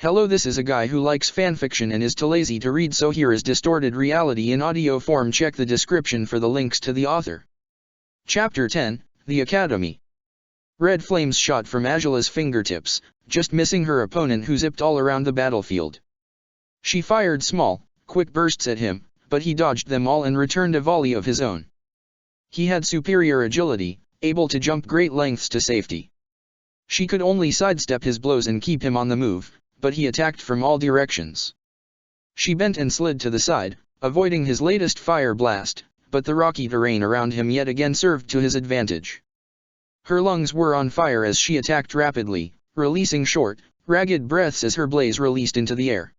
Hello, this is a guy who likes fanfiction and is too lazy to read, so here is distorted reality in audio form. Check the description for the links to the author. Chapter 10, The Academy. Red flames shot from Azula's fingertips, just missing her opponent, who zipped all around the battlefield. She fired small, quick bursts at him, but he dodged them all and returned a volley of his own. He had superior agility, able to jump great lengths to safety. She could only sidestep his blows and keep him on the move, but he attacked from all directions. She bent and slid to the side, avoiding his latest fire blast, but the rocky terrain around him yet again served to his advantage. Her lungs were on fire as she attacked rapidly, releasing short, ragged breaths as her blaze released into the air.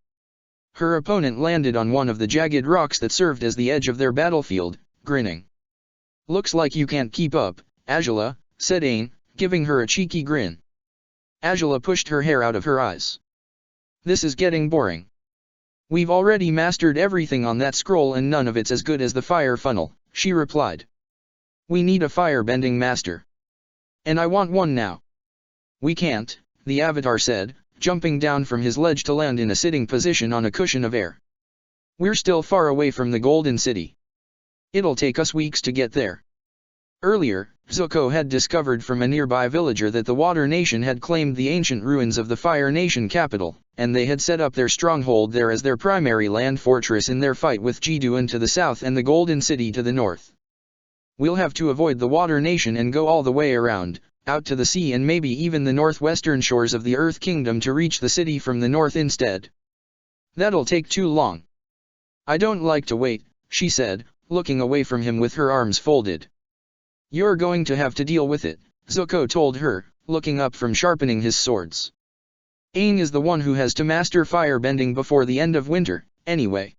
Her opponent landed on one of the jagged rocks that served as the edge of their battlefield, grinning. "Looks like you can't keep up, Azula," said Aang, giving her a cheeky grin. Azula pushed her hair out of her eyes. "This is getting boring. We've already mastered everything on that scroll and none of it's as good as the fire funnel," she replied. "We need a fire-bending master. And I want one now." "We can't," the Avatar said, jumping down from his ledge to land in a sitting position on a cushion of air. "We're still far away from the Golden City. It'll take us weeks to get there." Earlier, Zuko had discovered from a nearby villager that the Water Nation had claimed the ancient ruins of the Fire Nation capital, and they had set up their stronghold there as their primary land fortress in their fight with Jiduan to the south and the Golden City to the north. "We'll have to avoid the Water Nation and go all the way around, out to the sea and maybe even the northwestern shores of the Earth Kingdom to reach the city from the north instead. That'll take too long." "I don't like to wait," she said, looking away from him with her arms folded. "You're going to have to deal with it," Zuko told her, looking up from sharpening his swords. "Aang is the one who has to master firebending before the end of winter, anyway."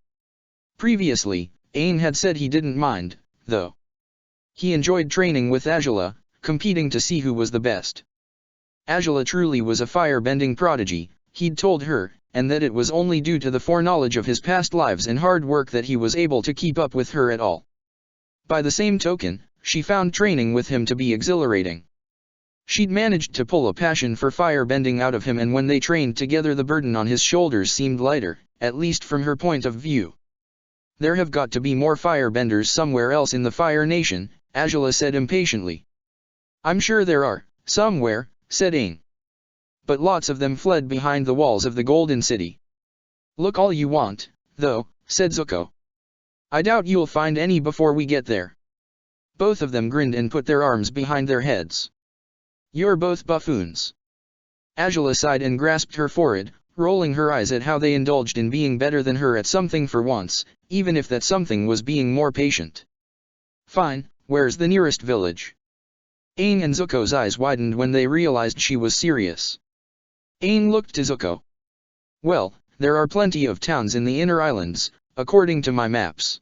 Previously, Aang had said he didn't mind, though. He enjoyed training with Azula, competing to see who was the best. Azula truly was a firebending prodigy, he'd told her, and that it was only due to the foreknowledge of his past lives and hard work that he was able to keep up with her at all. By the same token, she found training with him to be exhilarating. She'd managed to pull a passion for firebending out of him, and when they trained together the burden on his shoulders seemed lighter, at least from her point of view. "There have got to be more firebenders somewhere else in the Fire Nation," Azula said impatiently. "I'm sure there are, somewhere," said Aang. "But lots of them fled behind the walls of the Golden City." "Look all you want, though," said Zuko. "I doubt you'll find any before we get there." Both of them grinned and put their arms behind their heads. "You're both buffoons." Azula sighed and grasped her forehead, rolling her eyes at how they indulged in being better than her at something for once, even if that something was being more patient. "Fine, where's the nearest village?" Aang and Zuko's eyes widened when they realized she was serious. Aang looked to Zuko. "Well, there are plenty of towns in the inner islands, according to my maps.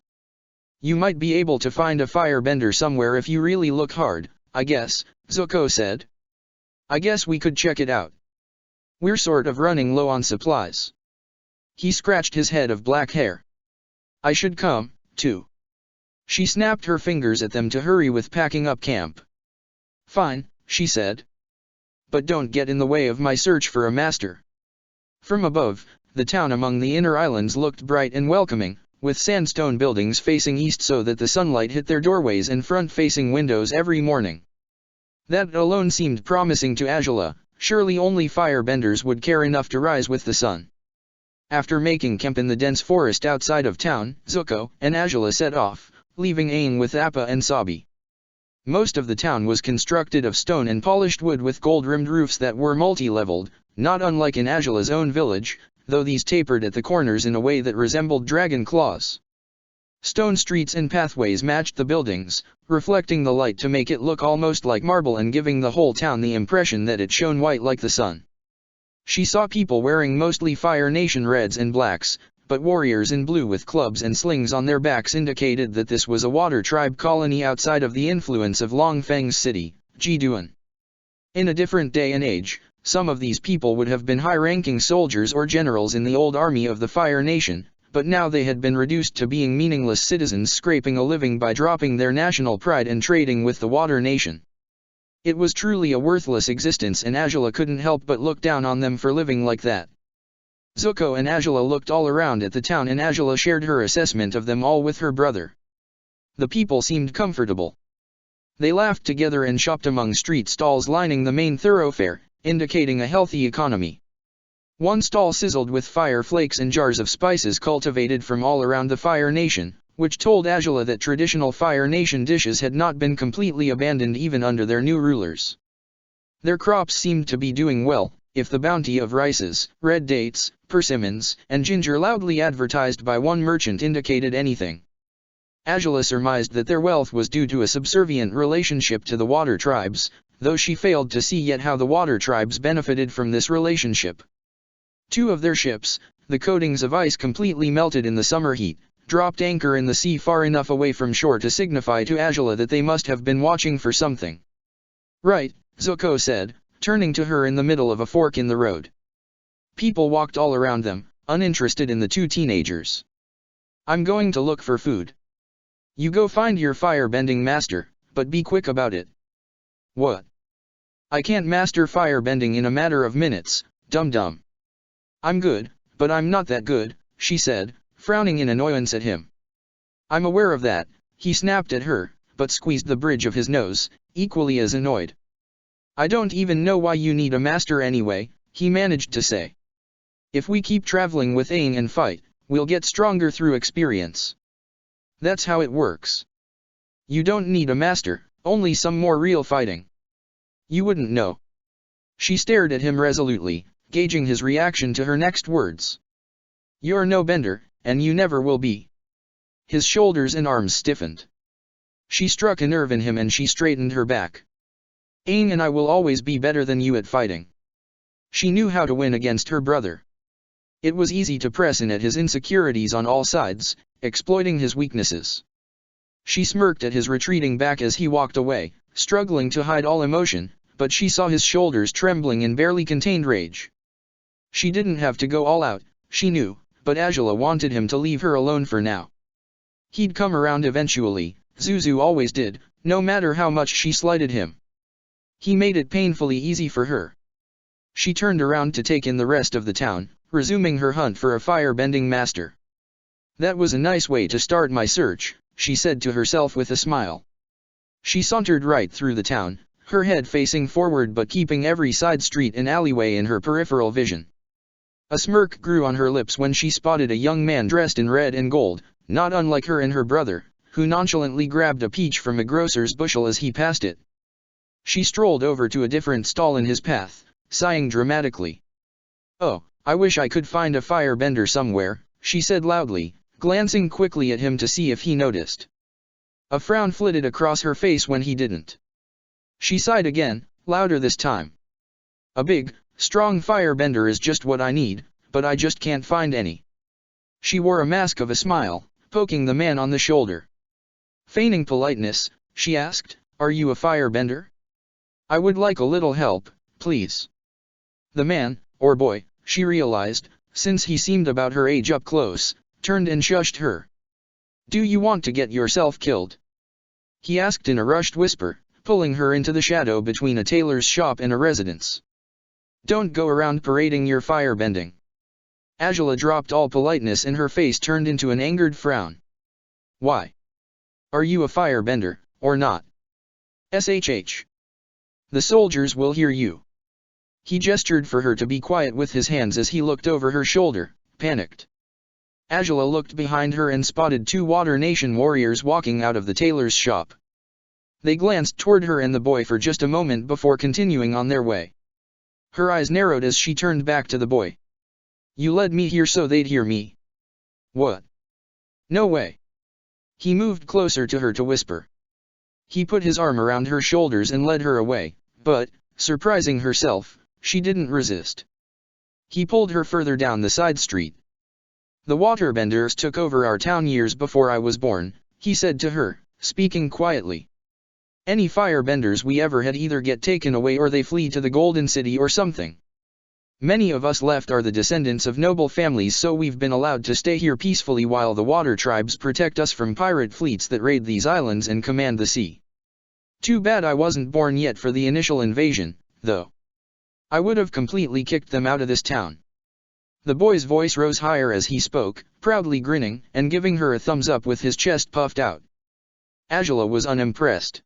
You might be able to find a firebender somewhere if you really look hard, I guess," Zuko said. "I guess we could check it out. We're sort of running low on supplies." He scratched his head of black hair. "I should come, too." She snapped her fingers at them to hurry with packing up camp. "Fine," she said. "But don't get in the way of my search for a master." From above, the town among the inner islands looked bright and welcoming, with sandstone buildings facing east so that the sunlight hit their doorways and front-facing windows every morning. That alone seemed promising to Azula. Surely only firebenders would care enough to rise with the sun. After making camp in the dense forest outside of town, Zuko and Azula set off, leaving Aang with Appa and Sabi. Most of the town was constructed of stone and polished wood with gold-rimmed roofs that were multi-leveled, not unlike in Azula's own village, though these tapered at the corners in a way that resembled dragon claws. Stone streets and pathways matched the buildings, reflecting the light to make it look almost like marble and giving the whole town the impression that it shone white like the sun. She saw people wearing mostly Fire Nation reds and blacks, but warriors in blue with clubs and slings on their backs indicated that this was a water tribe colony outside of the influence of Long Feng's city, Jiduan. In a different day and age, some of these people would have been high-ranking soldiers or generals in the old army of the Fire Nation, but now they had been reduced to being meaningless citizens scraping a living by dropping their national pride and trading with the Water Nation. It was truly a worthless existence, and Azula couldn't help but look down on them for living like that. Zuko and Azula looked all around at the town, and Azula shared her assessment of them all with her brother. The people seemed comfortable. They laughed together and shopped among street stalls lining the main thoroughfare, indicating a healthy economy. One stall sizzled with fire flakes and jars of spices cultivated from all around the Fire Nation, which told Azula that traditional Fire Nation dishes had not been completely abandoned even under their new rulers. Their crops seemed to be doing well, if the bounty of rices, red dates, persimmons, and ginger loudly advertised by one merchant indicated anything. Azula surmised that their wealth was due to a subservient relationship to the water tribes, though she failed to see yet how the water tribes benefited from this relationship. Two of their ships, the coatings of ice completely melted in the summer heat, dropped anchor in the sea far enough away from shore to signify to Azula that they must have been watching for something. "Right," Zuko said, turning to her in the middle of a fork in the road. People walked all around them, uninterested in the two teenagers. "I'm going to look for food. You go find your firebending master, but be quick about it." "What? I can't master firebending in a matter of minutes, dum-dum." "I'm good, but I'm not that good," she said, frowning in annoyance at him. "I'm aware of that," he snapped at her, but squeezed the bridge of his nose, equally as annoyed. "I don't even know why you need a master anyway," he managed to say. "If we keep traveling with Aang and fight, we'll get stronger through experience. That's how it works. You don't need a master, only some more real fighting. You wouldn't know." She stared at him resolutely, gauging his reaction to her next words. "You're no bender, and you never will be." His shoulders and arms stiffened. She struck a nerve in him and she straightened her back. "Aang and I will always be better than you at fighting." She knew how to win against her brother. It was easy to press in at his insecurities on all sides, exploiting his weaknesses. She smirked at his retreating back as he walked away, struggling to hide all emotion, but she saw his shoulders trembling in barely contained rage. She didn't have to go all out, she knew, but Azula wanted him to leave her alone for now. He'd come around eventually, Zuzu always did, no matter how much she slighted him. He made it painfully easy for her. She turned around to take in the rest of the town, resuming her hunt for a firebending master. "That was a nice way to start my search," she said to herself with a smile. She sauntered right through the town, her head facing forward but keeping every side street and alleyway in her peripheral vision. A smirk grew on her lips when she spotted a young man dressed in red and gold, not unlike her and her brother, who nonchalantly grabbed a peach from a grocer's bushel as he passed it. She strolled over to a different stall in his path, sighing dramatically. "Oh, I wish I could find a firebender somewhere," she said loudly, glancing quickly at him to see if he noticed. A frown flitted across her face when he didn't. She sighed again, louder this time. "A big, strong firebender is just what I need, but I just can't find any." She wore a mask of a smile, poking the man on the shoulder. Feigning politeness, she asked, "Are you a firebender? I would like a little help, please." The man, or boy, she realized, since he seemed about her age up close, turned and shushed her. "Do you want to get yourself killed?" he asked in a rushed whisper, pulling her into the shadow between a tailor's shop and a residence. "Don't go around parading your firebending." Azula dropped all politeness and her face turned into an angered frown. "Why? Are you a firebender, or not? SHH. The soldiers will hear you." He gestured for her to be quiet with his hands as he looked over her shoulder, panicked. Azula looked behind her and spotted two Water Nation warriors walking out of the tailor's shop. They glanced toward her and the boy for just a moment before continuing on their way. Her eyes narrowed as she turned back to the boy. "You led me here so they'd hear me." "What? No way." He moved closer to her to whisper. He put his arm around her shoulders and led her away, but, surprising herself, she didn't resist. He pulled her further down the side street. "The waterbenders took over our town years before I was born," he said to her, speaking quietly. "Any firebenders we ever had either get taken away or they flee to the Golden City or something. Many of us left are the descendants of noble families, so we've been allowed to stay here peacefully while the water tribes protect us from pirate fleets that raid these islands and command the sea. Too bad I wasn't born yet for the initial invasion, though. I would have completely kicked them out of this town." The boy's voice rose higher as he spoke, proudly grinning, and giving her a thumbs up with his chest puffed out. Angela was unimpressed.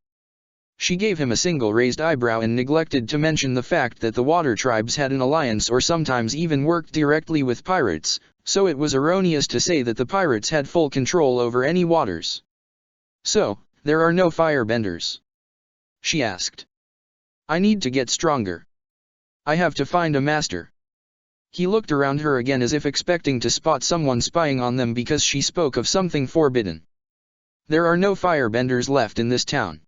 She gave him a single raised eyebrow and neglected to mention the fact that the water tribes had an alliance or sometimes even worked directly with pirates, so it was erroneous to say that the pirates had full control over any waters. "So, there are no firebenders?" she asked. "I need to get stronger. I have to find a master." He looked around her again as if expecting to spot someone spying on them because she spoke of something forbidden. "There are no firebenders left in this town.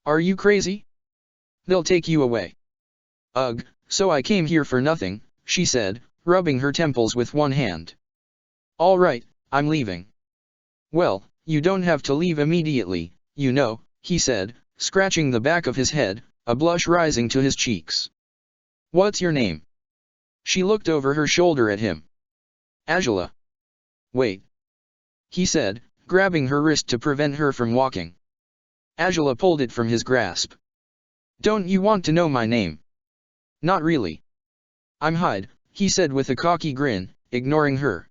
Are you crazy? They'll take you away." "Ugh, so I came here for nothing," she said, rubbing her temples with one hand. "All right, I'm leaving." "Well, you don't have to leave immediately, you know," he said, scratching the back of his head, a blush rising to his cheeks. "What's your name?" She looked over her shoulder at him. "Angela." "Wait," he said, grabbing her wrist to prevent her from walking. Angela pulled it from his grasp. "Don't you want to know my name?" "Not really." "I'm Hyde," he said with a cocky grin, ignoring her.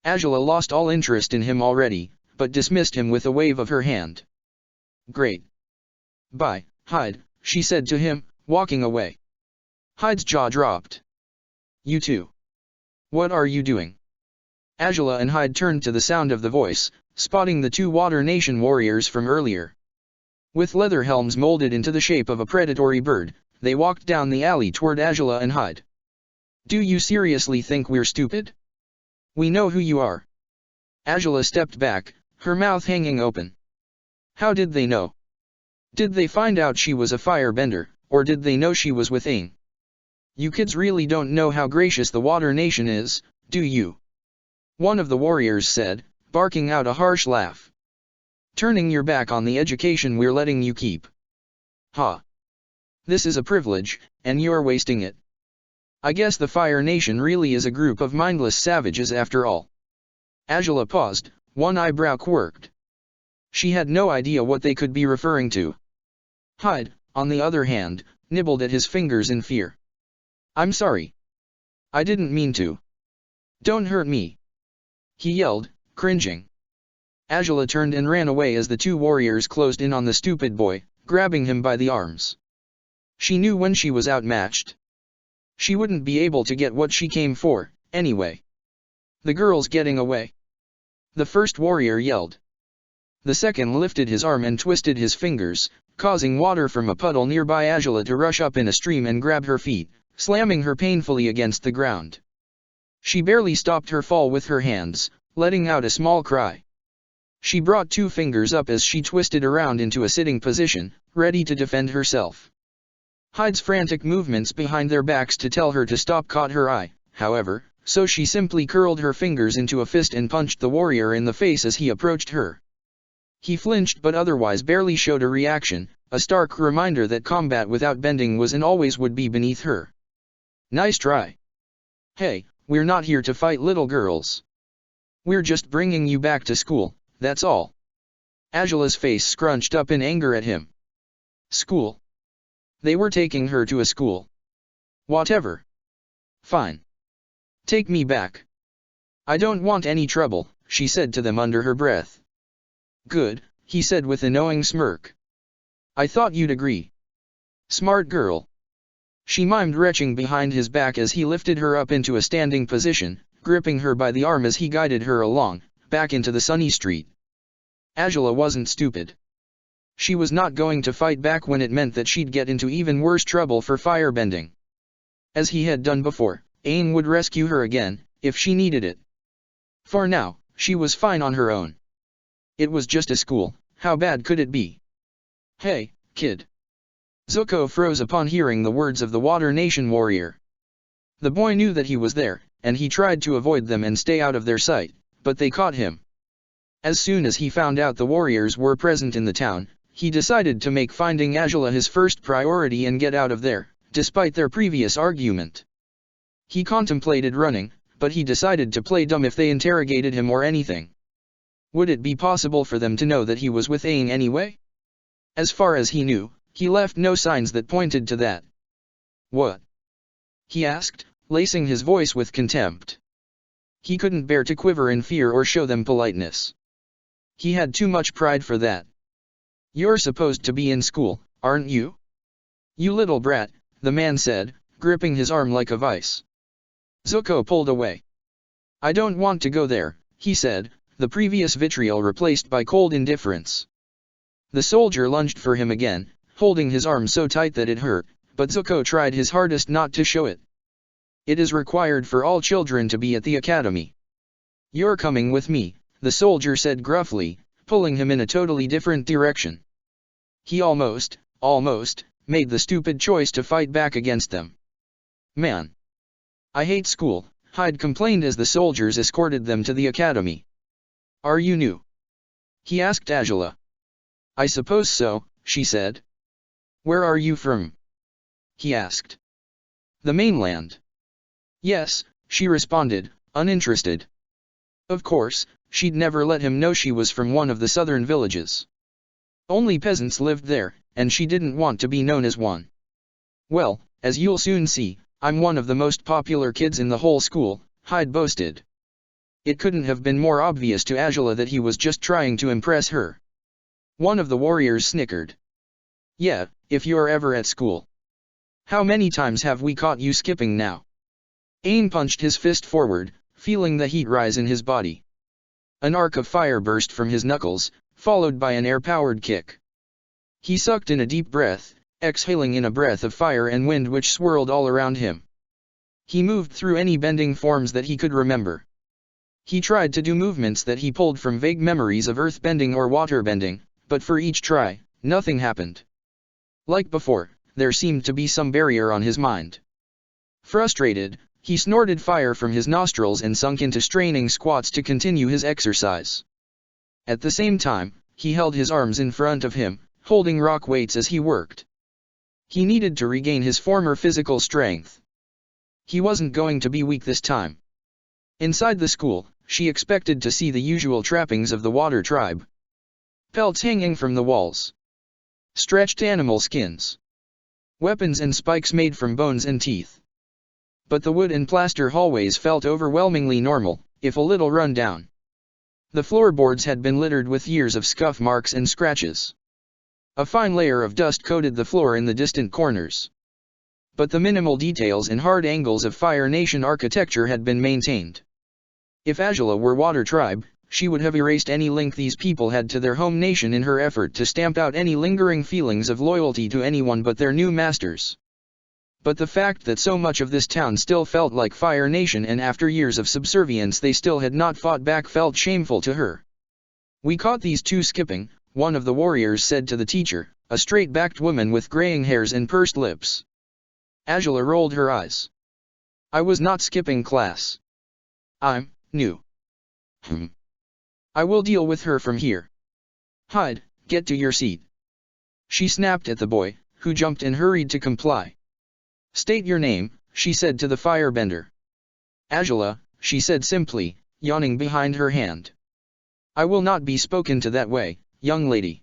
Angela lost all interest in him already, but dismissed him with a wave of her hand. "Great. Bye, Hyde," she said to him, walking away. Hyde's jaw dropped. "You too. What are you doing?" Angela and Hyde turned to the sound of the voice, spotting the two Water Nation warriors from earlier. With leather helms molded into the shape of a predatory bird, they walked down the alley toward Angela and Hyde. "Do you seriously think we're stupid? We know who you are." Angela stepped back, her mouth hanging open. How did they know? Did they find out she was a firebender, or did they know she was with Aang? "You kids really don't know how gracious the Water Nation is, do you?" one of the warriors said, barking out a harsh laugh. "Turning your back on the education we're letting you keep. Ha! This is a privilege, and you're wasting it. I guess the Fire Nation really is a group of mindless savages after all." Angela paused, one eyebrow quirked. She had no idea what they could be referring to. Hyde, on the other hand, nibbled at his fingers in fear. "I'm sorry. I didn't mean to. Don't hurt me," he yelled, cringing. Angela turned and ran away as the two warriors closed in on the stupid boy, grabbing him by the arms. She knew when she was outmatched. She wouldn't be able to get what she came for, anyway. "The girl's getting away," the first warrior yelled. The second lifted his arm and twisted his fingers, causing water from a puddle nearby Angela to rush up in a stream and grab her feet, slamming her painfully against the ground. She barely stopped her fall with her hands, letting out a small cry. She brought two fingers up as she twisted around into a sitting position, ready to defend herself. Hyde's frantic movements behind their backs to tell her to stop caught her eye, however, so she simply curled her fingers into a fist and punched the warrior in the face as he approached her. He flinched but otherwise barely showed a reaction, a stark reminder that combat without bending was and always would be beneath her. "Nice try. Hey, we're not here to fight little girls. We're just bringing you back to school, that's all." Angela's face scrunched up in anger at him. School? They were taking her to a school. Whatever. Fine. Take me back. "I don't want any trouble," she said to them under her breath. "Good," he said with a knowing smirk. "I thought you'd agree. Smart girl." She mimed, retching behind his back as he lifted her up into a standing position, gripping her by the arm as he guided her along, back into the sunny street. Angela wasn't stupid. She was not going to fight back when it meant that she'd get into even worse trouble for firebending. As he had done before, Aang would rescue her again, if she needed it. For now, she was fine on her own. It was just a school, how bad could it be? "Hey, kid." Zuko froze upon hearing the words of the Water Nation warrior. The boy knew that he was there, and he tried to avoid them and stay out of their sight, but they caught him. As soon as he found out the warriors were present in the town, he decided to make finding Angela his first priority and get out of there, despite their previous argument. He contemplated running, but he decided to play dumb if they interrogated him or anything. Would it be possible for them to know that he was with Aang anyway? As far as he knew, he left no signs that pointed to that. "What?" he asked, lacing his voice with contempt. He couldn't bear to quiver in fear or show them politeness. He had too much pride for that. "You're supposed to be in school, aren't you?" "You little brat," the man said, gripping his arm like a vice. Zuko pulled away. "I don't want to go there," he said, the previous vitriol replaced by cold indifference. The soldier lunged for him again, holding his arm so tight that it hurt, but Zuko tried his hardest not to show it. "It is required for all children to be at the academy." "You're coming with me," the soldier said gruffly, pulling him in a totally different direction. He almost made the stupid choice to fight back against them. "Man, I hate school," Hyde complained as the soldiers escorted them to the academy. "Are you new?" he asked Azula. "I suppose so," she said. "Where are you from?" he asked. "The mainland." "Yes," she responded, uninterested. Of course, she'd never let him know she was from one of the southern villages. Only peasants lived there, and she didn't want to be known as one. "Well, as you'll soon see, I'm one of the most popular kids in the whole school," Hyde boasted. It couldn't have been more obvious to Azula that he was just trying to impress her. One of the warriors snickered. "Yeah, if you're ever at school. How many times have we caught you skipping now?" Aang punched his fist forward, feeling the heat rise in his body. An arc of fire burst from his knuckles, followed by an air-powered kick. He sucked in a deep breath, exhaling in a breath of fire and wind which swirled all around him. He moved through any bending forms that he could remember. He tried to do movements that he pulled from vague memories of earth-bending or water-bending, but for each try, nothing happened. Like before, there seemed to be some barrier on his mind. Frustrated, he snorted fire from his nostrils and sunk into straining squats to continue his exercise. At the same time, he held his arms in front of him, holding rock weights as he worked. He needed to regain his former physical strength. He wasn't going to be weak this time. Inside the school, she expected to see the usual trappings of the water tribe. Pelts hanging from the walls. Stretched animal skins. Weapons and spikes made from bones and teeth. But the wood and plaster hallways felt overwhelmingly normal, if a little run down. The floorboards had been littered with years of scuff marks and scratches. A fine layer of dust coated the floor in the distant corners. But the minimal details and hard angles of Fire Nation architecture had been maintained. If Azula were Water Tribe, she would have erased any link these people had to their home nation in her effort to stamp out any lingering feelings of loyalty to anyone but their new masters. But the fact that so much of this town still felt like Fire Nation and after years of subservience they still had not fought back felt shameful to her. "We caught these two skipping," one of the warriors said to the teacher, a straight-backed woman with graying hairs and pursed lips. Azula rolled her eyes. "I was not skipping class. I'm new." "I will deal with her from here. Hyde, get to your seat." She snapped at the boy, who jumped and hurried to comply. "State your name," she said to the firebender. "Azula," she said simply, yawning behind her hand. "I will not be spoken to that way, young lady.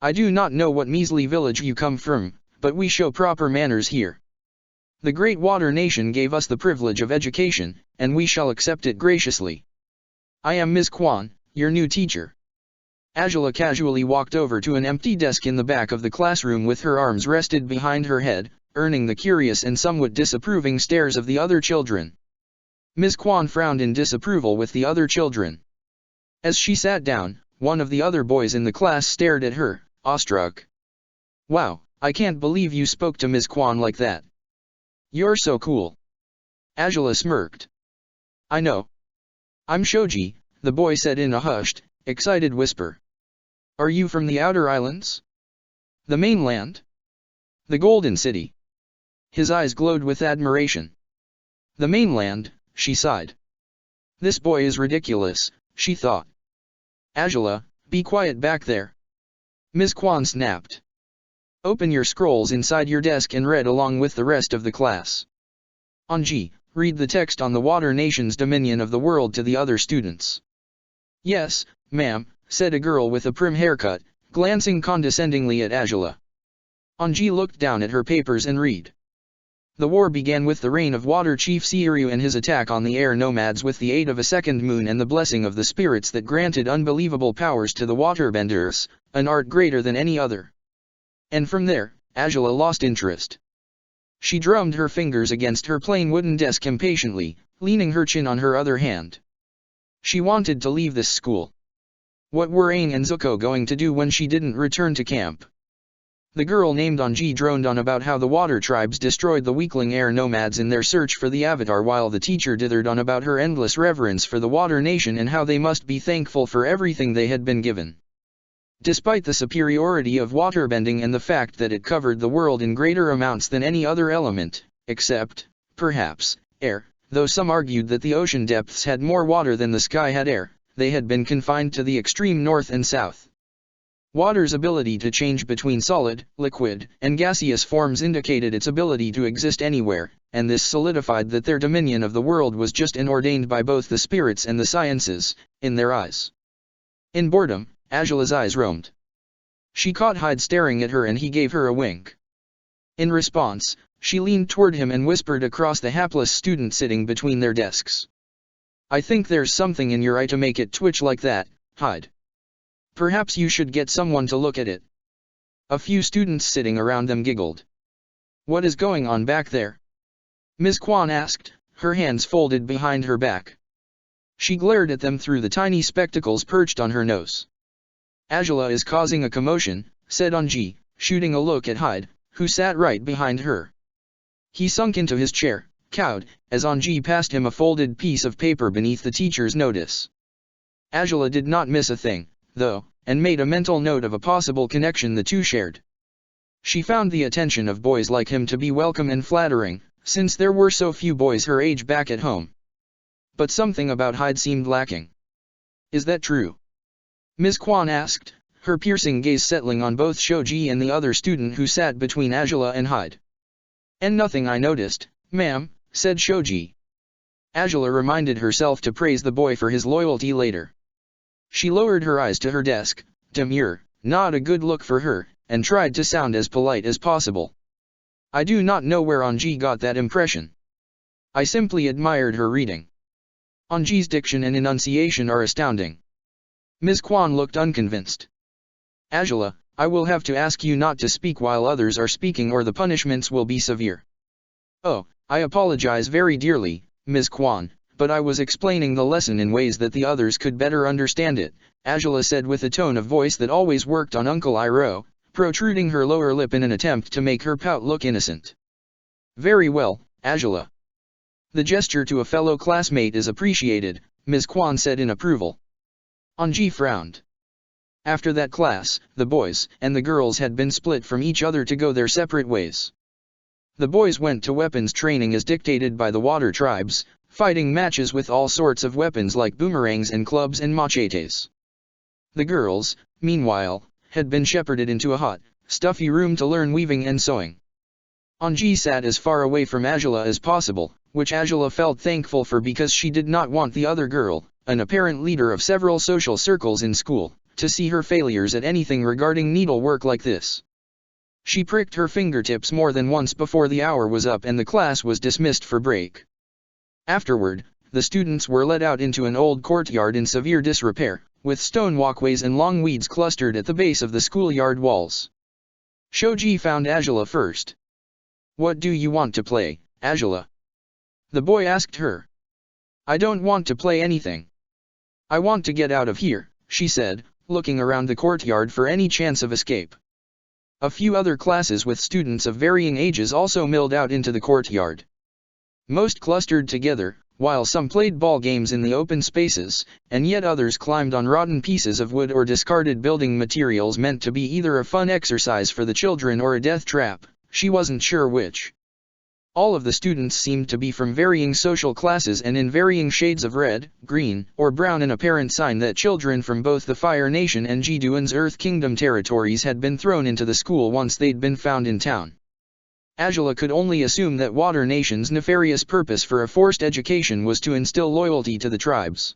I do not know what measly village you come from, but we show proper manners here. The Great Water Nation gave us the privilege of education, and we shall accept it graciously. I am Ms. Quan, your new teacher." Azula casually walked over to an empty desk in the back of the classroom with her arms rested behind her head, earning the curious and somewhat disapproving stares of the other children. Ms. Quan frowned in disapproval with the other children. As she sat down, one of the other boys in the class stared at her, awestruck. "Wow, I can't believe you spoke to Ms. Quan like that. You're so cool." Azula smirked. "I know. I'm Shoji," the boy said in a hushed, excited whisper. "Are you from the Outer Islands? The mainland? The Golden City?" His eyes glowed with admiration. "The mainland," she sighed. "This boy is ridiculous," she thought. "Azula, be quiet back there." Ms. Quan snapped. "Open your scrolls inside your desk and read along with the rest of the class. Anji, read the text on the Water Nation's dominion of the world to the other students." "Yes, ma'am," said a girl with a prim haircut, glancing condescendingly at Azula. Anji looked down at her papers and read. The war began with the reign of Water Chief Seiryu and his attack on the air nomads with the aid of a second moon and the blessing of the spirits that granted unbelievable powers to the waterbenders, an art greater than any other. And from there, Angela lost interest. She drummed her fingers against her plain wooden desk impatiently, leaning her chin on her other hand. She wanted to leave this school. What were Aang and Zuko going to do when she didn't return to camp? The girl named Anji droned on about how the water tribes destroyed the weakling air nomads in their search for the Avatar, while the teacher dithered on about her endless reverence for the Water Nation and how they must be thankful for everything they had been given. Despite the superiority of waterbending and the fact that it covered the world in greater amounts than any other element, except, perhaps, air, though some argued that the ocean depths had more water than the sky had air, they had been confined to the extreme north and south. Water's ability to change between solid, liquid, and gaseous forms indicated its ability to exist anywhere, and this solidified that their dominion of the world was just and ordained by both the spirits and the sciences, in their eyes. In boredom, Angela's eyes roamed. She caught Hyde staring at her and he gave her a wink. In response, she leaned toward him and whispered across the hapless student sitting between their desks. "I think there's something in your eye to make it twitch like that, Hyde. Perhaps you should get someone to look at it." A few students sitting around them giggled. "What is going on back there?" Ms. Kwan asked, her hands folded behind her back. She glared at them through the tiny spectacles perched on her nose. "Angela is causing a commotion," said Anji, shooting a look at Hyde, who sat right behind her. He sunk into his chair, cowed, as Anji passed him a folded piece of paper beneath the teacher's notice. Angela did not miss a thing, though, and made a mental note of a possible connection the two shared. She found the attention of boys like him to be welcome and flattering, since there were so few boys her age back at home. But something about Hyde seemed lacking. "Is that true?" Ms. Kwan asked, her piercing gaze settling on both Shoji and the other student who sat between Angela and Hyde. "And nothing I noticed, ma'am," said Shoji. Angela reminded herself to praise the boy for his loyalty later. She lowered her eyes to her desk, demure, not a good look for her, and tried to sound as polite as possible. "I do not know where Anji got that impression. I simply admired her reading. Anji's diction and enunciation are astounding." Ms. Kwan looked unconvinced. "Angela, I will have to ask you not to speak while others are speaking or the punishments will be severe." "Oh, I apologize very dearly, Ms. Kwan, but I was explaining the lesson in ways that the others could better understand it," Angela said with a tone of voice that always worked on Uncle Iroh, protruding her lower lip in an attempt to make her pout look innocent. "Very well, Angela. The gesture to a fellow classmate is appreciated," Ms. Kwan said in approval. Anji frowned. After that class, the boys and the girls had been split from each other to go their separate ways. The boys went to weapons training as dictated by the water tribes, fighting matches with all sorts of weapons like boomerangs and clubs and machetes. The girls, meanwhile, had been shepherded into a hot, stuffy room to learn weaving and sewing. Anji sat as far away from Angela as possible, which Angela felt thankful for because she did not want the other girl, an apparent leader of several social circles in school, to see her failures at anything regarding needlework like this. She pricked her fingertips more than once before the hour was up and the class was dismissed for break. Afterward, the students were led out into an old courtyard in severe disrepair, with stone walkways and long weeds clustered at the base of the schoolyard walls. Shoji found Angela first. "What do you want to play, Angela?" the boy asked her. "I don't want to play anything. I want to get out of here," she said, looking around the courtyard for any chance of escape. A few other classes with students of varying ages also milled out into the courtyard. Most clustered together, while some played ball games in the open spaces, and yet others climbed on rotten pieces of wood or discarded building materials meant to be either a fun exercise for the children or a death trap, she wasn't sure which. All of the students seemed to be from varying social classes and in varying shades of red, green, or brown, an apparent sign that children from both the Fire Nation and Jiduan's Earth Kingdom territories had been thrown into the school once they'd been found in town. Angela could only assume that Water Nation's nefarious purpose for a forced education was to instill loyalty to the tribes.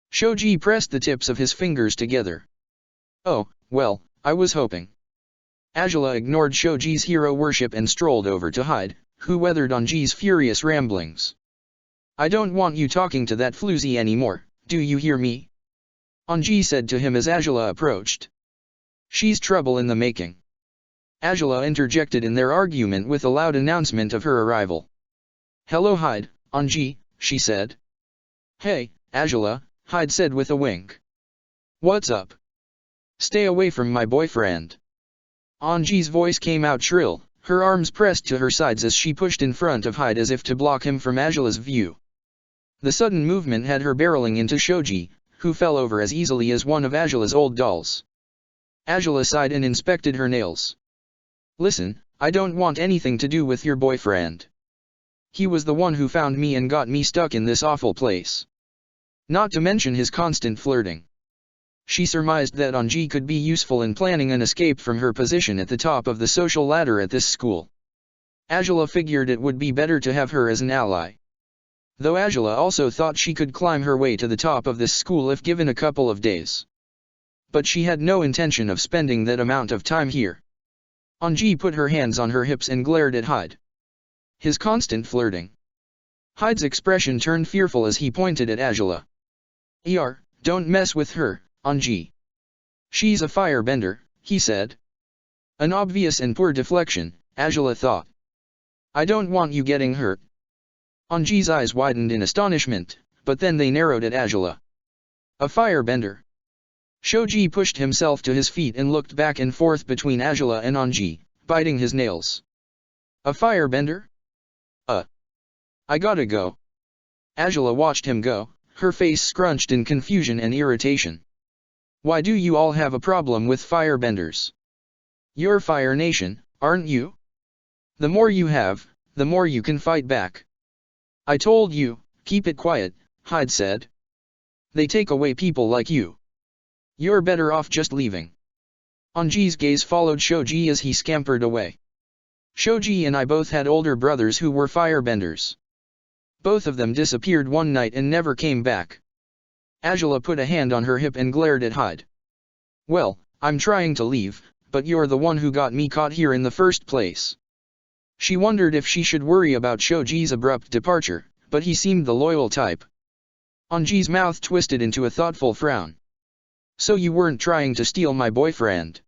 Shoji pressed the tips of his fingers together. "Oh, well, I was hoping." Angela ignored Shoji's hero worship and strolled over to Hyde, who weathered Anji's furious ramblings. "I don't want you talking to that floozy anymore, do you hear me?" Anji said to him as Ajala approached. "She's trouble in the making." Ajala interjected in their argument with a loud announcement of her arrival. "Hello Hyde, Anji," she said. "Hey, Ajala," Hyde said with a wink. "What's up?" "Stay away from my boyfriend." Anji's voice came out shrill, her arms pressed to her sides as she pushed in front of Hyde as if to block him from Ajala's view. The sudden movement had her barreling into Shoji, who fell over as easily as one of Ajala's old dolls. Ajala sighed and inspected her nails. "Listen, I don't want anything to do with your boyfriend. He was the one who found me and got me stuck in this awful place. Not to mention his constant flirting." She surmised that Anji could be useful in planning an escape from her position at the top of the social ladder at this school. Ajala figured it would be better to have her as an ally. Though Ajala also thought she could climb her way to the top of this school if given a couple of days. But she had no intention of spending that amount of time here. Anji put her hands on her hips and glared at Hyde. His constant flirting. Hyde's expression turned fearful as he pointed at Ajala. Don't mess with her, Anji. She's a firebender," he said. An obvious and poor deflection, Ajala thought. "I don't want you getting hurt." Anji's eyes widened in astonishment, but then they narrowed at Ajala. "A firebender?" Shoji pushed himself to his feet and looked back and forth between Ajala and Anji, biting his nails. "A firebender? I gotta go." Ajala watched him go, her face scrunched in confusion and irritation. "Why do you all have a problem with firebenders? You're Fire Nation, aren't you? The more you have, the more you can fight back." "I told you, keep it quiet," Hyde said. "They take away people like you. You're better off just leaving." Anji's gaze followed Shoji as he scampered away. "Shoji and I both had older brothers who were firebenders. Both of them disappeared one night and never came back." Ajala put a hand on her hip and glared at Hyde. "Well, I'm trying to leave, but you're the one who got me caught here in the first place." She wondered if she should worry about Shoji's abrupt departure, but he seemed the loyal type. Anji's mouth twisted into a thoughtful frown. "So you weren't trying to steal my boyfriend?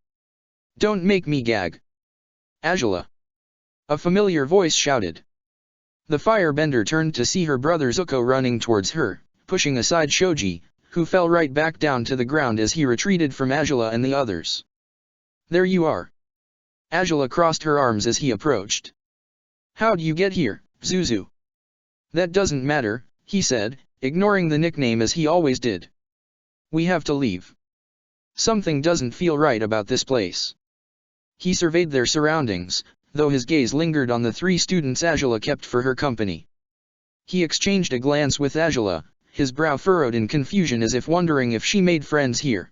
Don't make me gag." "Ajala!" a familiar voice shouted. The firebender turned to see her brother Zuko running towards her, pushing aside Shoji, who fell right back down to the ground as he retreated from Ajala and the others. "There you are." Ajala crossed her arms as he approached. "How'd you get here, Zuzu?" "That doesn't matter," he said, ignoring the nickname as he always did. "We have to leave. Something doesn't feel right about this place." He surveyed their surroundings, though his gaze lingered on the three students Ajala kept for her company. He exchanged a glance with Ajala, his brow furrowed in confusion as if wondering if she made friends here.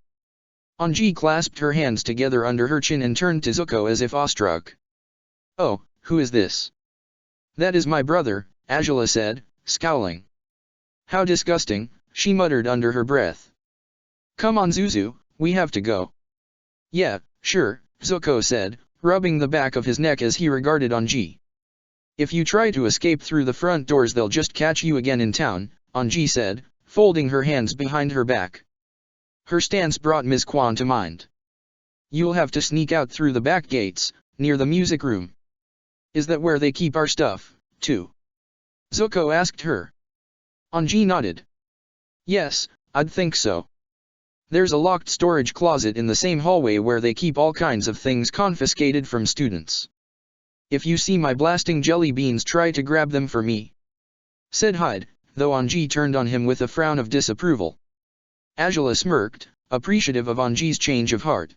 Anji clasped her hands together under her chin and turned to Zuko as if awestruck. "Oh, who is this?" "That is my brother," Ajala said, scowling. "How disgusting," she muttered under her breath. "Come on Zuzu, we have to go." "Yeah, sure," Zuko said, rubbing the back of his neck as he regarded Anji. "If you try to escape through the front doors they'll just catch you again in town," Anji said, folding her hands behind her back. Her stance brought Ms. Kwan to mind. "You'll have to sneak out through the back gates, near the music room." "Is that where they keep our stuff, too?" Zuko asked her. Anji nodded. "Yes, I'd think so. There's a locked storage closet in the same hallway where they keep all kinds of things confiscated from students. If you see my blasting jelly beans try to grab them for me," said Hyde, though Anji turned on him with a frown of disapproval. Ajala smirked, appreciative of Anji's change of heart.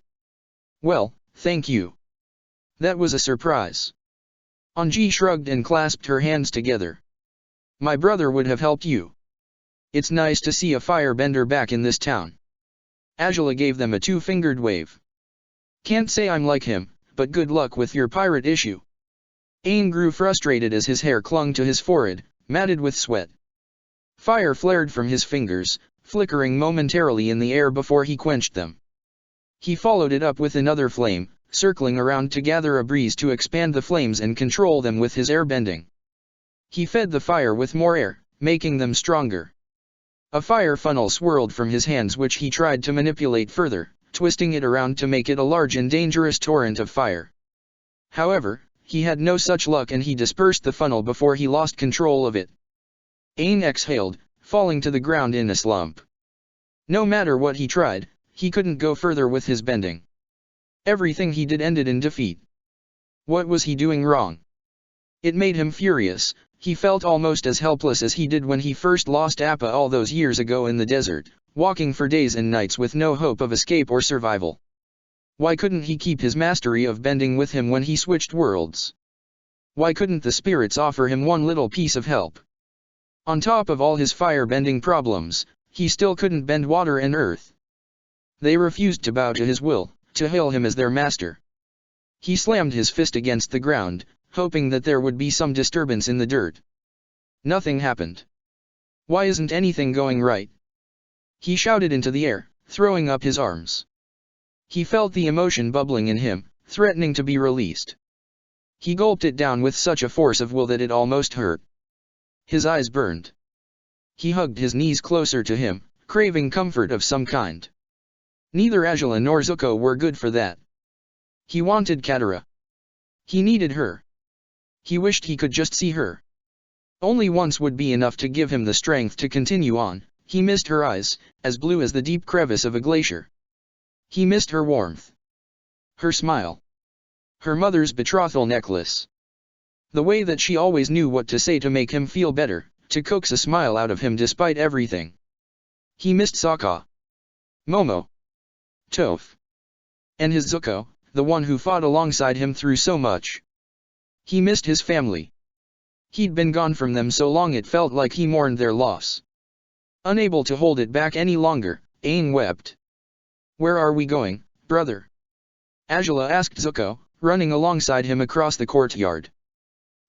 "Well, thank you. That was a surprise." Anji shrugged and clasped her hands together. "My brother would have helped you. It's nice to see a firebender back in this town." Ajala gave them a two-fingered wave. "Can't say I'm like him, but good luck with your pirate issue." Aang grew frustrated as his hair clung to his forehead, matted with sweat. Fire flared from his fingers, flickering momentarily in the air before he quenched them. He followed it up with another flame, circling around to gather a breeze to expand the flames and control them with his air bending. He fed the fire with more air, making them stronger. A fire funnel swirled from his hands which he tried to manipulate further, twisting it around to make it a large and dangerous torrent of fire. However, he had no such luck and he dispersed the funnel before he lost control of it. Aang exhaled, falling to the ground in a slump. No matter what he tried, he couldn't go further with his bending. Everything he did ended in defeat. What was he doing wrong? It made him furious. He felt almost as helpless as he did when he first lost Appa all those years ago in the desert, walking for days and nights with no hope of escape or survival. Why couldn't he keep his mastery of bending with him when he switched worlds? Why couldn't the spirits offer him one little piece of help? On top of all his fire-bending problems, he still couldn't bend water and earth. They refused to bow to his will, to hail him as their master. He slammed his fist against the ground, hoping that there would be some disturbance in the dirt. Nothing happened. Why isn't anything going right? He shouted into the air, throwing up his arms. He felt the emotion bubbling in him, threatening to be released. He gulped it down with such a force of will that it almost hurt. His eyes burned. He hugged his knees closer to him, craving comfort of some kind. Neither Azula nor Zuko were good for that. He wanted Katara. He needed her. He wished he could just see her. Only once would be enough to give him the strength to continue on. He missed her eyes, as blue as the deep crevice of a glacier. He missed her warmth. Her smile. Her mother's betrothal necklace. The way that she always knew what to say to make him feel better, to coax a smile out of him despite everything. He missed Sokka. Momo. Toph. And his Zuko, the one who fought alongside him through so much. He missed his family. He'd been gone from them so long it felt like he mourned their loss. Unable to hold it back any longer, Aang wept. "Where are we going, brother?" Azula asked Zuko, running alongside him across the courtyard.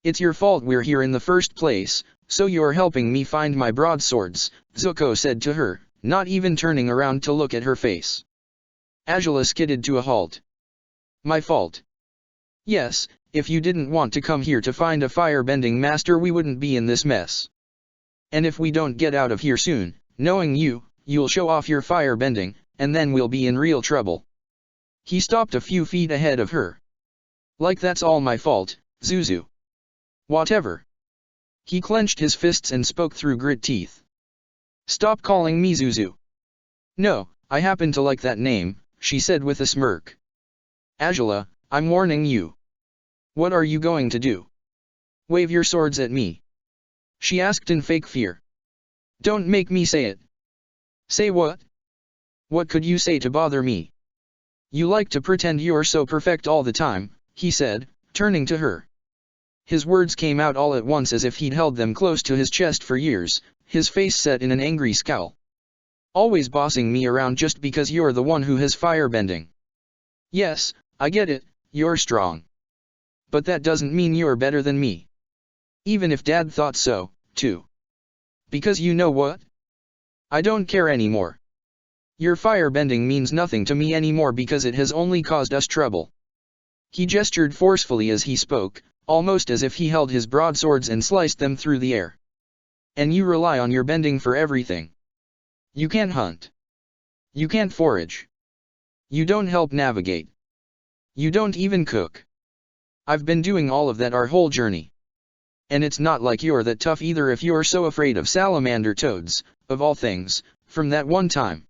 "It's your fault we're here in the first place, so you're helping me find my broadswords," Zuko said to her, not even turning around to look at her face. Azula skidded to a halt. "My fault?" "Yes, if you didn't want to come here to find a firebending master we wouldn't be in this mess. And if we don't get out of here soon, knowing you, you'll show off your firebending, and then we'll be in real trouble." He stopped a few feet ahead of her. "Like that's all my fault, Zuzu." "Whatever." He clenched his fists and spoke through grit teeth. "Stop calling me Zuzu." "No, I happen to like that name," she said with a smirk. "Azula, I'm warning you." "What are you going to do? Wave your swords at me?" she asked in fake fear. "Don't make me say it." "Say what? What could you say to bother me?" "You like to pretend you're so perfect all the time," he said, turning to her. His words came out all at once as if he'd held them close to his chest for years, his face set in an angry scowl. "Always bossing me around just because you're the one who has firebending. Yes, I get it, you're strong. But that doesn't mean you're better than me. Even if Dad thought so, too. Because you know what? I don't care anymore. Your firebending means nothing to me anymore because it has only caused us trouble." He gestured forcefully as he spoke, almost as if he held his broadswords and sliced them through the air. "And you rely on your bending for everything. You can't hunt. You can't forage. You don't help navigate. You don't even cook. I've been doing all of that our whole journey. And it's not like you're that tough either if you're so afraid of salamander toads, of all things, from that one time."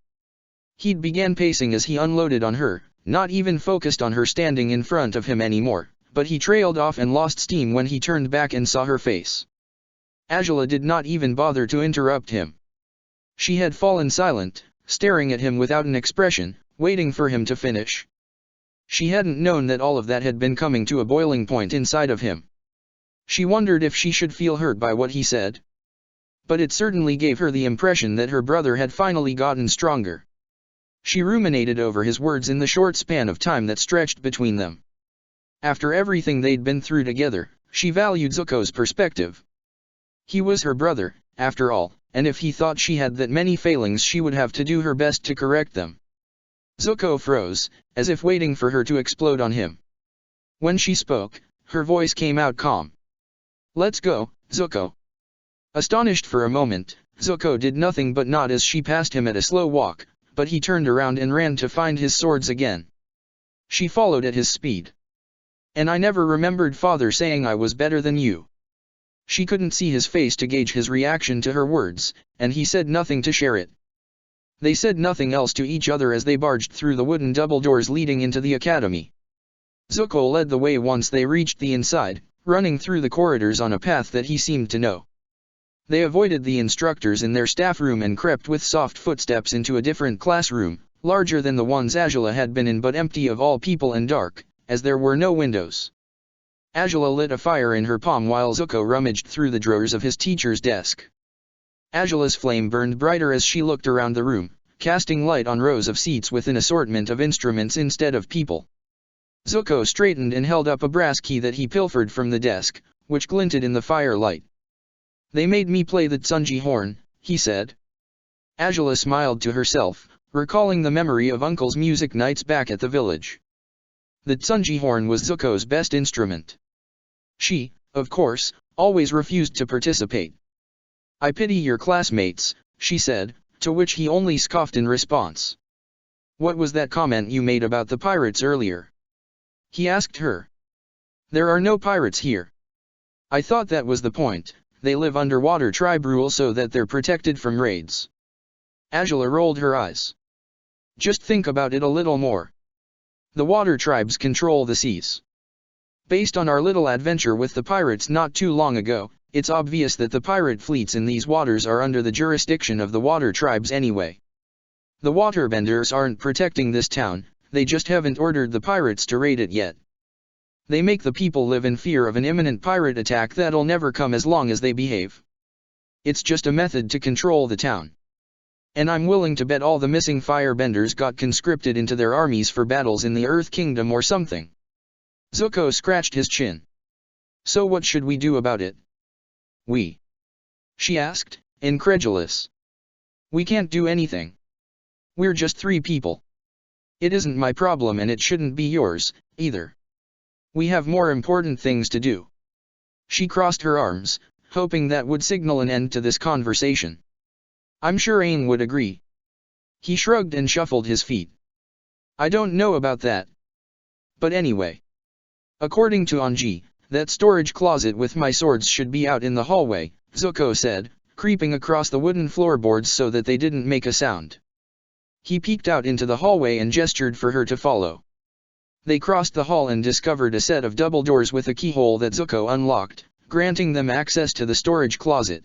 He began pacing as he unloaded on her, not even focused on her standing in front of him anymore, but he trailed off and lost steam when he turned back and saw her face. Azula did not even bother to interrupt him. She had fallen silent, staring at him without an expression, waiting for him to finish. She hadn't known that all of that had been coming to a boiling point inside of him. She wondered if she should feel hurt by what he said. But it certainly gave her the impression that her brother had finally gotten stronger. She ruminated over his words in the short span of time that stretched between them. After everything they'd been through together, she valued Zuko's perspective. He was her brother, after all, and if he thought she had that many failings she would have to do her best to correct them. Zuko froze, as if waiting for her to explode on him. When she spoke, her voice came out calm. "Let's go, Zuko." Astonished for a moment, Zuko did nothing but nod as she passed him at a slow walk, but he turned around and ran to find his swords again. She followed at his speed. "And I never remembered father saying I was better than you." She couldn't see his face to gauge his reaction to her words, and he said nothing to share it. They said nothing else to each other as they barged through the wooden double doors leading into the academy. Zuko led the way once they reached the inside, running through the corridors on a path that he seemed to know. They avoided the instructors in their staff room and crept with soft footsteps into a different classroom, larger than the ones Azula had been in but empty of all people and dark, as there were no windows. Azula lit a fire in her palm while Zuko rummaged through the drawers of his teacher's desk. Azula's flame burned brighter as she looked around the room, casting light on rows of seats with an assortment of instruments instead of people. Zuko straightened and held up a brass key that he pilfered from the desk, which glinted in the firelight. "They made me play the Tsunji horn," he said. Azula smiled to herself, recalling the memory of Uncle's music nights back at the village. The Tsunji horn was Zuko's best instrument. She, of course, always refused to participate. "I pity your classmates," she said, to which he only scoffed in response. "What was that comment you made about the pirates earlier?" he asked her. "There are no pirates here." "I thought that was the point. They live under water tribe rule so that they're protected from raids." Azula rolled her eyes. "Just think about it a little more. The water tribes control the seas. Based on our little adventure with the pirates not too long ago, it's obvious that the pirate fleets in these waters are under the jurisdiction of the water tribes anyway. The waterbenders aren't protecting this town, they just haven't ordered the pirates to raid it yet. They make the people live in fear of an imminent pirate attack that'll never come as long as they behave. It's just a method to control the town. And I'm willing to bet all the missing firebenders got conscripted into their armies for battles in the Earth Kingdom or something." Zuko scratched his chin. "So what should we do about it?" "We?" she asked, incredulous. "We can't do anything. We're just 3 people. It isn't my problem and it shouldn't be yours, either. We have more important things to do." She crossed her arms, hoping that would signal an end to this conversation. "I'm sure Aang would agree." He shrugged and shuffled his feet. "I don't know about that. But anyway. According to Anji, that storage closet with my swords should be out in the hallway," Zuko said, creeping across the wooden floorboards so that they didn't make a sound. He peeked out into the hallway and gestured for her to follow. They crossed the hall and discovered a set of double doors with a keyhole that Zuko unlocked, granting them access to the storage closet.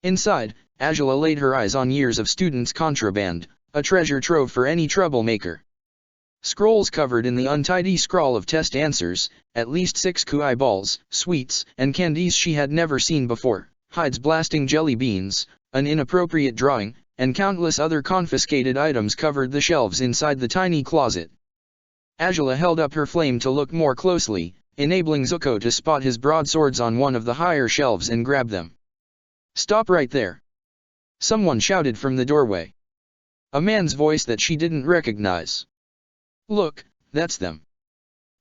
Inside, Azula laid her eyes on years of students' contraband, a treasure trove for any troublemaker. Scrolls covered in the untidy scrawl of test answers, at least 6 kuai balls, sweets, and candies she had never seen before, hides blasting jelly beans, an inappropriate drawing, and countless other confiscated items covered the shelves inside the tiny closet. Azula held up her flame to look more closely, enabling Zuko to spot his broadswords on one of the higher shelves and grab them. "Stop right there!" someone shouted from the doorway. A man's voice that she didn't recognize. "Look, that's them.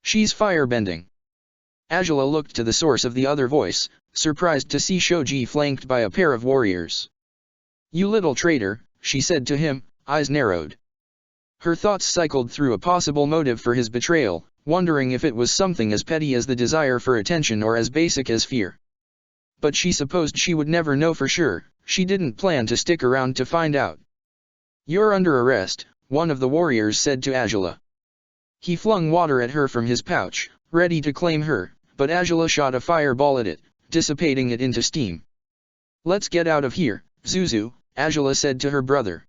She's firebending." Azula looked to the source of the other voice, surprised to see Shoji flanked by a pair of warriors. "You little traitor," she said to him, eyes narrowed. Her thoughts cycled through a possible motive for his betrayal, wondering if it was something as petty as the desire for attention or as basic as fear. But she supposed she would never know for sure. She didn't plan to stick around to find out. "You're under arrest," one of the warriors said to Azula. He flung water at her from his pouch, ready to claim her, but Azula shot a fireball at it, dissipating it into steam. "Let's get out of here, Zuzu," Azula said to her brother.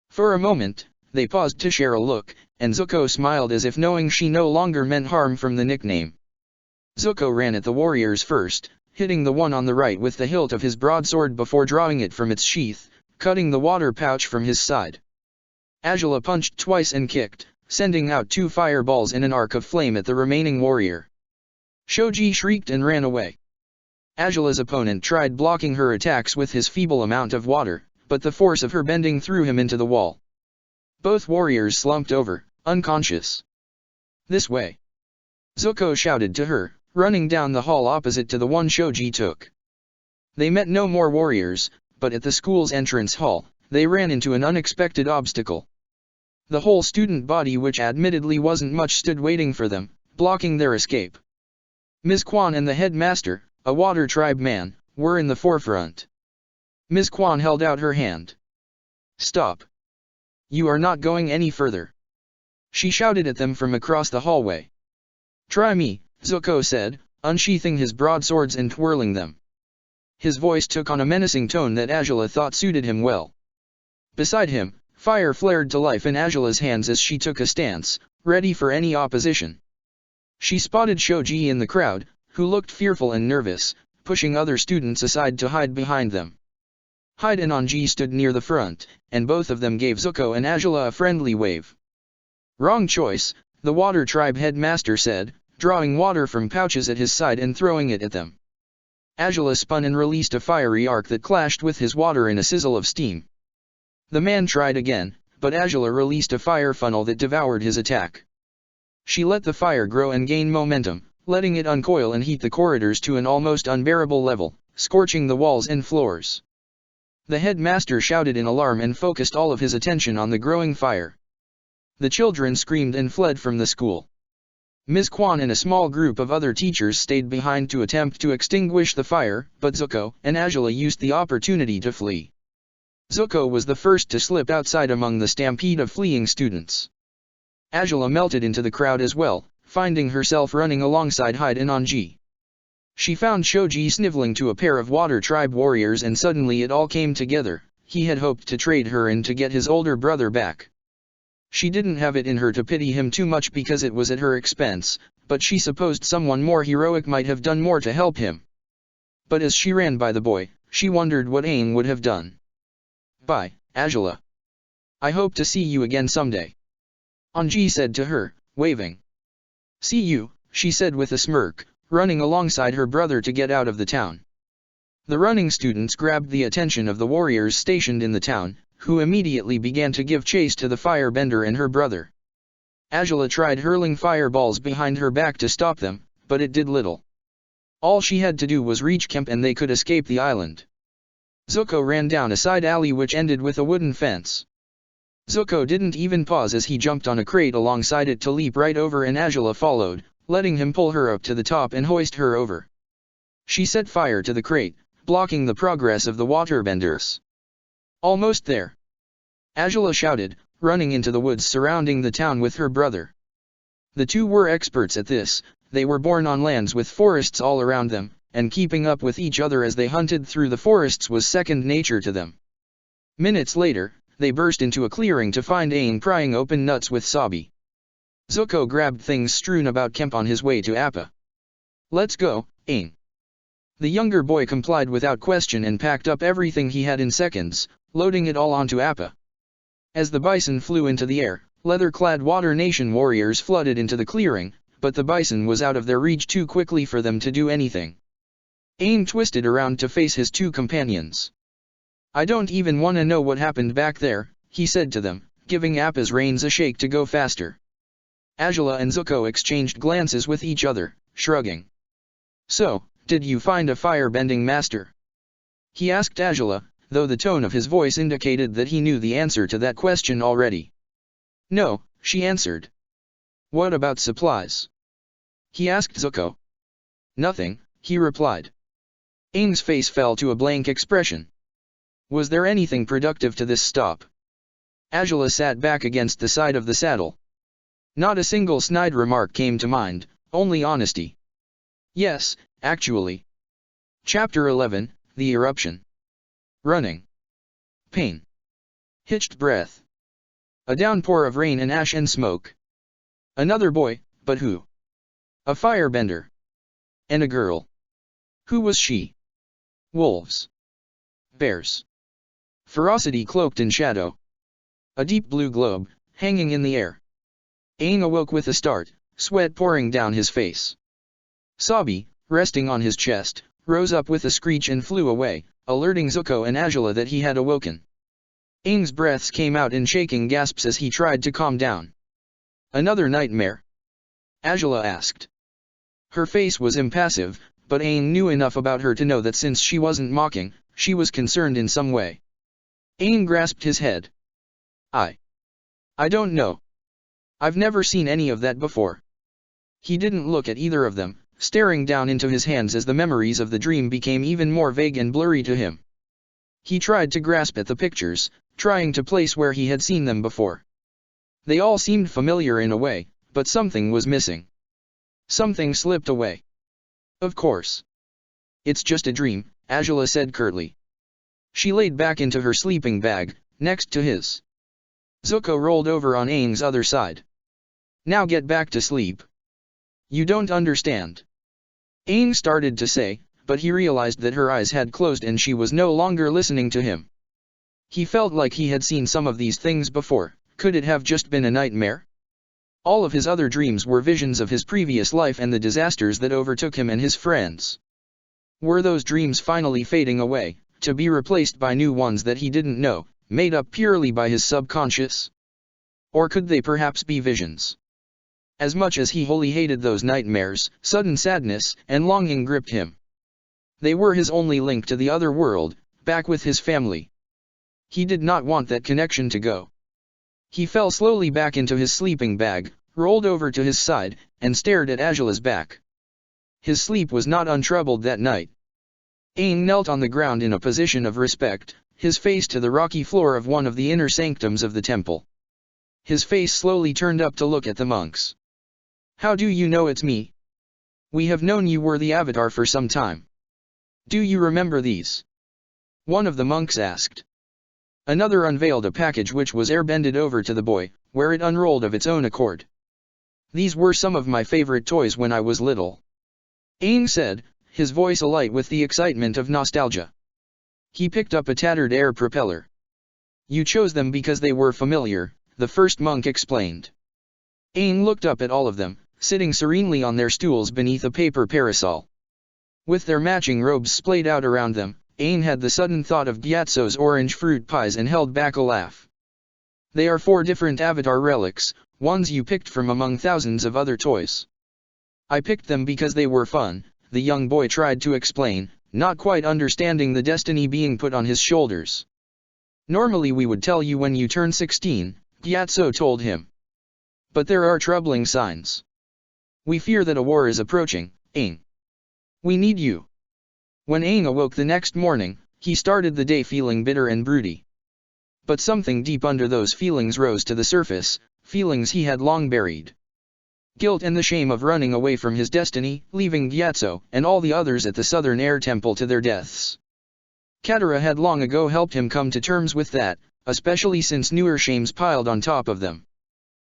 For a moment, they paused to share a look, and Zuko smiled as if knowing she no longer meant harm from the nickname. Zuko ran at the warriors first, hitting the one on the right with the hilt of his broadsword before drawing it from its sheath, cutting the water pouch from his side. Azula punched twice and kicked, sending out 2 fireballs in an arc of flame at the remaining warrior. Shoji shrieked and ran away. Azula's opponent tried blocking her attacks with his feeble amount of water, but the force of her bending threw him into the wall. Both warriors slumped over, unconscious. This way! Zuko shouted to her, running down the hall opposite to the one Shoji took. They met no more warriors, but at the school's entrance hall, they ran into an unexpected obstacle. The whole student body, which admittedly wasn't much, stood waiting for them, blocking their escape. Ms. Quan and the headmaster, a Water Tribe man, were in the forefront. Ms. Quan held out her hand. "Stop! You are not going any further!" she shouted at them from across the hallway. "Try me," Zuko said, unsheathing his broadswords and twirling them. His voice took on a menacing tone that Azula thought suited him well. Beside him, fire flared to life in Azula's hands as she took a stance, ready for any opposition. She spotted Shoji in the crowd, who looked fearful and nervous, pushing other students aside to hide behind them. Hyde and Anji stood near the front, and both of them gave Zuko and Azula a friendly wave. "Wrong choice," the Water Tribe headmaster said, drawing water from pouches at his side and throwing it at them. Azula spun and released a fiery arc that clashed with his water in a sizzle of steam. The man tried again, but Azula released a fire funnel that devoured his attack. She let the fire grow and gain momentum, letting it uncoil and heat the corridors to an almost unbearable level, scorching the walls and floors. The headmaster shouted in alarm and focused all of his attention on the growing fire. The children screamed and fled from the school. Ms. Quan and a small group of other teachers stayed behind to attempt to extinguish the fire, but Zuko and Azula used the opportunity to flee. Zuko was the first to slip outside among the stampede of fleeing students. Azula melted into the crowd as well, finding herself running alongside Hyde and Anji. She found Shoji sniveling to a pair of Water Tribe warriors, and suddenly it all came together. He had hoped to trade her and to get his older brother back. She didn't have it in her to pity him too much because it was at her expense, but she supposed someone more heroic might have done more to help him. But as she ran by the boy, she wondered what Aang would have done. "Bye, Azula. I hope to see you again someday," Anji said to her, waving. "See you," she said with a smirk, running alongside her brother to get out of the town. The running students grabbed the attention of the warriors stationed in the town, who immediately began to give chase to the firebender and her brother. Azula tried hurling fireballs behind her back to stop them, but it did little. All she had to do was reach camp and they could escape the island. Zuko ran down a side alley which ended with a wooden fence. Zuko didn't even pause as he jumped on a crate alongside it to leap right over, and Azula followed, letting him pull her up to the top and hoist her over. She set fire to the crate, blocking the progress of the waterbenders. "Almost there!" Azula shouted, running into the woods surrounding the town with her brother. The two were experts at this. They were born on lands with forests all around them, and keeping up with each other as they hunted through the forests was second nature to them. Minutes later, they burst into a clearing to find Aang prying open nuts with Sabi. Zuko grabbed things strewn about camp on his way to Appa. "Let's go, Aang." The younger boy complied without question and packed up everything he had in seconds, loading it all onto Appa. As the bison flew into the air, leather-clad Water Nation warriors flooded into the clearing, but the bison was out of their reach too quickly for them to do anything. Aang twisted around to face his two companions. "I don't even want to know what happened back there," he said to them, giving Appa's reins a shake to go faster. Azula and Zuko exchanged glances with each other, shrugging. "So, did you find a fire-bending master?" he asked Azula, though the tone of his voice indicated that he knew the answer to that question already. "No," she answered. "What about supplies?" he asked Zuko. "Nothing," he replied. Aang's face fell to a blank expression. Was there anything productive to this stop? Azula sat back against the side of the saddle. Not a single snide remark came to mind, only honesty. "Yes, actually." Chapter 11, The Eruption. Running. Pain. Hitched breath. A downpour of rain and ash and smoke. Another boy, but who? A firebender. And a girl. Who was she? Wolves. Bears. Ferocity cloaked in shadow. A deep blue globe, hanging in the air. Aang awoke with a start, sweat pouring down his face. Sabi, resting on his chest, rose up with a screech and flew away, alerting Zuko and Azula that he had awoken. Aang's breaths came out in shaking gasps as he tried to calm down. "Another nightmare?" Azula asked. Her face was impassive, but Aang knew enough about her to know that since she wasn't mocking, she was concerned in some way. Aang grasped his head. I don't know. I've never seen any of that before." He didn't look at either of them, staring down into his hands as the memories of the dream became even more vague and blurry to him. He tried to grasp at the pictures, trying to place where he had seen them before. They all seemed familiar in a way, but something was missing. Something slipped away. "Of course. It's just a dream," Azula said curtly. She laid back into her sleeping bag, next to his. Zuko rolled over on Aang's other side. "Now get back to sleep." "You don't understand," Aang started to say, but he realized that her eyes had closed and she was no longer listening to him. He felt like he had seen some of these things before. Could it have just been a nightmare? All of his other dreams were visions of his previous life and the disasters that overtook him and his friends. Were those dreams finally fading away, to be replaced by new ones that he didn't know, made up purely by his subconscious? Or could they perhaps be visions? As much as he wholly hated those nightmares, sudden sadness and longing gripped him. They were his only link to the other world, back with his family. He did not want that connection to go. He fell slowly back into his sleeping bag, rolled over to his side, and stared at Azula's back. His sleep was not untroubled that night. Aang knelt on the ground in a position of respect, his face to the rocky floor of one of the inner sanctums of the temple. His face slowly turned up to look at the monks. "How do you know it's me? We have known you were the Avatar for some time. Do you remember these?" one of the monks asked. Another unveiled a package which was airbended over to the boy, where it unrolled of its own accord. "These were some of my favorite toys when I was little," Aang said, his voice alight with the excitement of nostalgia. He picked up a tattered air propeller. "You chose them because they were familiar," the first monk explained. Aang looked up at all of them, sitting serenely on their stools beneath a paper parasol. With their matching robes splayed out around them, Aang had the sudden thought of Gyatso's orange fruit pies and held back a laugh. "They are 4 different Avatar relics, ones you picked from among thousands of other toys. I picked them because they were fun," the young boy tried to explain, not quite understanding the destiny being put on his shoulders. "Normally we would tell you when you turn 16, Gyatso told him. "But there are troubling signs. We fear that a war is approaching, Aang. We need you." When Aang awoke the next morning, he started the day feeling bitter and broody. But something deep under those feelings rose to the surface, feelings he had long buried. Guilt and the shame of running away from his destiny, leaving Gyatso and all the others at the Southern Air Temple to their deaths. Katara had long ago helped him come to terms with that, especially since newer shames piled on top of them.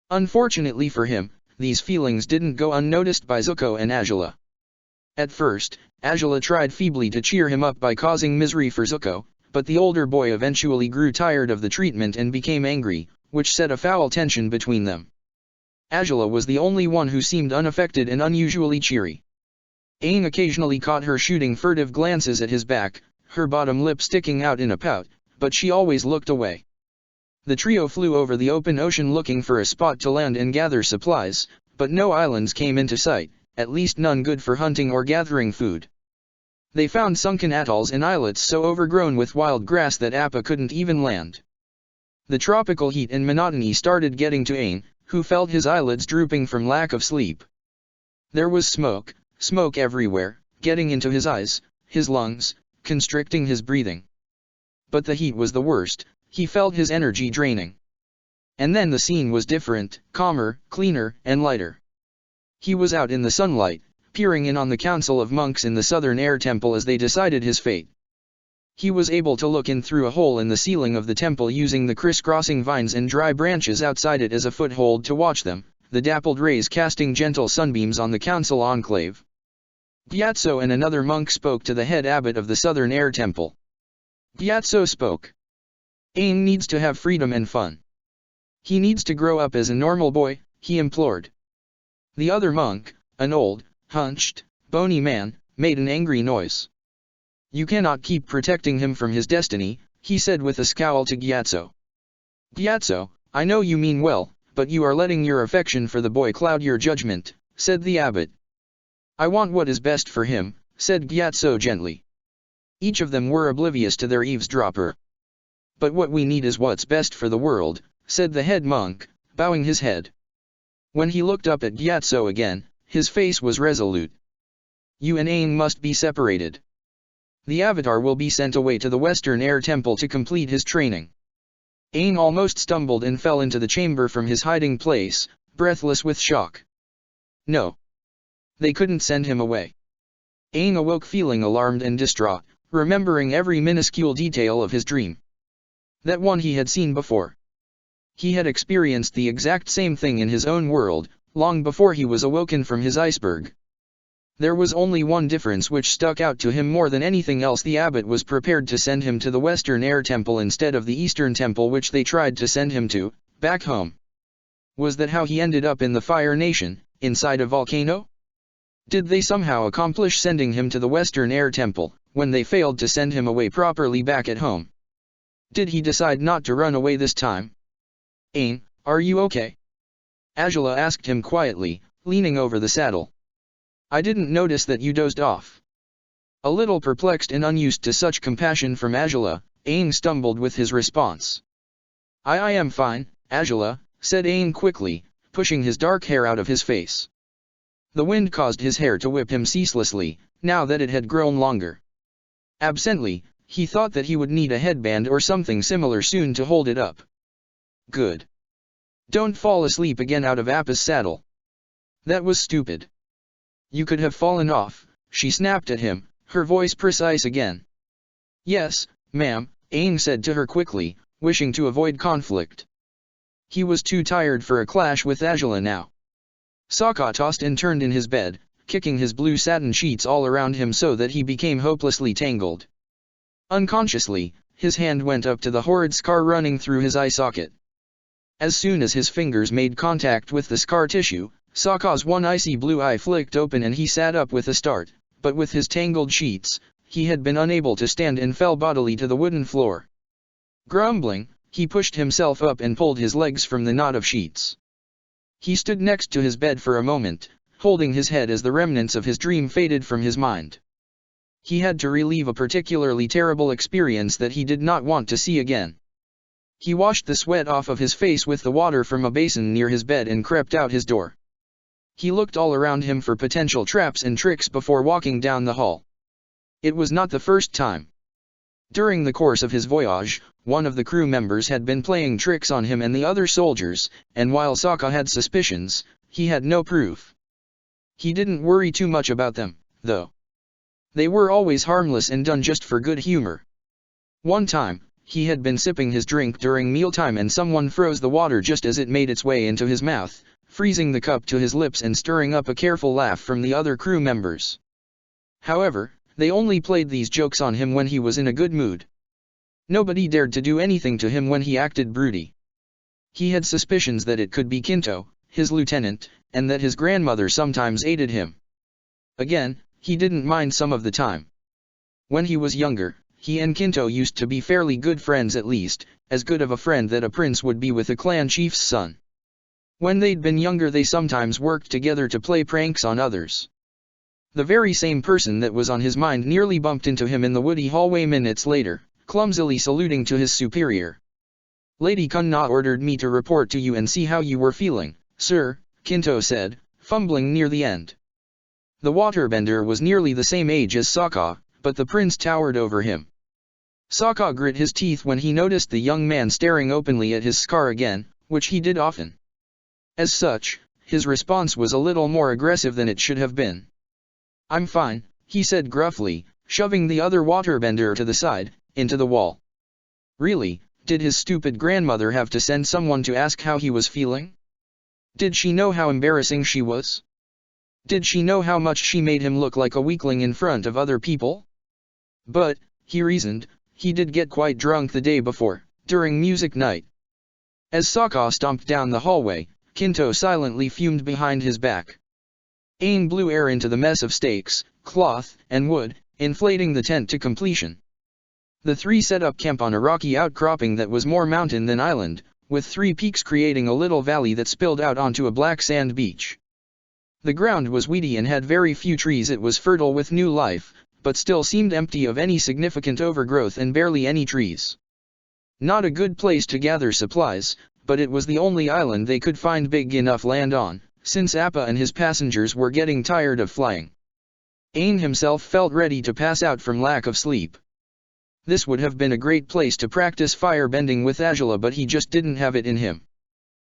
Unfortunately for him, these feelings didn't go unnoticed by Zuko and Azula. At first, Azula tried feebly to cheer him up by causing misery for Zuko, but the older boy eventually grew tired of the treatment and became angry, which set a foul tension between them. Azula was the only one who seemed unaffected and unusually cheery. Aang occasionally caught her shooting furtive glances at his back, her bottom lip sticking out in a pout, but she always looked away. The trio flew over the open ocean looking for a spot to land and gather supplies, but no islands came into sight, at least none good for hunting or gathering food. They found sunken atolls and islets so overgrown with wild grass that Appa couldn't even land. The tropical heat and monotony started getting to Aang, who felt his eyelids drooping from lack of sleep. There was smoke everywhere, getting into his eyes, his lungs, constricting his breathing. But the heat was the worst, he felt his energy draining. And then the scene was different, calmer, cleaner, and lighter. He was out in the sunlight, peering in on the council of monks in the Southern Air Temple as they decided his fate. He was able to look in through a hole in the ceiling of the temple using the crisscrossing vines and dry branches outside it as a foothold to watch them, the dappled rays casting gentle sunbeams on the council enclave. Gyatso and another monk spoke to the head abbot of the Southern Air Temple. Gyatso spoke. Aang needs to have freedom and fun. He needs to grow up as a normal boy, he implored. The other monk, an old, hunched, bony man, made an angry noise. "You cannot keep protecting him from his destiny," he said with a scowl to Gyatso. Gyatso, I know you mean well, but you are letting your affection for the boy cloud your judgment, said the abbot. I want what is best for him, said Gyatso gently. Each of them were oblivious to their eavesdropper. But what we need is what's best for the world, said the head monk, bowing his head. When he looked up at Gyatso again, his face was resolute. You and Aang must be separated. The Avatar will be sent away to the Western Air Temple to complete his training. Aang almost stumbled and fell into the chamber from his hiding place, breathless with shock. No. They couldn't send him away. Aang awoke feeling alarmed and distraught, remembering every minuscule detail of his dream. That one he had seen before. He had experienced the exact same thing in his own world, long before he was awoken from his iceberg. There was only one difference which stuck out to him more than anything else: the abbot was prepared to send him to the Western Air Temple instead of the Eastern Temple which they tried to send him to, back home. Was that how he ended up in the Fire Nation, inside a volcano? Did they somehow accomplish sending him to the Western Air Temple, when they failed to send him away properly back at home? Did he decide not to run away this time? Aang, are you okay? Azula asked him quietly, leaning over the saddle. I didn't notice that you dozed off. A little perplexed and unused to such compassion from Azula, Aang stumbled with his response. I am fine, Azula, said Aang quickly, pushing his dark hair out of his face. The wind caused his hair to whip him ceaselessly, now that it had grown longer. Absently, he thought that he would need a headband or something similar soon to hold it up. Good. Don't fall asleep again out of Appa's saddle. That was stupid. You could have fallen off, she snapped at him, her voice precise again. Yes, ma'am, Aang said to her quickly, wishing to avoid conflict. He was too tired for a clash with Azula now. Sokka tossed and turned in his bed, kicking his blue satin sheets all around him so that he became hopelessly tangled. Unconsciously, his hand went up to the horrid scar running through his eye socket. As soon as his fingers made contact with the scar tissue, Sokka's one icy blue eye flicked open and he sat up with a start, but with his tangled sheets, he had been unable to stand and fell bodily to the wooden floor. Grumbling, he pushed himself up and pulled his legs from the knot of sheets. He stood next to his bed for a moment, holding his head as the remnants of his dream faded from his mind. He had to relive a particularly terrible experience that he did not want to see again. He washed the sweat off of his face with the water from a basin near his bed and crept out his door. He looked all around him for potential traps and tricks before walking down the hall. It was not the first time. During the course of his voyage, one of the crew members had been playing tricks on him and the other soldiers, and while Sokka had suspicions, he had no proof. He didn't worry too much about them, though. They were always harmless and done just for good humor. One time, he had been sipping his drink during mealtime and someone froze the water just as it made its way into his mouth, freezing the cup to his lips and stirring up a careful laugh from the other crew members. However, they only played these jokes on him when he was in a good mood. Nobody dared to do anything to him when he acted broody. He had suspicions that it could be Kinto, his lieutenant, and that his grandmother sometimes aided him. Again, he didn't mind some of the time. When he was younger, he and Kinto used to be fairly good friends, at least, as good of a friend that a prince would be with a clan chief's son. When they'd been younger they sometimes worked together to play pranks on others. The very same person that was on his mind nearly bumped into him in the woody hallway minutes later, clumsily saluting to his superior. Lady Kunna ordered me to report to you and see how you were feeling, sir, Kinto said, fumbling near the end. The waterbender was nearly the same age as Sokka, but the prince towered over him. Sokka grit his teeth when he noticed the young man staring openly at his scar again, which he did often. As such, his response was a little more aggressive than it should have been. I'm fine, he said gruffly, shoving the other waterbender to the side, into the wall. Really, did his stupid grandmother have to send someone to ask how he was feeling? Did she know how embarrassing she was? Did she know how much she made him look like a weakling in front of other people? But, he reasoned, he did get quite drunk the day before, during music night. As Sokka stomped down the hallway, Kinto silently fumed behind his back. Aang blew air into the mess of stakes, cloth, and wood, inflating the tent to completion. The three set up camp on a rocky outcropping that was more mountain than island, with 3 peaks creating a little valley that spilled out onto a black sand beach. The ground was weedy and had very few trees. It was fertile with new life, but still seemed empty of any significant overgrowth and barely any trees. Not a good place to gather supplies, but it was the only island they could find big enough land on, since Appa and his passengers were getting tired of flying. Aang himself felt ready to pass out from lack of sleep. This would have been a great place to practice firebending with Azula, but he just didn't have it in him.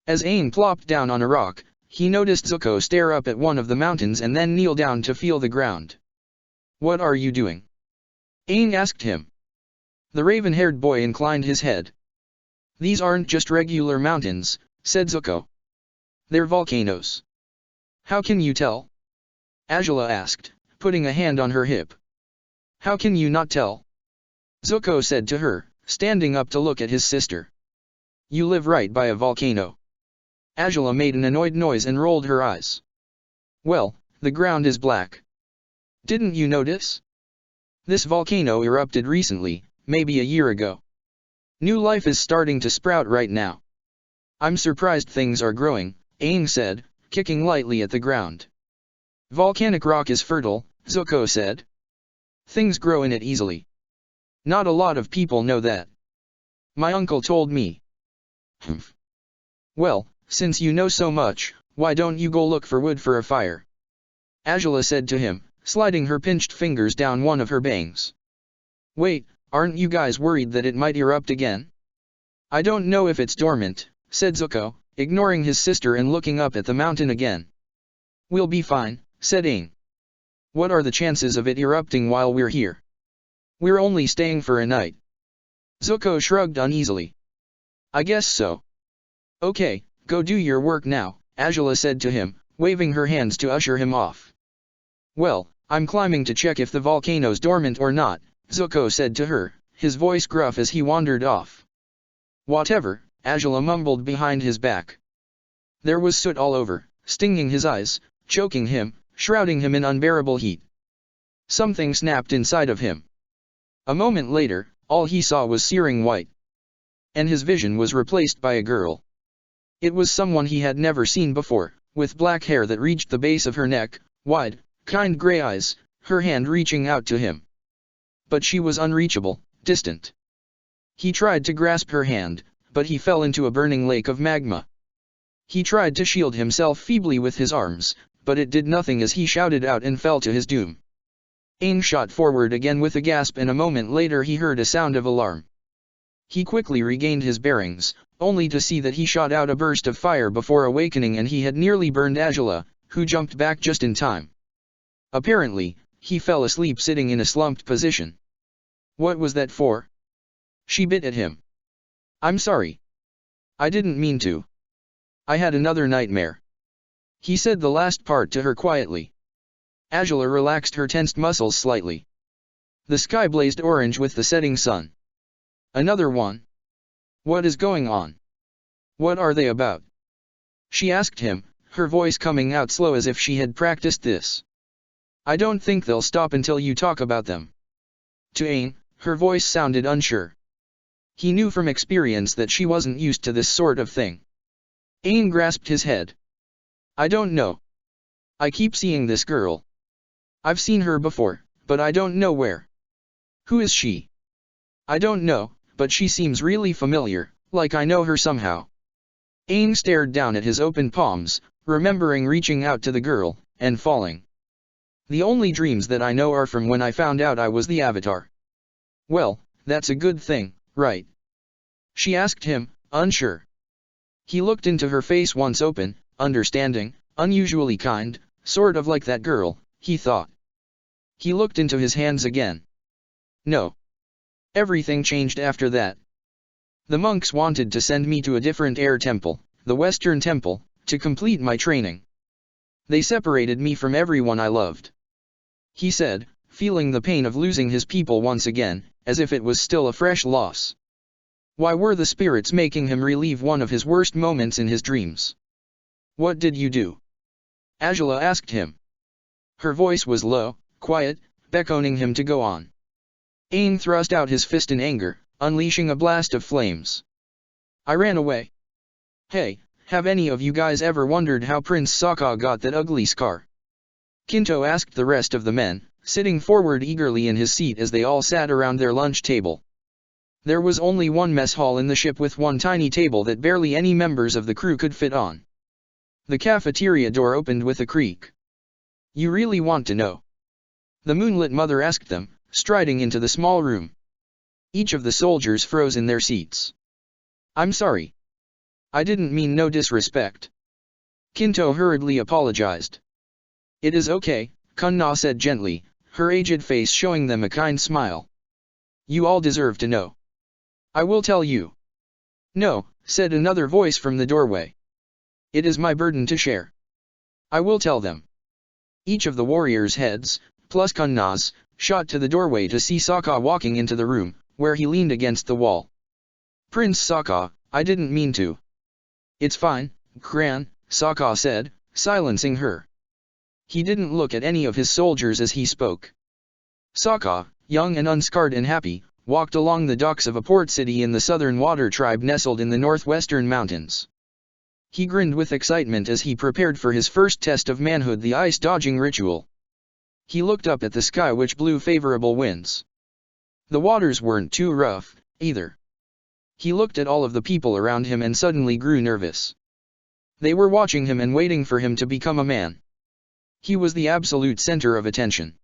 As Aang plopped down on a rock, he noticed Zuko stare up at one of the mountains and then kneel down to feel the ground. "What are you doing?" Aang asked him. The raven-haired boy inclined his head. "These aren't just regular mountains," said Zuko. "They're volcanoes." "How can you tell?" Azula asked, putting a hand on her hip. "How can you not tell?" Zuko said to her, standing up to look at his sister. "You live right by a volcano." Azula made an annoyed noise and rolled her eyes. "Well, the ground is black. Didn't you notice? This volcano erupted recently, maybe a year ago. New life is starting to sprout right now. I'm surprised things are growing," Aang said, kicking lightly at the ground. "Volcanic rock is fertile," Zuko said. "Things grow in it easily. Not a lot of people know that. My uncle told me." "Humph. Well, since you know so much, why don't you go look for wood for a fire?" Azula said to him, sliding her pinched fingers down one of her bangs. "Wait, aren't you guys worried that it might erupt again?" "I don't know if it's dormant," said Zuko, ignoring his sister and looking up at the mountain again. "We'll be fine," said Aang. "What are the chances of it erupting while we're here? We're only staying for a night." Zuko shrugged uneasily. "I guess so." "Okay, go do your work now," Azula said to him, waving her hands to usher him off. "Well, I'm climbing to check if the volcano's dormant or not," Zuko said to her, his voice gruff as he wandered off. "Whatever," Azula mumbled behind his back. There was soot all over, stinging his eyes, choking him, shrouding him in unbearable heat. Something snapped inside of him. A moment later, all he saw was searing white. And his vision was replaced by a girl. It was someone he had never seen before, with black hair that reached the base of her neck, wide, kind gray eyes, her hand reaching out to him. But she was unreachable, distant. He tried to grasp her hand, but he fell into a burning lake of magma. He tried to shield himself feebly with his arms, but it did nothing as he shouted out and fell to his doom. Aang shot forward again with a gasp, and a moment later he heard a sound of alarm. He quickly regained his bearings, only to see that he shot out a burst of fire before awakening, and he had nearly burned Azula, who jumped back just in time. Apparently, he fell asleep sitting in a slumped position. "What was that for?" She bit at him. "I'm sorry. I didn't mean to. I had another nightmare." He said the last part to her quietly. Azula relaxed her tensed muscles slightly. The sky blazed orange with the setting sun. "Another one? What is going on? What are they about?" she asked him, her voice coming out slow as if she had practiced this. "I don't think they'll stop until you talk about them." To Aang, her voice sounded unsure. He knew from experience that she wasn't used to this sort of thing. Aang grasped his head. "I don't know. I keep seeing this girl. I've seen her before, but I don't know where. Who is she?" "I don't know, but she seems really familiar, like I know her somehow." Aang stared down at his open palms, remembering reaching out to the girl, and falling. "The only dreams that I know are from when I found out I was the Avatar." "Well, that's a good thing, right?" she asked him, unsure. He looked into her face once open, understanding, unusually kind, sort of like that girl, he thought. He looked into his hands again. No. Everything changed after that. The monks wanted to send me to a different air temple, the Western Temple, to complete my training. They separated me from everyone I loved. He said, feeling the pain of losing his people once again, as if it was still a fresh loss. Why were the spirits making him relive one of his worst moments in his dreams? "What did you do?" Azula asked him. Her voice was low, quiet, beckoning him to go on. Aang thrust out his fist in anger, unleashing a blast of flames. "I ran away. Hey, have any of you guys ever wondered how Prince Sokka got that ugly scar? Kinto asked the rest of the men, sitting forward eagerly in his seat as they all sat around their lunch table. There was only one mess hall in the ship with one tiny table that barely any members of the crew could fit on. The cafeteria door opened with a creak. You really want to know? The moonlit mother asked them, striding into the small room. Each of the soldiers froze in their seats. I'm sorry. I didn't mean no disrespect. Kinto hurriedly apologized. It is okay, Kunna said gently, her aged face showing them a kind smile. You all deserve to know. I will tell you. No, said another voice from the doorway. It is my burden to share. I will tell them. Each of the warriors' heads, plus Kunna's, shot to the doorway to see Sokka walking into the room, where he leaned against the wall. Prince Sokka, I didn't mean to. It's fine, Gran, Sokka said, silencing her. He didn't look at any of his soldiers as he spoke. Sokka, young and unscarred and happy, walked along the docks of a port city in the southern water tribe nestled in the northwestern mountains. He grinned with excitement as he prepared for his first test of manhood, the ice-dodging ritual. He looked up at the sky, which blew favorable winds. The waters weren't too rough, either. He looked at all of the people around him and suddenly grew nervous. They were watching him and waiting for him to become a man. He was the absolute center of attention.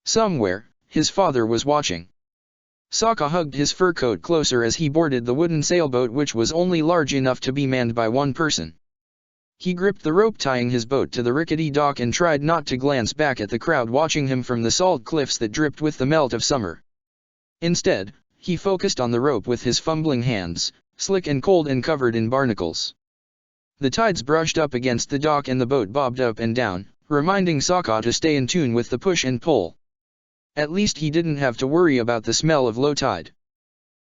Somewhere, his father was watching. Sokka hugged his fur coat closer as he boarded the wooden sailboat, which was only large enough to be manned by one person. He gripped the rope tying his boat to the rickety dock and tried not to glance back at the crowd watching him from the salt cliffs that dripped with the melt of summer. Instead, he focused on the rope with his fumbling hands, slick and cold and covered in barnacles. The tides brushed up against the dock and the boat bobbed up and down, reminding Sokka to stay in tune with the push and pull. At least he didn't have to worry about the smell of low tide.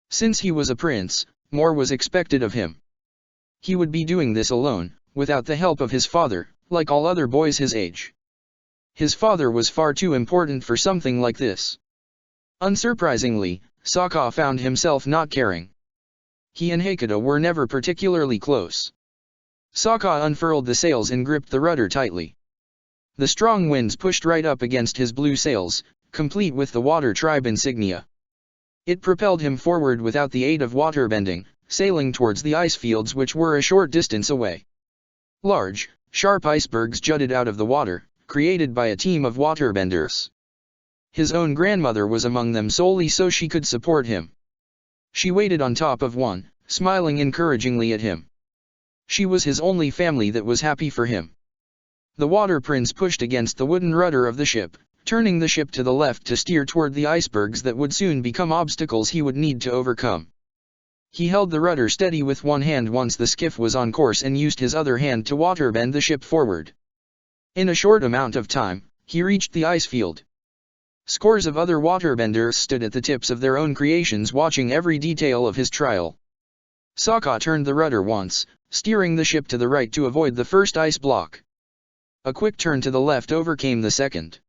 Since he was a prince, more was expected of him. He would be doing this alone, without the help of his father, like all other boys his age. His father was far too important for something like this. Unsurprisingly, Sokka found himself not caring. He and Hakuto were never particularly close. Sokka unfurled the sails and gripped the rudder tightly. The strong winds pushed right up against his blue sails, complete with the water tribe insignia. It propelled him forward without the aid of waterbending, sailing towards the ice fields which were a short distance away. Large, sharp icebergs jutted out of the water, created by a team of waterbenders. His own grandmother was among them solely so she could support him. She waited on top of one, smiling encouragingly at him. She was his only family that was happy for him. The water prince pushed against the wooden rudder of the ship, turning the ship to the left to steer toward the icebergs that would soon become obstacles he would need to overcome. He held the rudder steady with one hand once the skiff was on course and used his other hand to waterbend the ship forward. In a short amount of time, he reached the ice field. Scores of other waterbenders stood at the tips of their own creations watching every detail of his trial. Sokka turned the rudder once, steering the ship to the right to avoid the first ice block. A quick turn to the left overcame the second.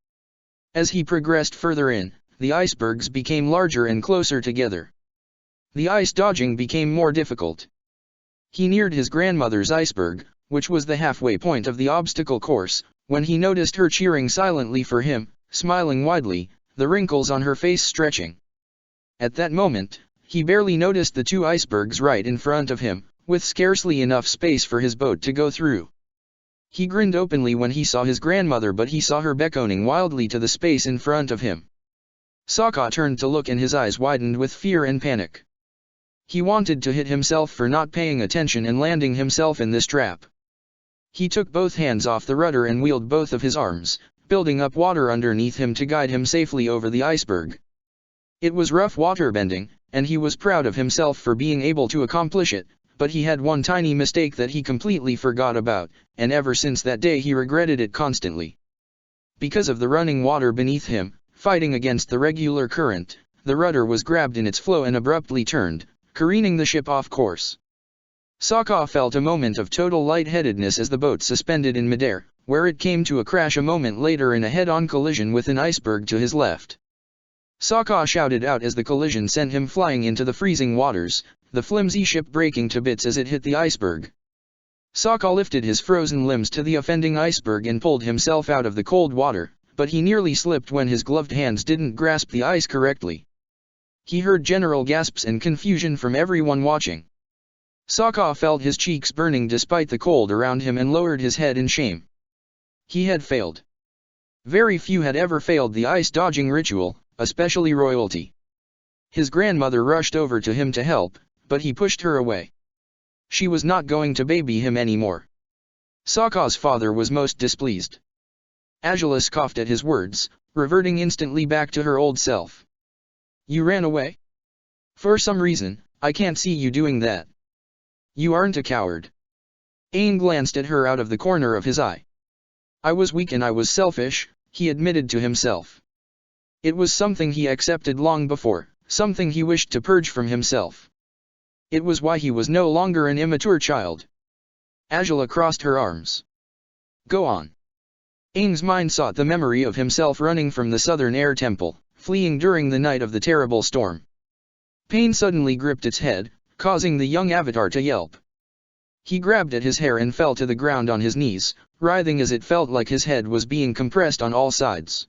As he progressed further in, the icebergs became larger and closer together. The ice dodging became more difficult. He neared his grandmother's iceberg, which was the halfway point of the obstacle course, when he noticed her cheering silently for him, smiling widely, the wrinkles on her face stretching. At that moment, he barely noticed the two icebergs right in front of him, with scarcely enough space for his boat to go through. He grinned openly when he saw his grandmother, but he saw her beckoning wildly to the space in front of him. Sokka turned to look and his eyes widened with fear and panic. He wanted to hit himself for not paying attention and landing himself in this trap. He took both hands off the rudder and wheeled both of his arms, building up water underneath him to guide him safely over the iceberg. It was rough water bending, and he was proud of himself for being able to accomplish it, but he had one tiny mistake that he completely forgot about, and ever since that day he regretted it constantly. Because of the running water beneath him, fighting against the regular current, the rudder was grabbed in its flow and abruptly turned, careening the ship off course. Sokka felt a moment of total lightheadedness as the boat suspended in midair, where it came to a crash a moment later in a head-on collision with an iceberg to his left. Sokka shouted out as the collision sent him flying into the freezing waters, the flimsy ship breaking to bits as it hit the iceberg. Sokka lifted his frozen limbs to the offending iceberg and pulled himself out of the cold water, but he nearly slipped when his gloved hands didn't grasp the ice correctly. He heard general gasps and confusion from everyone watching. Sokka felt his cheeks burning despite the cold around him and lowered his head in shame. He had failed. Very few had ever failed the ice-dodging ritual, especially royalty. His grandmother rushed over to him to help, but he pushed her away. She was not going to baby him anymore. Sokka's father was most displeased. Azula scoffed at his words, reverting instantly back to her old self. You ran away? For some reason, I can't see you doing that. You aren't a coward. Aang glanced at her out of the corner of his eye. I was weak and I was selfish, he admitted to himself. It was something he accepted long before, something he wished to purge from himself. It was why he was no longer an immature child. Azula crossed her arms. Go on. Aang's mind sought the memory of himself running from the southern air temple, fleeing during the night of the terrible storm. Pain suddenly gripped its head, causing the young avatar to yelp. He grabbed at his hair and fell to the ground on his knees, writhing as it felt like his head was being compressed on all sides.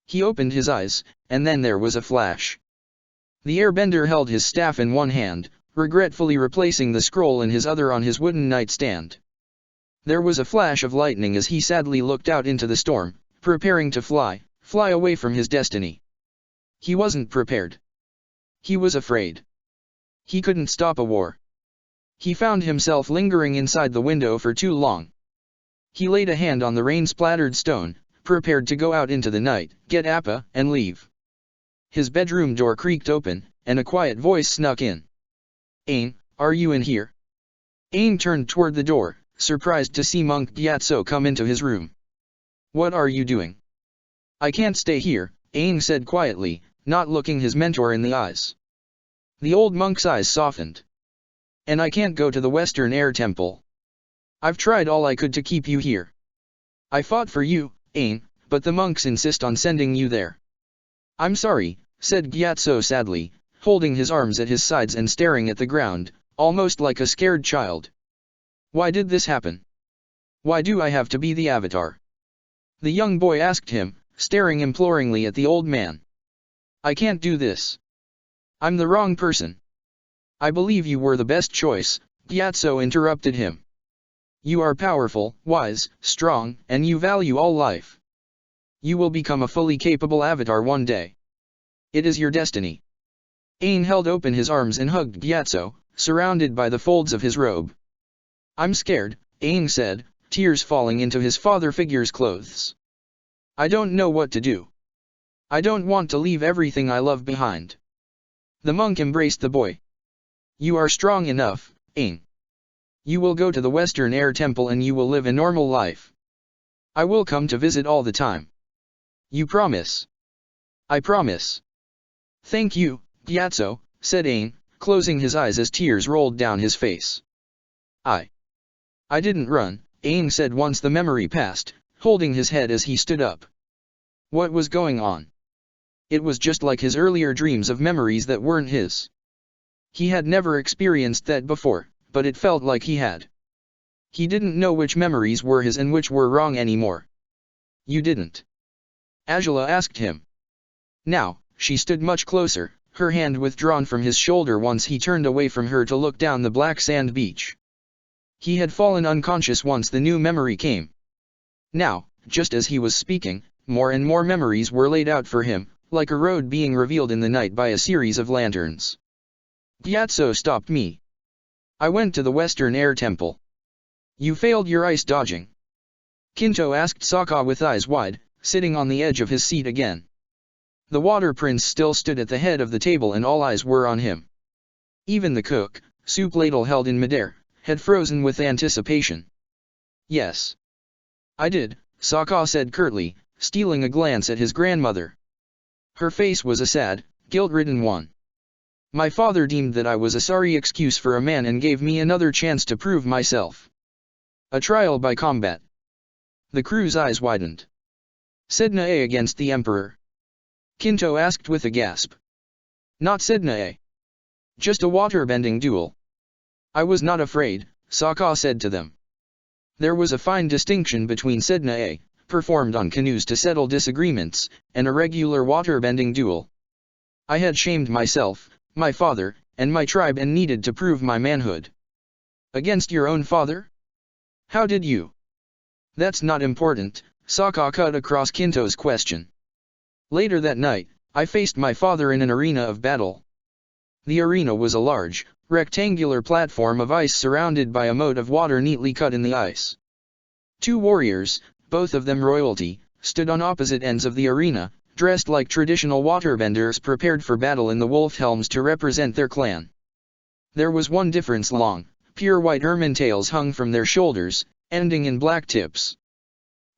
He opened his eyes, and then there was a flash. The airbender held his staff in one hand, regretfully replacing the scroll in his other on his wooden nightstand. There was a flash of lightning as he sadly looked out into the storm, preparing to fly away from his destiny. He wasn't prepared. He was afraid. He couldn't stop a war. He found himself lingering inside the window for too long. He laid a hand on the rain-splattered stone, prepared to go out into the night, get Appa, and leave. His bedroom door creaked open, and a quiet voice snuck in. Aang, are you in here? Aang turned toward the door, surprised to see Monk Gyatso come into his room. What are you doing? I can't stay here, Aang said quietly, not looking his mentor in the eyes. The old monk's eyes softened. And I can't go to the Western Air Temple. I've tried all I could to keep you here. I fought for you, Aang, but the monks insist on sending you there. I'm sorry, said Gyatso sadly, holding his arms at his sides and staring at the ground, almost like a scared child. Why did this happen? Why do I have to be the Avatar? The young boy asked him, staring imploringly at the old man. I can't do this. I'm the wrong person. I believe you were the best choice, Gyatso interrupted him. You are powerful, wise, strong, and you value all life. You will become a fully capable Avatar one day. It is your destiny. Aang held open his arms and hugged Gyatso, surrounded by the folds of his robe. I'm scared, Aang said, tears falling into his father figure's clothes. I don't know what to do. I don't want to leave everything I love behind. The monk embraced the boy. You are strong enough, Aang. You will go to the Western Air Temple and you will live a normal life. I will come to visit all the time. You promise? I promise. Thank you, Gyatso, said Aang, closing his eyes as tears rolled down his face. I didn't run, Aang said once the memory passed, holding his head as he stood up. What was going on? It was just like his earlier dreams of memories that weren't his. He had never experienced that before, but it felt like he had. He didn't know which memories were his and which were wrong anymore. You didn't? Azula asked him. Now, she stood much closer, her hand withdrawn from his shoulder once he turned away from her to look down the black sand beach. He had fallen unconscious once the new memory came. Now, just as he was speaking, more and more memories were laid out for him, like a road being revealed in the night by a series of lanterns. Gyatso stopped me. I went to the Western Air Temple. You failed your ice dodging? Kinto asked Sokka with eyes wide, sitting on the edge of his seat again. The Water Prince still stood at the head of the table and all eyes were on him. Even the cook, soup ladle held in midair, had frozen with anticipation. Yes. I did, Sokka said curtly, stealing a glance at his grandmother. Her face was a sad, guilt-ridden one. My father deemed that I was a sorry excuse for a man and gave me another chance to prove myself. A trial by combat. The crew's eyes widened. Sednae against the Emperor? Kinto asked with a gasp. Not Sednae. Just a waterbending duel. I was not afraid, Sokka said to them. There was a fine distinction between Sedna A, performed on canoes to settle disagreements, and a regular water-bending duel. I had shamed myself, my father, and my tribe and needed to prove my manhood. Against your own father? How did you? That's not important, Sokka cut across Kinto's question. Later that night, I faced my father in an arena of battle. The arena was a large, rectangular platform of ice surrounded by a moat of water neatly cut in the ice. Two warriors, both of them royalty, stood on opposite ends of the arena, dressed like traditional waterbenders prepared for battle in the wolf helms to represent their clan. There was one difference: long, pure white ermine tails hung from their shoulders, ending in black tips.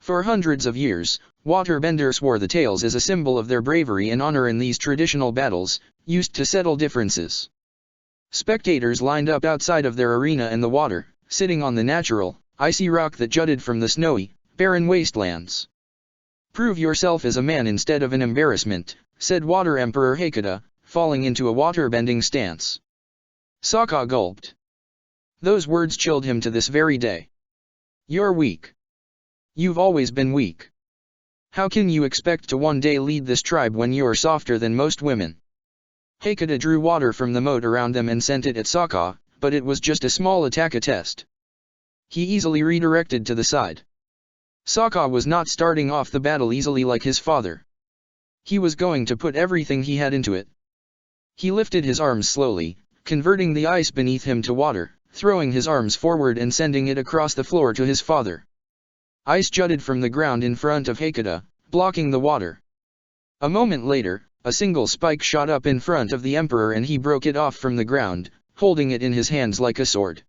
For hundreds of years, waterbenders wore the tails as a symbol of their bravery and honor in these traditional battles, used to settle differences. Spectators lined up outside of their arena in the water, sitting on the natural, icy rock that jutted from the snowy, barren wastelands. Prove yourself as a man instead of an embarrassment, said Water Emperor Hakata, falling into a water-bending stance. Sokka gulped. Those words chilled him to this very day. You're weak. You've always been weak. How can you expect to one day lead this tribe when you're softer than most women? Hakata drew water from the moat around them and sent it at Sokka, but it was just a small attack test. He easily redirected to the side. Sokka was not starting off the battle easily like his father. He was going to put everything he had into it. He lifted his arms slowly, converting the ice beneath him to water, throwing his arms forward and sending it across the floor to his father. Ice jutted from the ground in front of Hakata, blocking the water. A moment later, a single spike shot up in front of the Emperor and he broke it off from the ground, holding it in his hands like a sword.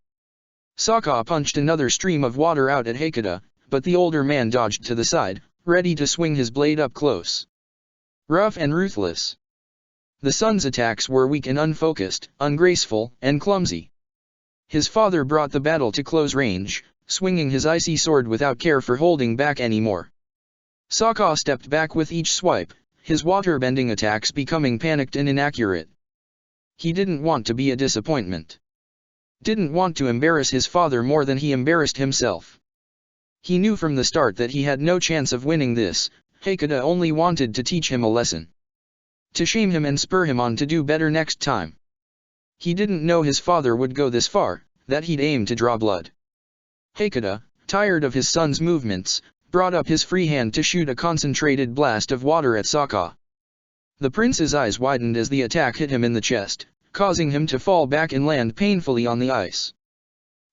Sokka punched another stream of water out at Hakata, but the older man dodged to the side, ready to swing his blade up close. Rough and ruthless. The son's attacks were weak and unfocused, ungraceful, and clumsy. His father brought the battle to close range, swinging his icy sword without care for holding back anymore. Sokka stepped back with each swipe, his water-bending attacks becoming panicked and inaccurate. He didn't want to be a disappointment. Didn't want to embarrass his father more than he embarrassed himself. He knew from the start that he had no chance of winning this. Hakata only wanted to teach him a lesson. To shame him and spur him on to do better next time. He didn't know his father would go this far, that he'd aim to draw blood. Hakata, tired of his son's movements, brought up his free hand to shoot a concentrated blast of water at Sokka. The prince's eyes widened as the attack hit him in the chest, causing him to fall back and land painfully on the ice.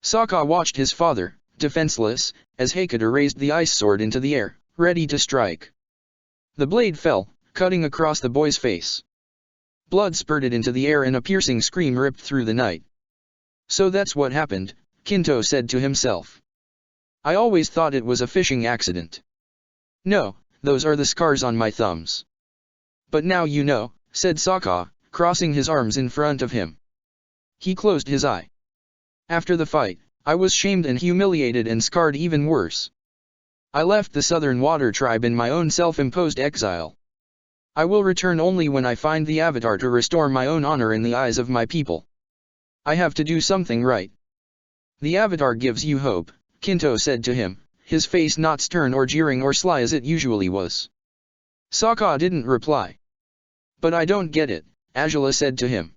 Sokka watched his father, defenseless, as Hakata raised the ice sword into the air, ready to strike. The blade fell, cutting across the boy's face. Blood spurted into the air and a piercing scream ripped through the night. So that's what happened, Kinto said to himself. I always thought it was a fishing accident. No, those are the scars on my thumbs. But now you know, said Sokka, crossing his arms in front of him. He closed his eye. After the fight, I was shamed and humiliated and scarred even worse. I left the Southern Water Tribe in my own self-imposed exile. I will return only when I find the Avatar to restore my own honor in the eyes of my people. I have to do something right. The Avatar gives you hope, Kinto said to him, his face not stern or jeering or sly as it usually was. Sokka didn't reply. But I don't get it, Azula said to him.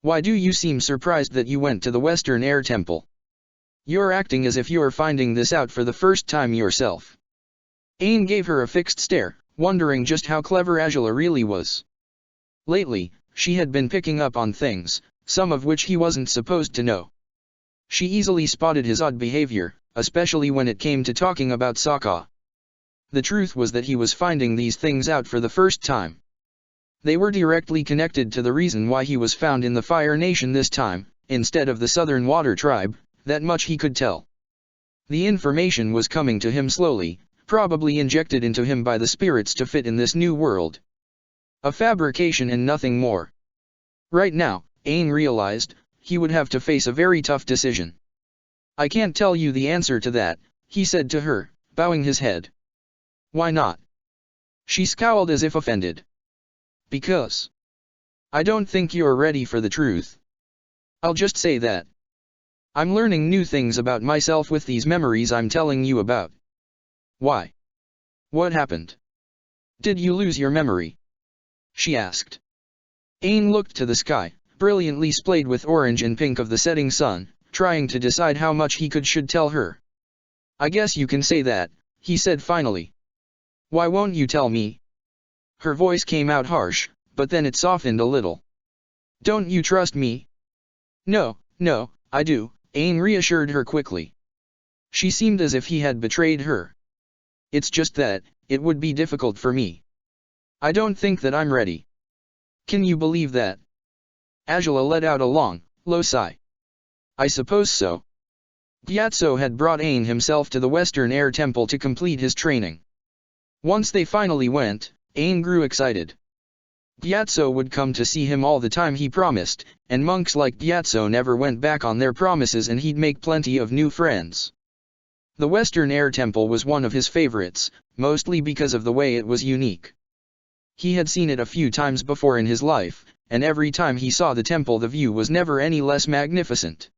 Why do you seem surprised that you went to the Western Air Temple? You're acting as if you're finding this out for the first time yourself. Aang gave her a fixed stare, wondering just how clever Azula really was. Lately, she had been picking up on things, some of which he wasn't supposed to know. She easily spotted his odd behavior, especially when it came to talking about Sokka. The truth was that he was finding these things out for the first time. They were directly connected to the reason why he was found in the Fire Nation this time, instead of the Southern Water Tribe, that much he could tell. The information was coming to him slowly, probably injected into him by the spirits to fit in this new world. A fabrication and nothing more. Right now, Aang realized, he would have to face a very tough decision. I can't tell you the answer to that, he said to her, bowing his head. Why not? She scowled as if offended. Because I don't think you're ready for the truth. I'll just say that. I'm learning new things about myself with these memories I'm telling you about. Why? What happened? Did you lose your memory? She asked. Aang looked to the sky, brilliantly splayed with orange and pink of the setting sun, trying to decide how much he should tell her. I guess you can say that, he said finally. Why won't you tell me? Her voice came out harsh, but then it softened a little. Don't you trust me? No, I do, Aang reassured her quickly. She seemed as if he had betrayed her. It's just that, it would be difficult for me. I don't think that I'm ready. Can you believe that? Azula let out a long, low sigh. I suppose so. Gyatso had brought Aang himself to the Western Air Temple to complete his training. Once they finally went, Aang grew excited. Gyatso would come to see him all the time he promised, and monks like Gyatso never went back on their promises and he'd make plenty of new friends. The Western Air Temple was one of his favorites, mostly because of the way it was unique. He had seen it a few times before in his life, and every time he saw the temple the view was never any less magnificent.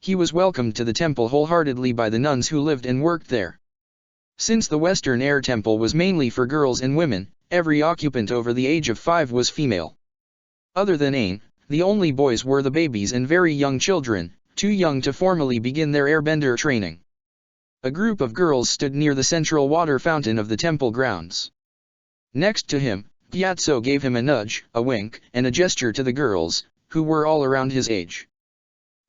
He was welcomed to the temple wholeheartedly by the nuns who lived and worked there. Since the Western Air Temple was mainly for girls and women, every occupant over the age of 5 was female. Other than Aang, the only boys were the babies and very young children, too young to formally begin their airbender training. A group of girls stood near the central water fountain of the temple grounds. Next to him, Gyatso gave him a nudge, a wink, and a gesture to the girls, who were all around his age.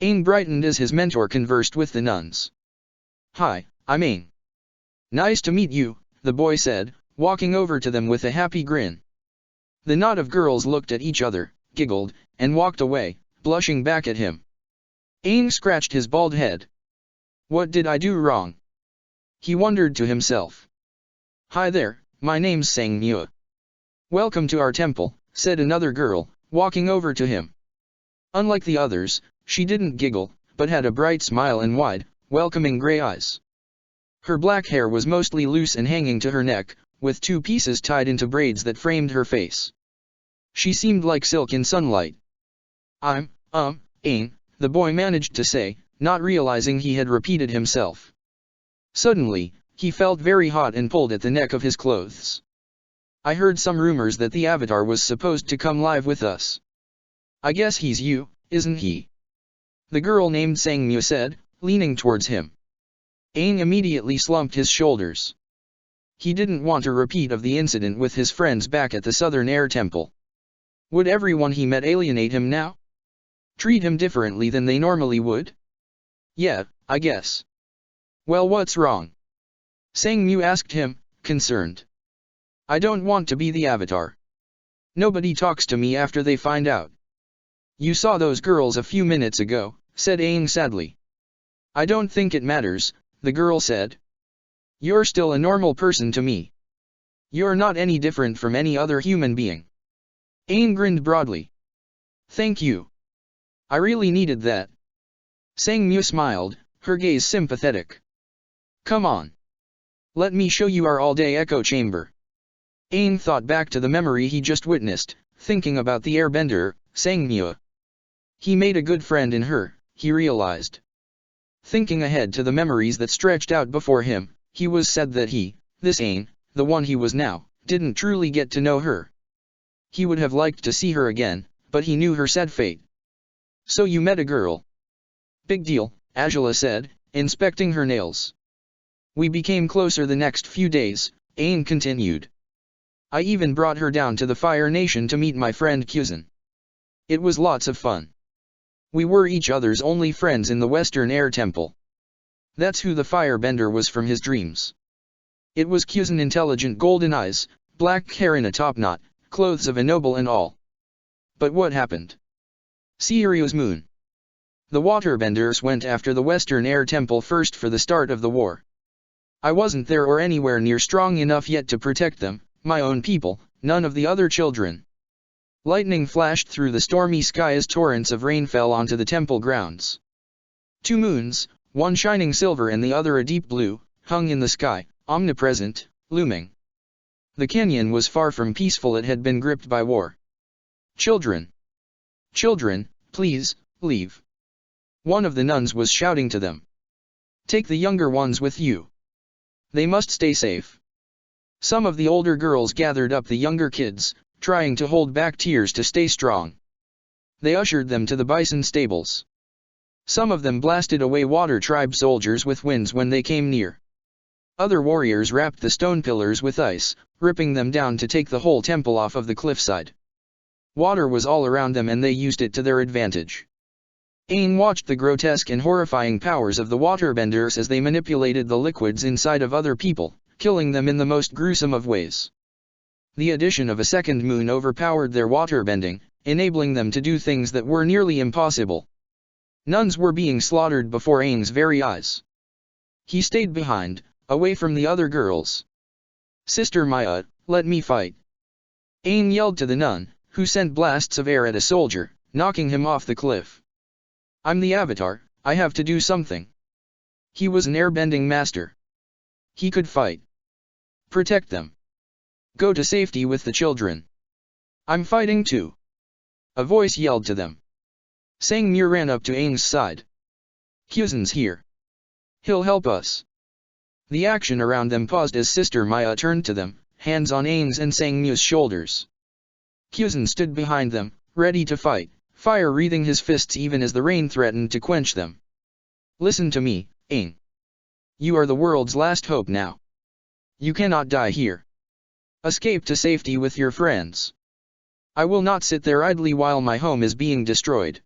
Aang brightened as his mentor conversed with the nuns. Hi, I'm Aang. Nice to meet you, the boy said, walking over to them with a happy grin. The knot of girls looked at each other, giggled, and walked away, blushing back at him. Aang scratched his bald head. What did I do wrong? He wondered to himself. Hi there, my name's Sangmu. Welcome to our temple, said another girl, walking over to him. Unlike the others, she didn't giggle, but had a bright smile and wide, welcoming gray eyes. Her black hair was mostly loose and hanging to her neck, with 2 pieces tied into braids that framed her face. She seemed like silk in sunlight. I'm, Aang, the boy managed to say, not realizing he had repeated himself. Suddenly, he felt very hot and pulled at the neck of his clothes. I heard some rumors that the Avatar was supposed to come live with us. I guess he's you, isn't he? The girl named Sangmu said, leaning towards him. Aang immediately slumped his shoulders. He didn't want a repeat of the incident with his friends back at the Southern Air Temple. Would everyone he met alienate him now? Treat him differently than they normally would? Yeah, I guess. Well, what's wrong? Sangmu asked him, concerned. I don't want to be the Avatar. Nobody talks to me after they find out. You saw those girls a few minutes ago, said Aang sadly. I don't think it matters, the girl said. You're still a normal person to me. You're not any different from any other human being. Aang grinned broadly. Thank you. I really needed that. Sangmu smiled, her gaze sympathetic. Come on. Let me show you our all-day echo chamber. Aang thought back to the memory he just witnessed, thinking about the airbender, Sangmu. He made a good friend in her, he realized. Thinking ahead to the memories that stretched out before him, he was sad that this Aang, the one he was now, didn't truly get to know her. He would have liked to see her again, but he knew her sad fate. So you met a girl. Big deal, Azula said, inspecting her nails. We became closer the next few days, Aang continued. I even brought her down to the Fire Nation to meet my friend Kuzan. It was lots of fun. We were each other's only friends in the Western Air Temple. That's who the firebender was from his dreams. It was Kuzan, intelligent golden eyes, black hair in a top knot, clothes of a noble and all. But what happened? Seiryo's moon. The waterbenders went after the Western Air Temple first for the start of the war. I wasn't there or anywhere near strong enough yet to protect them, my own people, none of the other children. Lightning flashed through the stormy sky as torrents of rain fell onto the temple grounds. 2 moons, one shining silver and the other a deep blue, hung in the sky, omnipresent, looming. The canyon was far from peaceful, it had been gripped by war. Children! Children, please, leave. One of the nuns was shouting to them. Take the younger ones with you. They must stay safe. Some of the older girls gathered up the younger kids, trying to hold back tears to stay strong. They ushered them to the bison stables. Some of them blasted away water tribe soldiers with winds when they came near. Other warriors wrapped the stone pillars with ice, ripping them down to take the whole temple off of the cliffside. Water was all around them and they used it to their advantage. Aang watched the grotesque and horrifying powers of the waterbenders as they manipulated the liquids inside of other people, killing them in the most gruesome of ways. The addition of a second moon overpowered their waterbending, enabling them to do things that were nearly impossible. Nuns were being slaughtered before Aang's very eyes. He stayed behind, away from the other girls. Sister Maya, let me fight. Aang yelled to the nun, who sent blasts of air at a soldier, knocking him off the cliff. I'm the Avatar, I have to do something. He was an airbending master. He could fight. Protect them. Go to safety with the children. I'm fighting too. A voice yelled to them. Sangmu ran up to Aang's side. Kuzan's here. He'll help us. The action around them paused as Sister Maya turned to them, hands on Aang's and Sangmu's shoulders. Kuzan stood behind them, ready to fight, fire wreathing his fists even as the rain threatened to quench them. Listen to me, Aang. You are the world's last hope now. You cannot die here. Escape to safety with your friends. I will not sit there idly while my home is being destroyed.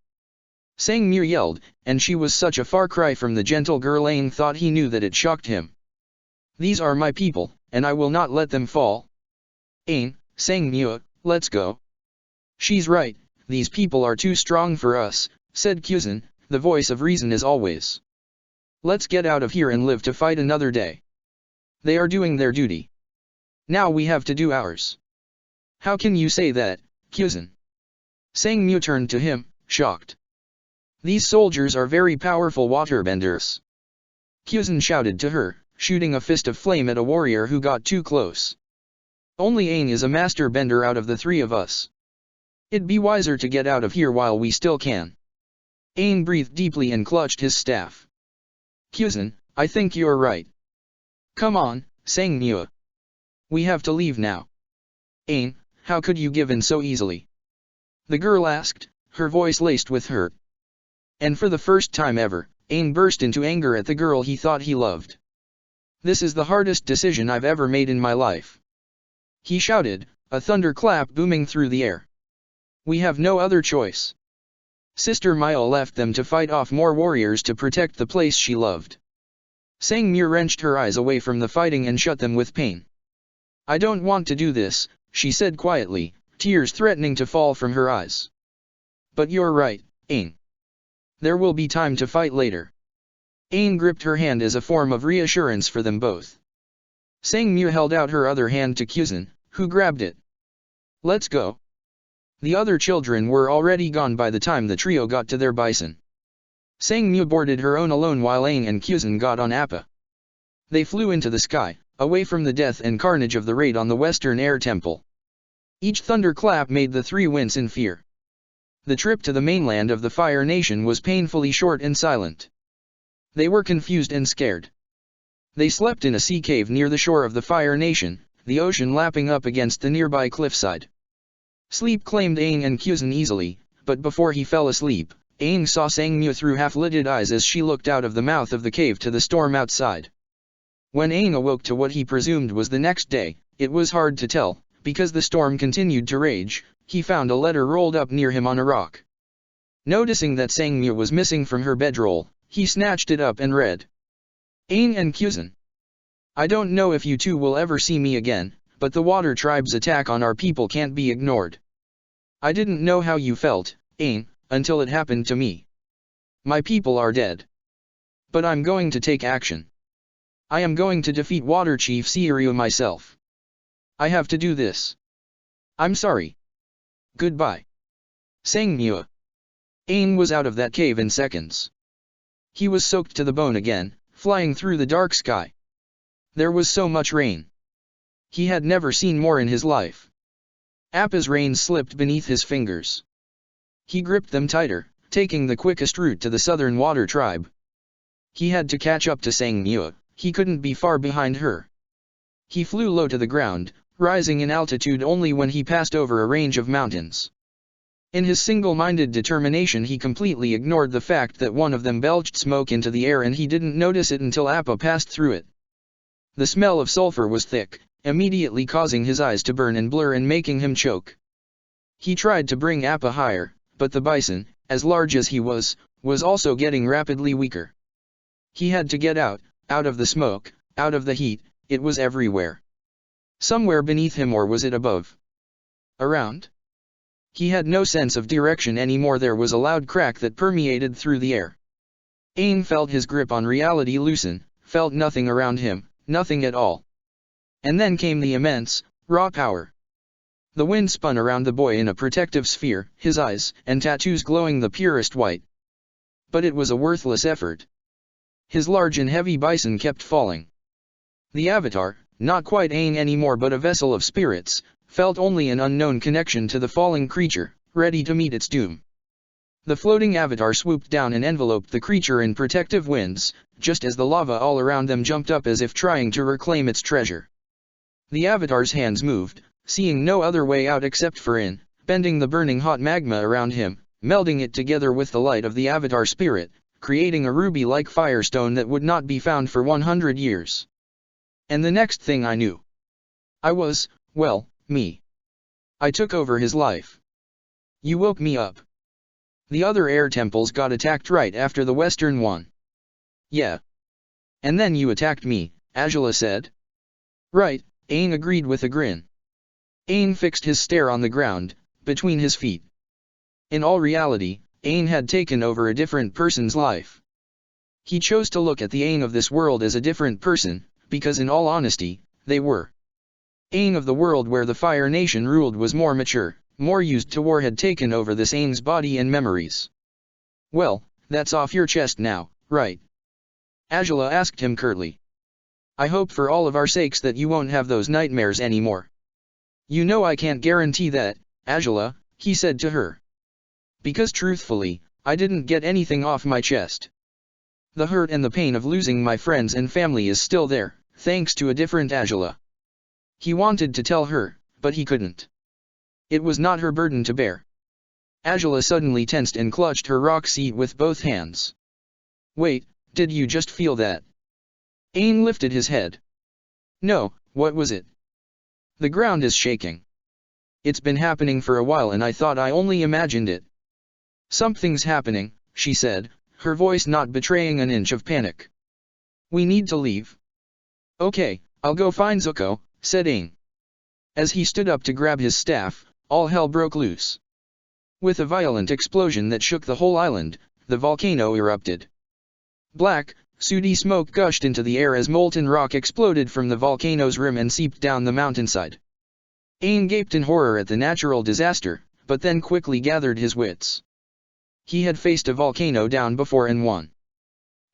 Sangmu yelled, and she was such a far cry from the gentle girl Aang thought he knew that it shocked him. These are my people, and I will not let them fall. Aang, Sangmu, let's go. She's right, these people are too strong for us, said Kuzan, the voice of reason as always. Let's get out of here and live to fight another day. They are doing their duty. Now we have to do ours. How can you say that, Kuzan? Sangmu turned to him, shocked. These soldiers are very powerful waterbenders. Kuzan shouted to her, shooting a fist of flame at a warrior who got too close. Only Aang is a master bender out of the three of us. It'd be wiser to get out of here while we still can. Aang breathed deeply and clutched his staff. Kuzan, I think you're right. Come on, Sangmu. We have to leave now. Aang, how could you give in so easily? The girl asked, her voice laced with hurt. And for the first time ever, Aang burst into anger at the girl he thought he loved. This is the hardest decision I've ever made in my life. He shouted, a thunderclap booming through the air. We have no other choice. Sister Maya left them to fight off more warriors to protect the place she loved. Sangmu wrenched her eyes away from the fighting and shut them with pain. I don't want to do this, she said quietly, tears threatening to fall from her eyes. But you're right, Aang. There will be time to fight later. Aang gripped her hand as a form of reassurance for them both. Sangmu held out her other hand to Kuzan, who grabbed it. Let's go. The other children were already gone by the time the trio got to their bison. Sangmu boarded her own alone while Aang and Kuzan got on Appa. They flew into the sky, away from the death and carnage of the raid on the Western Air Temple. Each thunderclap made the three wince in fear. The trip to the mainland of the Fire Nation was painfully short and silent. They were confused and scared. They slept in a sea cave near the shore of the Fire Nation, the ocean lapping up against the nearby cliffside. Sleep claimed Aang and Kuzan easily, but before he fell asleep, Aang saw Sangmu through half-lidded eyes as she looked out of the mouth of the cave to the storm outside. When Aang awoke to what he presumed was the next day, it was hard to tell, because the storm continued to rage. He found a letter rolled up near him on a rock. Noticing that Sangmu was missing from her bedroll, he snatched it up and read. Aang and Kuzan. I don't know if you two will ever see me again, but the Water Tribe's attack on our people can't be ignored. I didn't know how you felt, Aang, until it happened to me. My people are dead. But I'm going to take action. I am going to defeat Water Chief Seiryu myself. I have to do this. I'm sorry. Goodbye. Sangmu. Aang was out of that cave in seconds. He was soaked to the bone again, flying through the dark sky. There was so much rain. He had never seen more in his life. Appa's reins slipped beneath his fingers. He gripped them tighter, taking the quickest route to the Southern Water Tribe. He had to catch up to Sang Nua, he couldn't be far behind her. He flew low to the ground, rising in altitude only when he passed over a range of mountains. In his single-minded determination he completely ignored the fact that one of them belched smoke into the air and he didn't notice it until Appa passed through it. The smell of sulfur was thick, immediately causing his eyes to burn and blur and making him choke. He tried to bring Appa higher, but the bison, as large as he was also getting rapidly weaker. He had to get out of the smoke, out of the heat, it was everywhere. Somewhere beneath him, or was it above? Around? He had no sense of direction anymore. There was a loud crack that permeated through the air. Aang felt his grip on reality loosen, felt nothing around him, nothing at all. And then came the immense, raw power. The wind spun around the boy in a protective sphere, his eyes and tattoos glowing the purest white. But it was a worthless effort. His large and heavy bison kept falling. The Avatar, not quite Aang anymore but a vessel of spirits, felt only an unknown connection to the falling creature, ready to meet its doom. The floating Avatar swooped down and enveloped the creature in protective winds, just as the lava all around them jumped up as if trying to reclaim its treasure. The Avatar's hands moved, seeing no other way out except for in, bending the burning hot magma around him, melding it together with the light of the Avatar spirit, creating a ruby-like firestone that would not be found for 100 years. And the next thing I knew, I was, well, me. I took over his life. You woke me up. The other air temples got attacked right after the western one. Yeah. And then you attacked me, Azula said. Right, Aang agreed with a grin. Aang fixed his stare on the ground, between his feet. In all reality, Aang had taken over a different person's life. He chose to look at the Aang of this world as a different person, because in all honesty, they were. Aang of the world where the Fire Nation ruled was more mature, more used to war, had taken over this Aang's body and memories. Well, that's off your chest now, right? Azula asked him curtly. I hope for all of our sakes that you won't have those nightmares anymore. You know I can't guarantee that, Azula, he said to her. Because truthfully, I didn't get anything off my chest. The hurt and the pain of losing my friends and family is still there, thanks to a different Azula. He wanted to tell her, but he couldn't. It was not her burden to bear. Azula suddenly tensed and clutched her rock seat with both hands. Wait, did you just feel that? Aang lifted his head. No, what was it? The ground is shaking. It's been happening for a while and I thought I only imagined it. Something's happening, she said, her voice not betraying an inch of panic. We need to leave. Okay, I'll go find Zuko, said Aang. As he stood up to grab his staff, all hell broke loose. With a violent explosion that shook the whole island, the volcano erupted. Black, sooty smoke gushed into the air as molten rock exploded from the volcano's rim and seeped down the mountainside. Aang gaped in horror at the natural disaster, but then quickly gathered his wits. He had faced a volcano down before and won.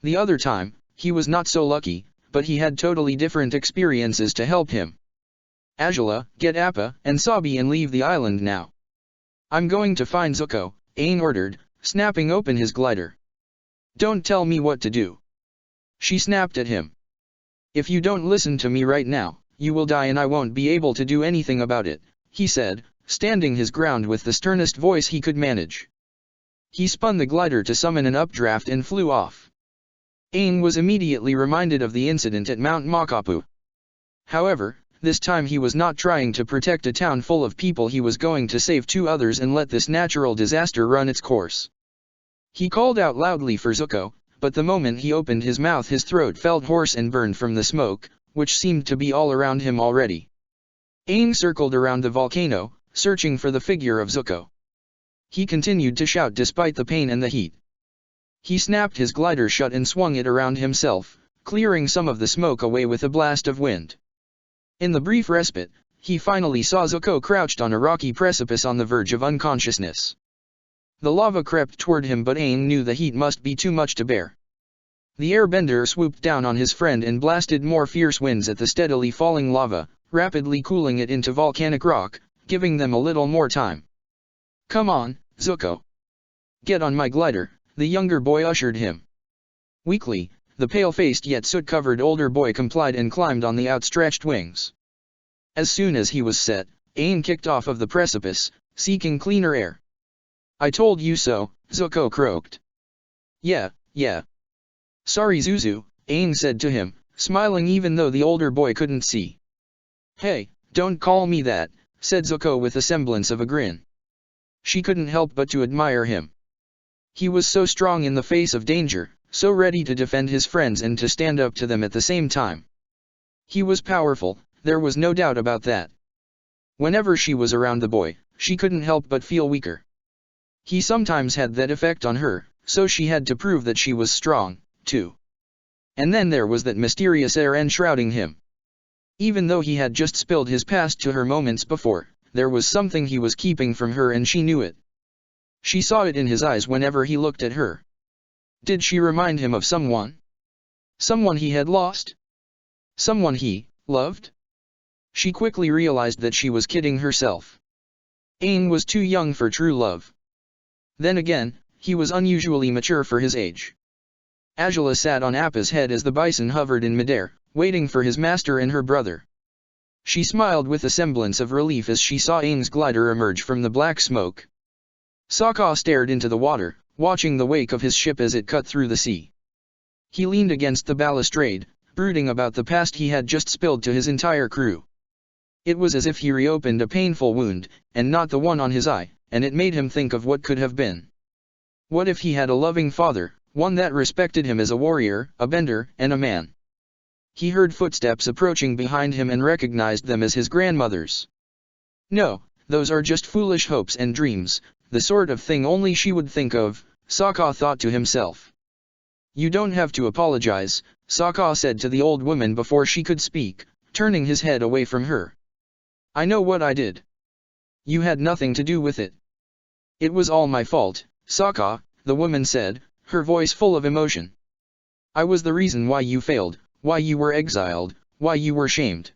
The other time, he was not so lucky, but he had totally different experiences to help him. Azula, get Appa and Sabi and leave the island now. I'm going to find Zuko, Aang ordered, snapping open his glider. Don't tell me what to do. She snapped at him. If you don't listen to me right now, you will die and I won't be able to do anything about it, he said, standing his ground with the sternest voice he could manage. He spun the glider to summon an updraft and flew off. Aang was immediately reminded of the incident at Mount Makapu. However, this time he was not trying to protect a town full of people, he was going to save 2 others and let this natural disaster run its course. He called out loudly for Zuko, but the moment he opened his mouth his throat felt hoarse and burned from the smoke, which seemed to be all around him already. Aang circled around the volcano, searching for the figure of Zuko. He continued to shout despite the pain and the heat. He snapped his glider shut and swung it around himself, clearing some of the smoke away with a blast of wind. In the brief respite, he finally saw Zuko crouched on a rocky precipice on the verge of unconsciousness. The lava crept toward him, but Aang knew the heat must be too much to bear. The airbender swooped down on his friend and blasted more fierce winds at the steadily falling lava, rapidly cooling it into volcanic rock, giving them a little more time. Come on, Zuko. Get on my glider, the younger boy ushered him. Weakly, the pale-faced yet soot-covered older boy complied and climbed on the outstretched wings. As soon as he was set, Aang kicked off of the precipice, seeking cleaner air. I told you so, Zuko croaked. Yeah. Sorry Zuzu, Aang said to him, smiling even though the older boy couldn't see. Hey, don't call me that, said Zuko with a semblance of a grin. She couldn't help but to admire him. He was so strong in the face of danger, so ready to defend his friends and to stand up to them at the same time. He was powerful, there was no doubt about that. Whenever she was around the boy, she couldn't help but feel weaker. He sometimes had that effect on her, so she had to prove that she was strong, too. And then there was that mysterious air enshrouding him. Even though he had just spilled his past to her moments before, there was something he was keeping from her and she knew it. She saw it in his eyes whenever he looked at her. Did she remind him of someone? Someone he had lost? Someone he loved? She quickly realized that she was kidding herself. Aang was too young for true love. Then again, he was unusually mature for his age. Azula sat on Appa's head as the bison hovered in midair, waiting for his master and her brother. She smiled with a semblance of relief as she saw Aang's glider emerge from the black smoke. Sokka stared into the water, watching the wake of his ship as it cut through the sea. He leaned against the balustrade, brooding about the past he had just spilled to his entire crew. It was as if he reopened a painful wound, and not the one on his eye, and it made him think of what could have been. What if he had a loving father, one that respected him as a warrior, a bender, and a man? He heard footsteps approaching behind him and recognized them as his grandmother's. No, those are just foolish hopes and dreams, the sort of thing only she would think of, Sokka thought to himself. You don't have to apologize, Sokka said to the old woman before she could speak, turning his head away from her. I know what I did. You had nothing to do with it. It was all my fault, Sokka, the woman said, her voice full of emotion. I was the reason why you failed, why you were exiled, why you were shamed.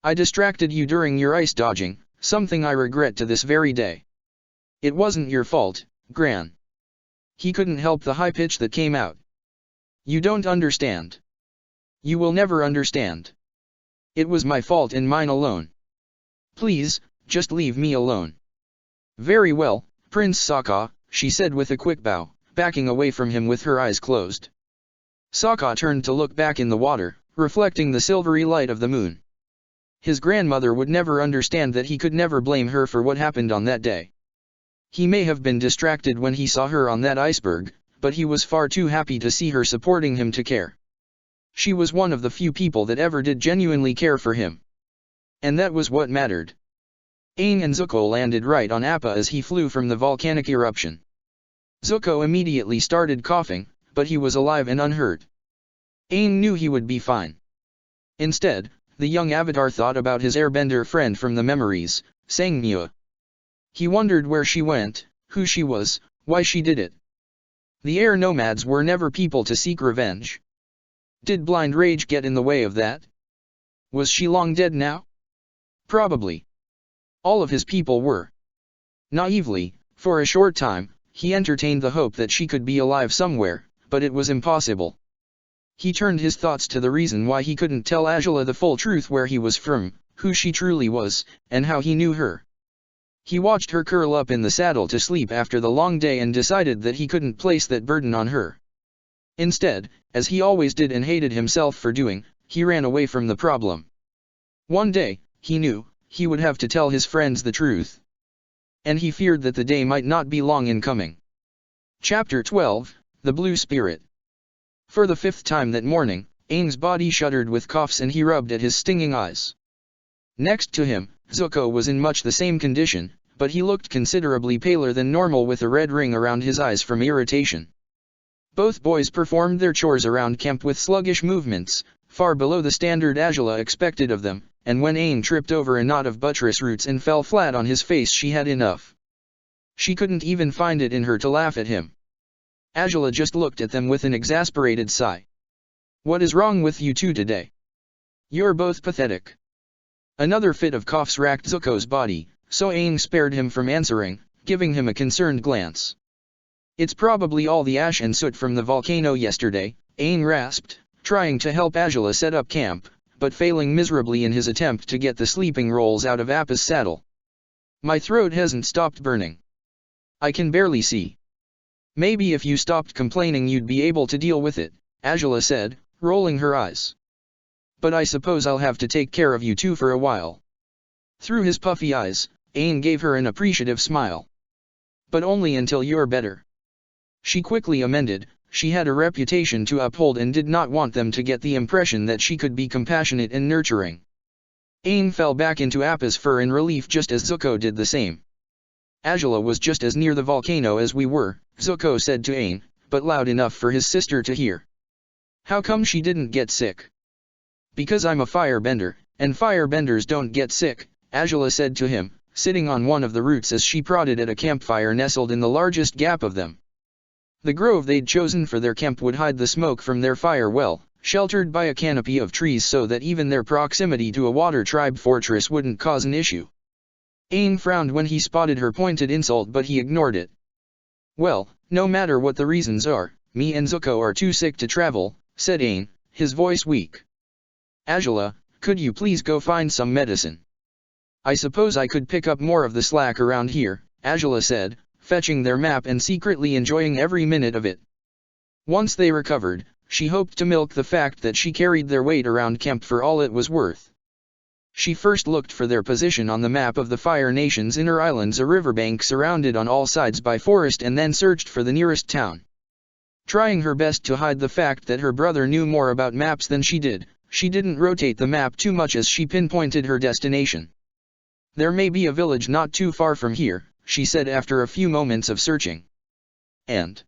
I distracted you during your ice dodging, something I regret to this very day. It wasn't your fault, Gran. He couldn't help the high pitch that came out. You don't understand. You will never understand. It was my fault and mine alone. Please, just leave me alone. Very well, Prince Sokka, she said with a quick bow, backing away from him with her eyes closed. Sokka turned to look back in the water, reflecting the silvery light of the moon. His grandmother would never understand that he could never blame her for what happened on that day. He may have been distracted when he saw her on that iceberg, but he was far too happy to see her supporting him to care. She was one of the few people that ever did genuinely care for him. And that was what mattered. Aang and Zuko landed right on Appa as he flew from the volcanic eruption. Zuko immediately started coughing, but he was alive and unhurt. Aang knew he would be fine. Instead, the young Avatar thought about his airbender friend from the memories, Sangmua. He wondered where she went, who she was, why she did it. The air nomads were never people to seek revenge. Did blind rage get in the way of that? Was she long dead now? Probably. All of his people were. Naively, for a short time, he entertained the hope that she could be alive somewhere, but it was impossible. He turned his thoughts to the reason why he couldn't tell Azula the full truth, where he was from, who she truly was, and how he knew her. He watched her curl up in the saddle to sleep after the long day and decided that he couldn't place that burden on her. Instead, as he always did and hated himself for doing, he ran away from the problem. One day, he knew, he would have to tell his friends the truth. And he feared that the day might not be long in coming. Chapter 12, The Blue Spirit. For the 5th time that morning, Aang's body shuddered with coughs and he rubbed at his stinging eyes. Next to him, Zuko was in much the same condition, but he looked considerably paler than normal with a red ring around his eyes from irritation. Both boys performed their chores around camp with sluggish movements, far below the standard Azula expected of them, and when Aang tripped over a knot of buttress roots and fell flat on his face, she had enough. She couldn't even find it in her to laugh at him. Azula just looked at them with an exasperated sigh. What is wrong with you two today? You're both pathetic. Another fit of coughs racked Zuko's body, so Aang spared him from answering, giving him a concerned glance. It's probably all the ash and soot from the volcano yesterday, Aang rasped, trying to help Azula set up camp, but failing miserably in his attempt to get the sleeping rolls out of Appa's saddle. My throat hasn't stopped burning. I can barely see. Maybe if you stopped complaining you'd be able to deal with it, Azula said, rolling her eyes. But I suppose I'll have to take care of you two for a while. Through his puffy eyes, Aang gave her an appreciative smile. But only until you're better. She quickly amended, she had a reputation to uphold and did not want them to get the impression that she could be compassionate and nurturing. Aang fell back into Appa's fur in relief just as Zuko did the same. Azula was just as near the volcano as we were, Zuko said to Aang, but loud enough for his sister to hear. How come she didn't get sick? Because I'm a firebender, and firebenders don't get sick, Azula said to him, sitting on one of the roots as she prodded at a campfire nestled in the largest gap of them. The grove they'd chosen for their camp would hide the smoke from their fire well, sheltered by a canopy of trees so that even their proximity to a water tribe fortress wouldn't cause an issue. Aang frowned when he spotted her pointed insult, but he ignored it. Well, no matter what the reasons are, me and Zuko are too sick to travel, said Aang, his voice weak. Azula, could you please go find some medicine? I suppose I could pick up more of the slack around here, Azula said, fetching their map and secretly enjoying every minute of it. Once they recovered, she hoped to milk the fact that she carried their weight around camp for all it was worth. She first looked for their position on the map of the Fire Nation's inner islands, a riverbank surrounded on all sides by forest, and then searched for the nearest town. Trying her best to hide the fact that her brother knew more about maps than she did, she didn't rotate the map too much as she pinpointed her destination. There may be a village not too far from here, she said after a few moments of searching. And?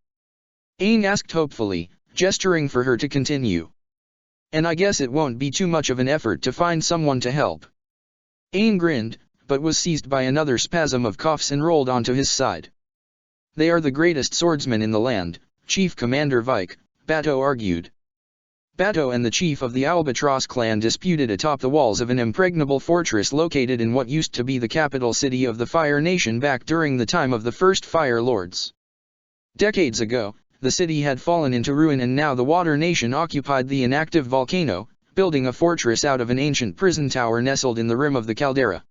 Aang asked hopefully, gesturing for her to continue. And I guess it won't be too much of an effort to find someone to help. Aang grinned, but was seized by another spasm of coughs and rolled onto his side. They are the greatest swordsmen in the land, Chief Commander Vike, Bato argued. Bato and the chief of the Albatross clan disputed atop the walls of an impregnable fortress located in what used to be the capital city of the Fire Nation back during the time of the first Fire Lords. Decades ago, the city had fallen into ruin, and now the Water Nation occupied the inactive volcano, building a fortress out of an ancient prison tower nestled in the rim of the caldera.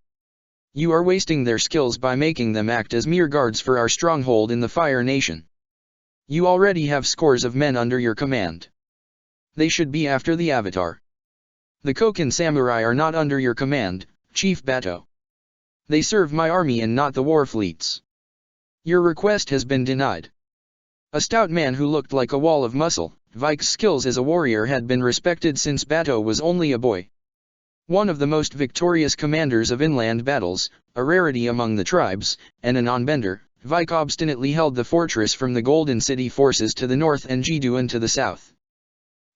You are wasting their skills by making them act as mere guards for our stronghold in the Fire Nation. You already have scores of men under your command. They should be after the Avatar. The Koken samurai are not under your command, Chief Bato. They serve my army and not the war fleets. Your request has been denied. A stout man who looked like a wall of muscle, Vike's skills as a warrior had been respected since Bato was only a boy. One of the most victorious commanders of inland battles, a rarity among the tribes, and a non-bender, Vike obstinately held the fortress from the Golden City forces to the north and Jiduan to the south.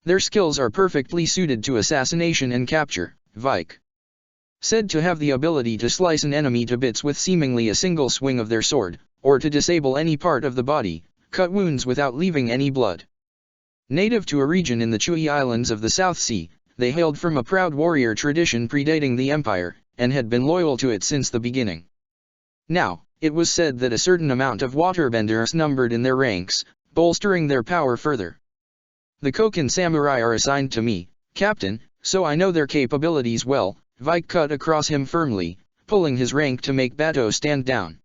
Their skills are perfectly suited to assassination and capture, Vike said to have the ability to slice an enemy to bits with seemingly a single swing of their sword, or to disable any part of the body, cut wounds without leaving any blood. Native to a region in the Chui Islands of the South Sea, they hailed from a proud warrior tradition predating the Empire, and had been loyal to it since the beginning. Now, it was said that a certain amount of waterbenders numbered in their ranks, bolstering their power further. The Koken samurai are assigned to me, Captain, so I know their capabilities well, Vike cut across him firmly, pulling his rank to make Bato stand down.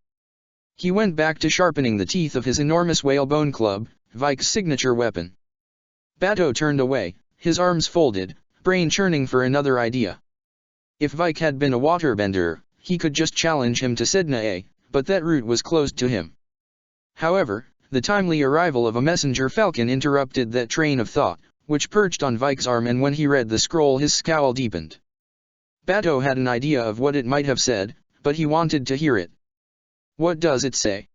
He went back to sharpening the teeth of his enormous whalebone club, Vike's signature weapon. Bato turned away, his arms folded, brain churning for another idea. If Vike had been a waterbender, he could just challenge him to Sedna, but that route was closed to him. However, the timely arrival of a messenger falcon interrupted that train of thought, which perched on Vike's arm, and when he read the scroll his scowl deepened. Bato had an idea of what it might have said, but he wanted to hear it. What does it say?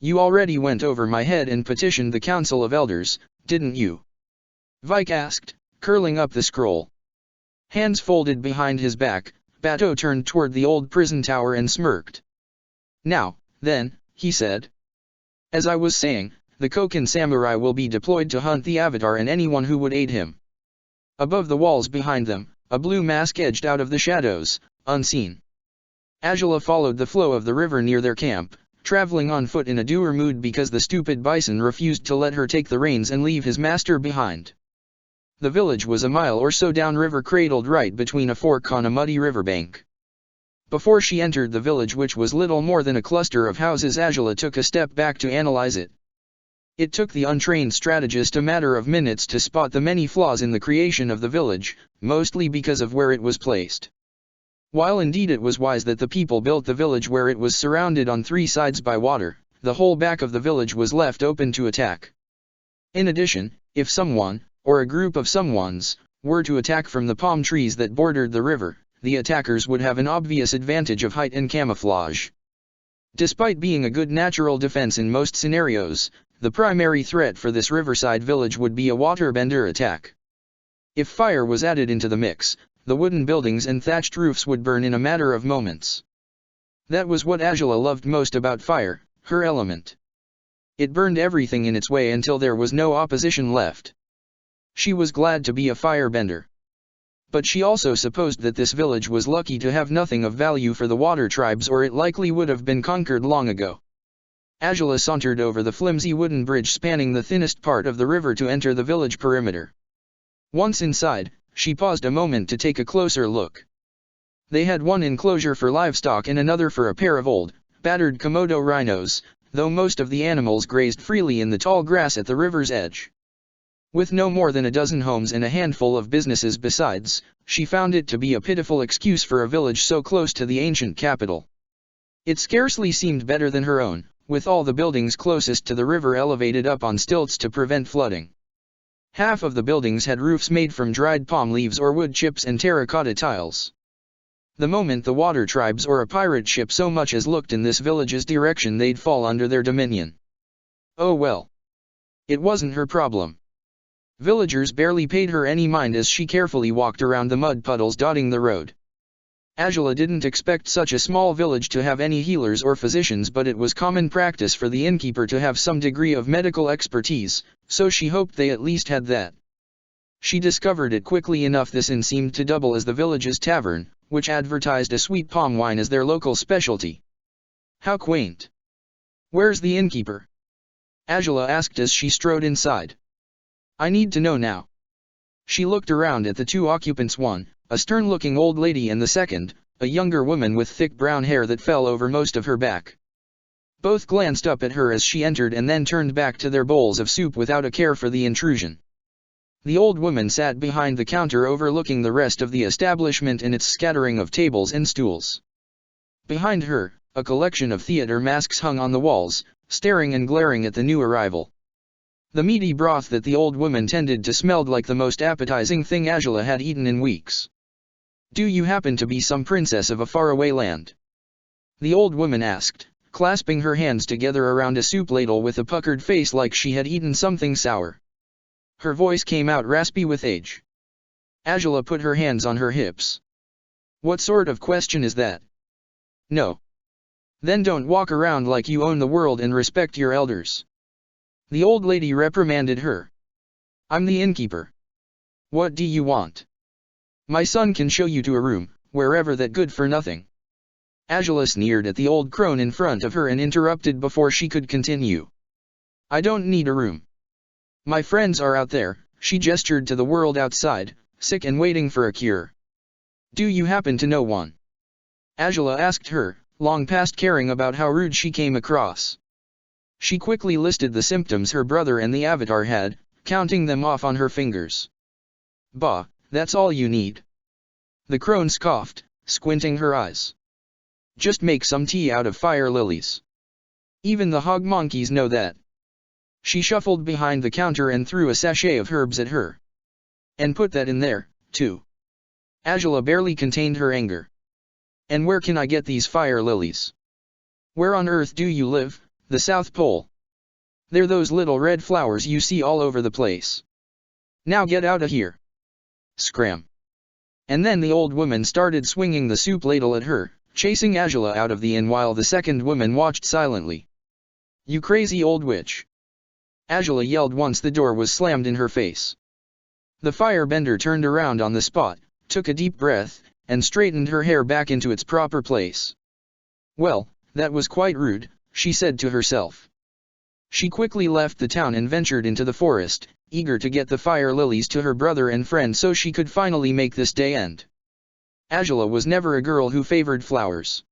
You already went over my head and petitioned the Council of Elders, didn't you? Vike asked, curling up the scroll. Hands folded behind his back, Bato turned toward the old prison tower and smirked. Now, then, he said. As I was saying, the Koken samurai will be deployed to hunt the Avatar and anyone who would aid him. Above the walls behind them, a blue mask edged out of the shadows, unseen. Azula followed the flow of the river near their camp, traveling on foot in a dour mood because the stupid bison refused to let her take the reins and leave his master behind. The village was a mile or so downriver, cradled right between a fork on a muddy riverbank. Before she entered the village, which was little more than a cluster of houses, Angela took a step back to analyze it. It took the untrained strategist a matter of minutes to spot the many flaws in the creation of the village, mostly because of where it was placed. While indeed it was wise that the people built the village where it was surrounded on three sides by water, the whole back of the village was left open to attack. In addition, if someone, or a group of someones, were to attack from the palm trees that bordered the river, the attackers would have an obvious advantage of height and camouflage. Despite being a good natural defense in most scenarios, the primary threat for this riverside village would be a waterbender attack. If fire was added into the mix, the wooden buildings and thatched roofs would burn in a matter of moments. That was what Angela loved most about fire, her element. It burned everything in its way until there was no opposition left. She was glad to be a firebender. But she also supposed that this village was lucky to have nothing of value for the water tribes, or it likely would have been conquered long ago. Angela sauntered over the flimsy wooden bridge spanning the thinnest part of the river to enter the village perimeter. Once inside, she paused a moment to take a closer look. They had one enclosure for livestock and another for a pair of old, battered Komodo rhinos, though most of the animals grazed freely in the tall grass at the river's edge. With no more than a dozen homes and a handful of businesses besides, she found it to be a pitiful excuse for a village so close to the ancient capital. It scarcely seemed better than her own, with all the buildings closest to the river elevated up on stilts to prevent flooding. Half of the buildings had roofs made from dried palm leaves or wood chips and terracotta tiles. The moment the water tribes or a pirate ship so much as looked in this village's direction, they'd fall under their dominion. Oh well. It wasn't her problem. Villagers barely paid her any mind as she carefully walked around the mud puddles dotting the road. Angela didn't expect such a small village to have any healers or physicians, but it was common practice for the innkeeper to have some degree of medical expertise, so she hoped they at least had that. She discovered it quickly enough. This inn seemed to double as the village's tavern, which advertised a sweet palm wine as their local specialty. How quaint. Where's the innkeeper? Angela asked as she strode inside. I need to know now. She looked around at the two occupants, one, a stern-looking old lady, and the second, a younger woman with thick brown hair that fell over most of her back. Both glanced up at her as she entered and then turned back to their bowls of soup without a care for the intrusion. The old woman sat behind the counter overlooking the rest of the establishment and its scattering of tables and stools. Behind her, a collection of theater masks hung on the walls, staring and glaring at the new arrival. The meaty broth that the old woman tended to smelled like the most appetizing thing Angela had eaten in weeks. Do you happen to be some princess of a faraway land? The old woman asked, clasping her hands together around a soup ladle with a puckered face like she had eaten something sour. Her voice came out raspy with age. Angela put her hands on her hips. What sort of question is that? No. Then don't walk around like you own the world and respect your elders. The old lady reprimanded her. I'm the innkeeper. What do you want? My son can show you to a room, wherever that good for nothing. Angela sneered at the old crone in front of her and interrupted before she could continue. I don't need a room. My friends are out there, she gestured to the world outside, sick and waiting for a cure. Do you happen to know one? Angela asked her, long past caring about how rude she came across. She quickly listed the symptoms her brother and the Avatar had, counting them off on her fingers. Bah, that's all you need. The crone scoffed, squinting her eyes. Just make some tea out of fire lilies. Even the hog monkeys know that. She shuffled behind the counter and threw a sachet of herbs at her. And put that in there, too. Angela barely contained her anger. And where can I get these fire lilies? Where on earth do you live? The South Pole. They're those little red flowers you see all over the place. Now get out of here. Scram. And then the old woman started swinging the soup ladle at her, chasing Angela out of the inn while the second woman watched silently. You crazy old witch. Angela yelled once the door was slammed in her face. The firebender turned around on the spot, took a deep breath, and straightened her hair back into its proper place. Well, that was quite rude, she said to herself. She quickly left the town and ventured into the forest, eager to get the fire lilies to her brother and friend so she could finally make this day end. Angela was never a girl who favored flowers.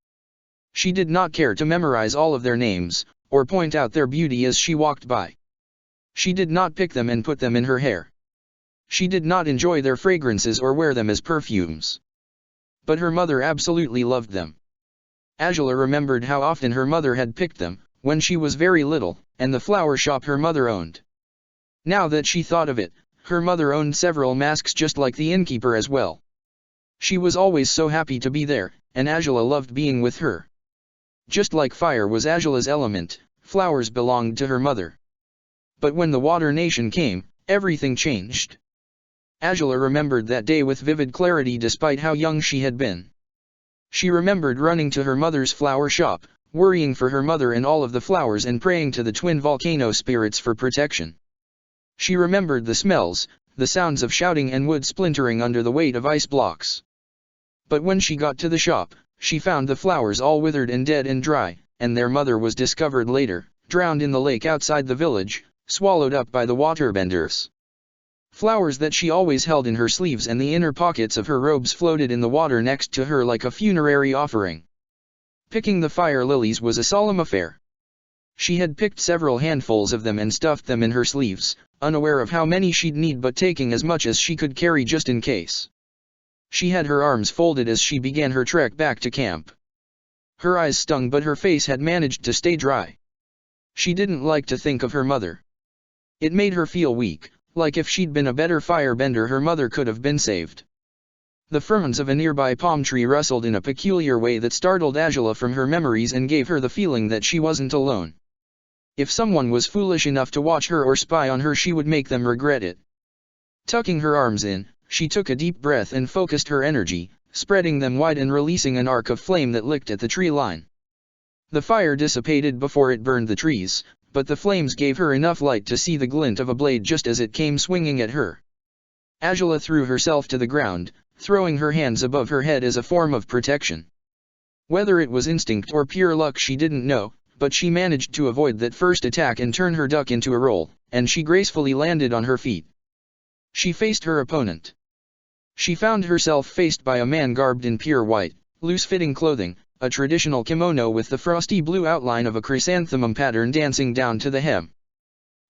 She did not care to memorize all of their names, or point out their beauty as she walked by. She did not pick them and put them in her hair. She did not enjoy their fragrances or wear them as perfumes. But her mother absolutely loved them. Angela remembered how often her mother had picked them, when she was very little, and the flower shop her mother owned. Now that she thought of it, her mother owned several masks just like the innkeeper as well. She was always so happy to be there, and Angela loved being with her. Just like fire was Angela's element, flowers belonged to her mother. But when the Water Nation came, everything changed. Angela remembered that day with vivid clarity despite how young she had been. She remembered running to her mother's flower shop, worrying for her mother and all of the flowers and praying to the twin volcano spirits for protection. She remembered the smells, the sounds of shouting and wood splintering under the weight of ice blocks. But when she got to the shop, she found the flowers all withered and dead and dry, and their mother was discovered later, drowned in the lake outside the village, swallowed up by the waterbenders. Flowers that she always held in her sleeves and the inner pockets of her robes floated in the water next to her like a funerary offering. Picking the fire lilies was a solemn affair. She had picked several handfuls of them and stuffed them in her sleeves, unaware of how many she'd need but taking as much as she could carry just in case. She had her arms folded as she began her trek back to camp. Her eyes stung but her face had managed to stay dry. She didn't like to think of her mother. It made her feel weak, like if she'd been a better firebender her mother could have been saved. The ferns of a nearby palm tree rustled in a peculiar way that startled Angela from her memories and gave her the feeling that she wasn't alone. If someone was foolish enough to watch her or spy on her she would make them regret it. Tucking her arms in, she took a deep breath and focused her energy, spreading them wide and releasing an arc of flame that licked at the tree line. The fire dissipated before it burned the trees, but the flames gave her enough light to see the glint of a blade just as it came swinging at her. Angela threw herself to the ground, throwing her hands above her head as a form of protection. Whether it was instinct or pure luck she didn't know, but she managed to avoid that first attack and turn her duck into a roll, and she gracefully landed on her feet. She faced her opponent. She found herself faced by a man garbed in pure white, loose-fitting clothing, a traditional kimono with the frosty blue outline of a chrysanthemum pattern dancing down to the hem.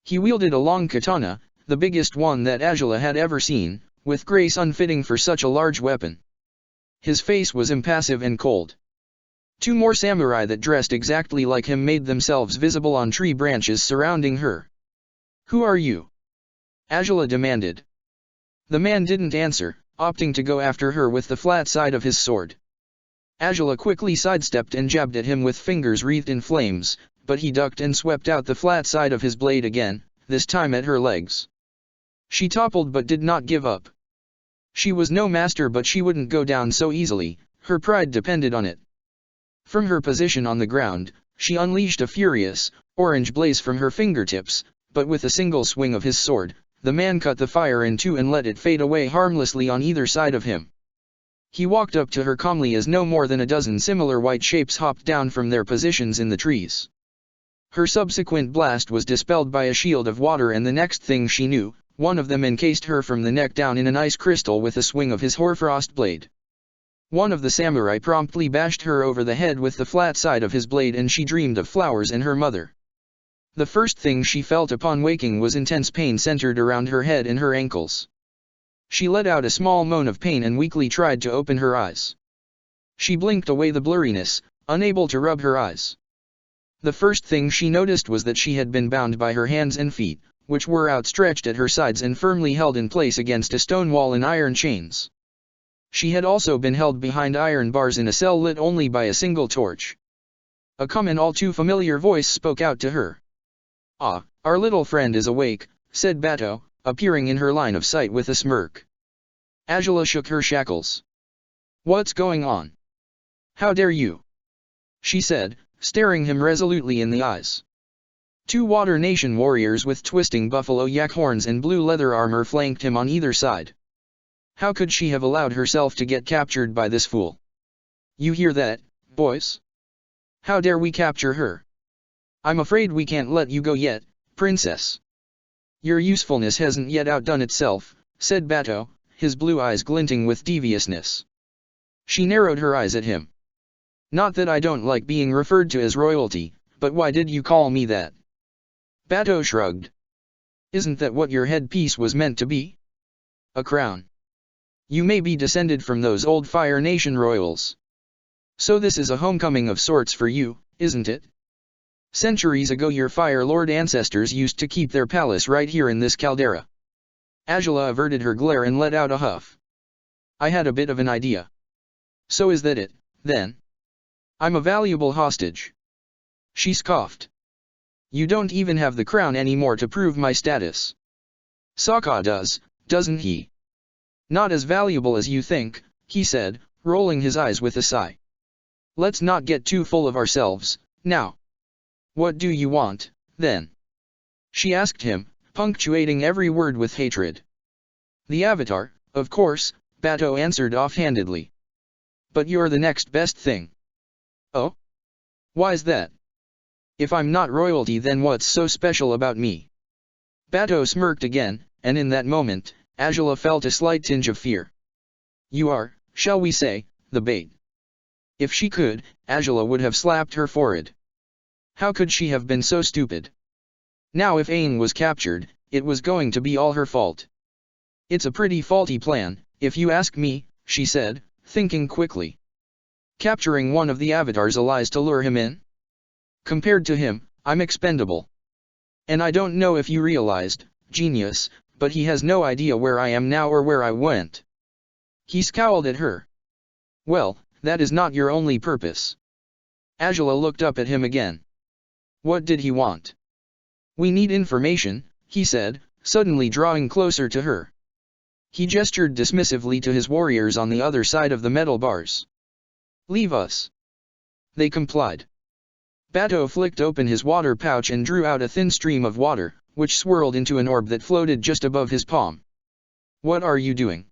He wielded a long katana, the biggest one that Angela had ever seen, with grace unfitting for such a large weapon. His face was impassive and cold. Two more samurai that dressed exactly like him made themselves visible on tree branches surrounding her. "Who are you?" Angela demanded. The man didn't answer, opting to go after her with the flat side of his sword. Angela quickly sidestepped and jabbed at him with fingers wreathed in flames, but he ducked and swept out the flat side of his blade again, this time at her legs. She toppled but did not give up. She was no master but she wouldn't go down so easily, her pride depended on it. From her position on the ground, she unleashed a furious, orange blaze from her fingertips, but with a single swing of his sword, the man cut the fire in two and let it fade away harmlessly on either side of him. He walked up to her calmly as no more than a dozen similar white shapes hopped down from their positions in the trees. Her subsequent blast was dispelled by a shield of water and the next thing she knew, one of them encased her from the neck down in an ice crystal with a swing of his hoarfrost blade. One of the samurai promptly bashed her over the head with the flat side of his blade and she dreamed of flowers and her mother. The first thing she felt upon waking was intense pain centered around her head and her ankles. She let out a small moan of pain and weakly tried to open her eyes. She blinked away the blurriness, unable to rub her eyes. The first thing she noticed was that she had been bound by her hands and feet, which were outstretched at her sides and firmly held in place against a stone wall in iron chains. She had also been held behind iron bars in a cell lit only by a single torch. A calm and all too familiar voice spoke out to her. "Ah, our little friend is awake," said Bato, appearing in her line of sight with a smirk. Angela shook her shackles. "What's going on? How dare you?" she said, staring him resolutely in the eyes. Two Water Nation warriors with twisting buffalo yak horns and blue leather armor flanked him on either side. How could she have allowed herself to get captured by this fool? "You hear that, boys? How dare we capture her?" I'm afraid we can't let you go yet, princess. Your usefulness hasn't yet outdone itself, said Bato, his blue eyes glinting with deviousness. She narrowed her eyes at him. Not that I don't like being referred to as royalty, but why did you call me that? Bato shrugged. Isn't that what your headpiece was meant to be? A crown. You may be descended from those old Fire Nation royals. So this is a homecoming of sorts for you, isn't it? Centuries ago your Fire Lord ancestors used to keep their palace right here in this caldera. Azula averted her glare and let out a huff. I had a bit of an idea. So is that it, then? I'm a valuable hostage. She scoffed. You don't even have the crown anymore to prove my status. Sokka does, doesn't he? Not as valuable as you think, he said, rolling his eyes with a sigh. Let's not get too full of ourselves, now. What do you want, then? She asked him, punctuating every word with hatred. The Avatar, of course, Bato answered offhandedly. But you're the next best thing. Oh? Why's that? If I'm not royalty, then what's so special about me? Bato smirked again, and in that moment, Azula felt a slight tinge of fear. You are, shall we say, the bait. If she could, Azula would have slapped her forehead. How could she have been so stupid? Now if Aang was captured, it was going to be all her fault. It's a pretty faulty plan, if you ask me, she said, thinking quickly. Capturing one of the Avatars lies to lure him in? Compared to him, I'm expendable. And I don't know if you realized, genius, but he has no idea where I am now or where I went. He scowled at her. Well, that is not your only purpose. Azula looked up at him again. What did he want? We need information, he said, suddenly drawing closer to her. He gestured dismissively to his warriors on the other side of the metal bars. Leave us. They complied. Bato flicked open his water pouch and drew out a thin stream of water, which swirled into an orb that floated just above his palm. What are you doing?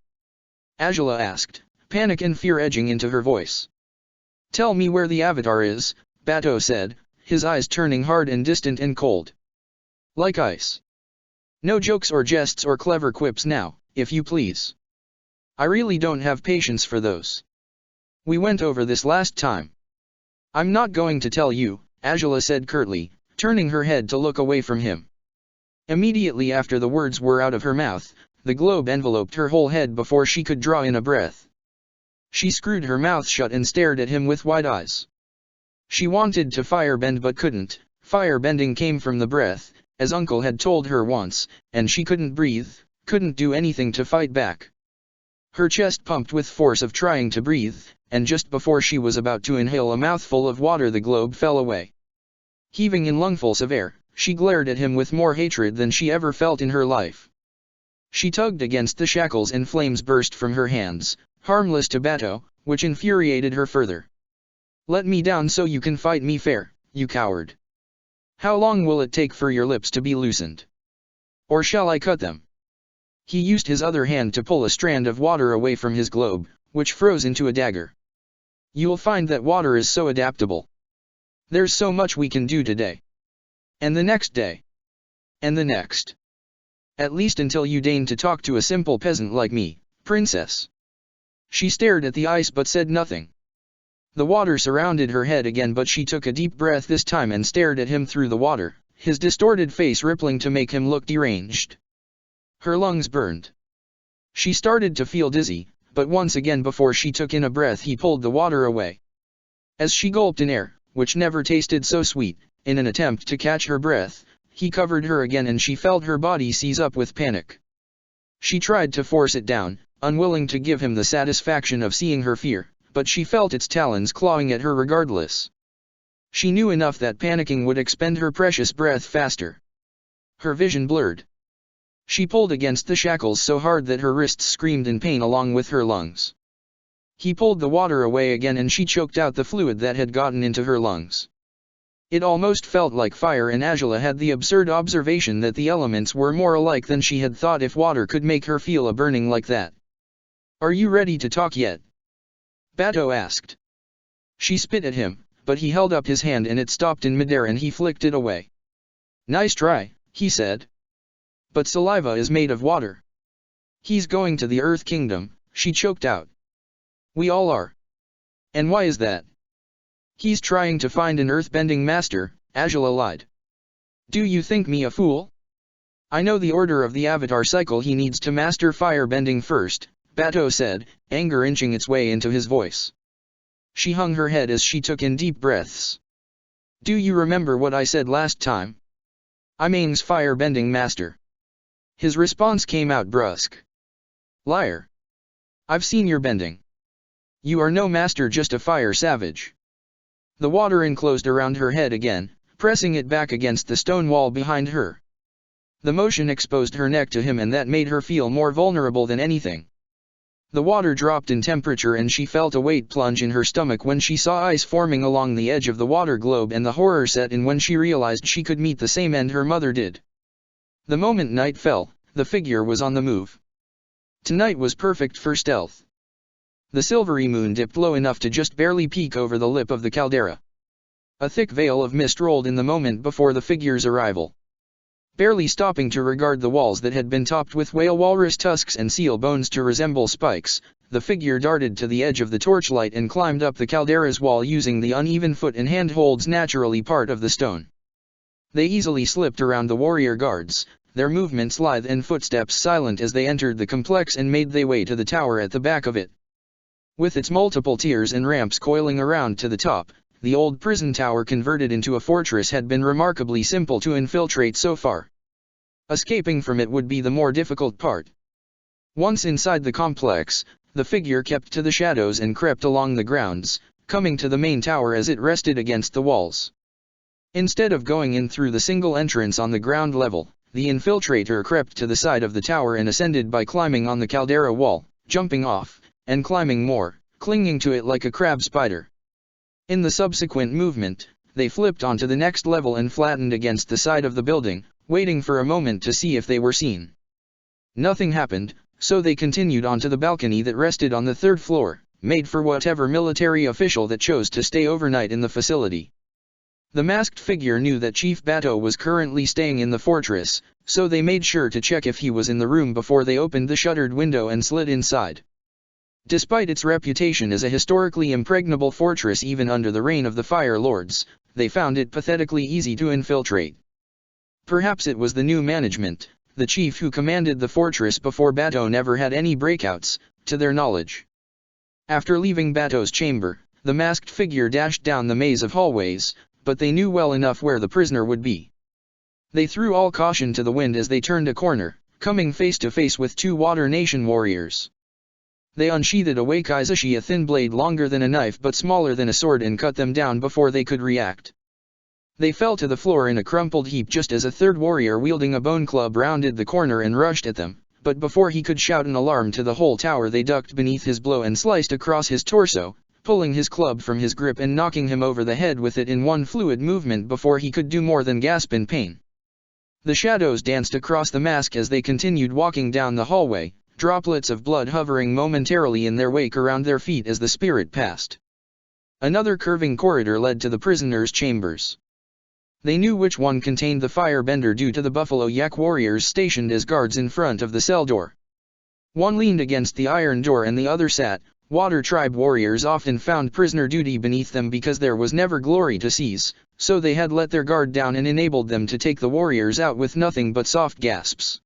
Azula asked, panic and fear edging into her voice. Tell me where the Avatar is, Bato said, his eyes turning hard and distant and cold. Like ice. No jokes or jests or clever quips now, if you please. I really don't have patience for those. We went over this last time. I'm not going to tell you, Azula said curtly, turning her head to look away from him. Immediately after the words were out of her mouth, the globe enveloped her whole head before she could draw in a breath. She screwed her mouth shut and stared at him with wide eyes. She wanted to firebend but couldn't. Firebending came from the breath, as Uncle had told her once, and she couldn't breathe, couldn't do anything to fight back. Her chest pumped with force of trying to breathe, and just before she was about to inhale a mouthful of water the globe fell away. Heaving in lungfuls of air, she glared at him with more hatred than she ever felt in her life. She tugged against the shackles and flames burst from her hands, harmless to Bato, which infuriated her further. Let me down so you can fight me fair, you coward. How long will it take for your lips to be loosened? Or shall I cut them? He used his other hand to pull a strand of water away from his globe, which froze into a dagger. You'll find that water is so adaptable. There's so much we can do today. And the next day. And the next. At least until you deign to talk to a simple peasant like me, princess. She stared at the ice but said nothing. The water surrounded her head again, but she took a deep breath this time and stared at him through the water, his distorted face rippling to make him look deranged. Her lungs burned. She started to feel dizzy, but once again before she took in a breath he pulled the water away. As she gulped in air, which never tasted so sweet, in an attempt to catch her breath, he covered her again and she felt her body seize up with panic. She tried to force it down, unwilling to give him the satisfaction of seeing her fear, but she felt its talons clawing at her regardless. She knew enough that panicking would expend her precious breath faster. Her vision blurred. She pulled against the shackles so hard that her wrists screamed in pain along with her lungs. He pulled the water away again and she choked out the fluid that had gotten into her lungs. It almost felt like fire, and Azula had the absurd observation that the elements were more alike than she had thought if water could make her feel a burning like that. Are you ready to talk yet? Bato asked. She spit at him, but he held up his hand and it stopped in midair and he flicked it away. "Nice try," he said. "But saliva is made of water." "He's going to the Earth Kingdom," she choked out. "We all are." "And why is that?" "He's trying to find an earthbending master," Azula lied. "Do you think me a fool? I know the order of the Avatar cycle. He needs to master firebending first," Bato said, anger inching its way into his voice. She hung her head as she took in deep breaths. "Do you remember what I said last time? I'm Aang's firebending master." His response came out brusque. "Liar. I've seen your bending. You are no master, just a fire savage." The water enclosed around her head again, pressing it back against the stone wall behind her. The motion exposed her neck to him and that made her feel more vulnerable than anything. The water dropped in temperature and she felt a weight plunge in her stomach when she saw ice forming along the edge of the water globe, and the horror set in when she realized she could meet the same end her mother did. The moment night fell, the figure was on the move. Tonight was perfect for stealth. The silvery moon dipped low enough to just barely peek over the lip of the caldera. A thick veil of mist rolled in the moment before the figure's arrival. Barely stopping to regard the walls that had been topped with whale walrus tusks and seal bones to resemble spikes, the figure darted to the edge of the torchlight and climbed up the caldera's wall using the uneven foot and handholds naturally part of the stone. They easily slipped around the warrior guards, their movements lithe and footsteps silent as they entered the complex and made their way to the tower at the back of it. With its multiple tiers and ramps coiling around to the top, the old prison tower converted into a fortress had been remarkably simple to infiltrate so far. Escaping from it would be the more difficult part. Once inside the complex, the figure kept to the shadows and crept along the grounds, coming to the main tower as it rested against the walls. Instead of going in through the single entrance on the ground level, the infiltrator crept to the side of the tower and ascended by climbing on the caldera wall, jumping off, and climbing more, clinging to it like a crab spider. In the subsequent movement, they flipped onto the next level and flattened against the side of the building, waiting for a moment to see if they were seen. Nothing happened, so they continued onto the balcony that rested on the third floor, made for whatever military official that chose to stay overnight in the facility. The masked figure knew that Chief Bato was currently staying in the fortress, so they made sure to check if he was in the room before they opened the shuttered window and slid inside. Despite its reputation as a historically impregnable fortress even under the reign of the Fire Lords, they found it pathetically easy to infiltrate. Perhaps it was the new management, the chief who commanded the fortress before Bato never had any breakouts, to their knowledge. After leaving Bato's chamber, the masked figure dashed down the maze of hallways, but they knew well enough where the prisoner would be. They threw all caution to the wind as they turned a corner, coming face to face with two Water Nation warriors. They unsheathed a wakizashi, a thin blade longer than a knife but smaller than a sword, and cut them down before they could react. They fell to the floor in a crumpled heap just as a third warrior wielding a bone club rounded the corner and rushed at them, but before he could shout an alarm to the whole tower they ducked beneath his blow and sliced across his torso, pulling his club from his grip and knocking him over the head with it in one fluid movement before he could do more than gasp in pain. The shadows danced across the mask as they continued walking down the hallway, droplets of blood hovering momentarily in their wake around their feet as the spirit passed. Another curving corridor led to the prisoners' chambers. They knew which one contained the firebender due to the Buffalo Yak warriors stationed as guards in front of the cell door. One leaned against the iron door and the other sat. Water Tribe warriors often found prisoner duty beneath them because there was never glory to seize, so they had let their guard down and enabled them to take the warriors out with nothing but soft gasps.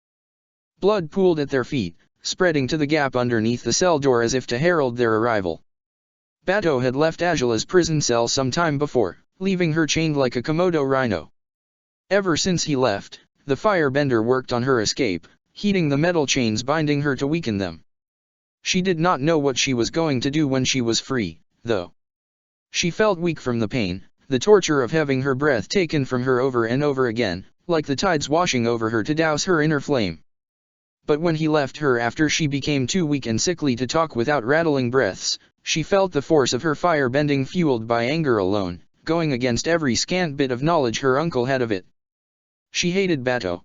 Blood pooled at their feet, spreading to the gap underneath the cell door as if to herald their arrival. Bato had left Azula's prison cell some time before, leaving her chained like a Komodo rhino. Ever since he left, the firebender worked on her escape, heating the metal chains binding her to weaken them. She did not know what she was going to do when she was free, though. She felt weak from the pain, the torture of having her breath taken from her over and over again, like the tides washing over her to douse her inner flame. But when he left her after she became too weak and sickly to talk without rattling breaths, she felt the force of her fire-bending fueled by anger alone, going against every scant bit of knowledge her uncle had of it. She hated Bato.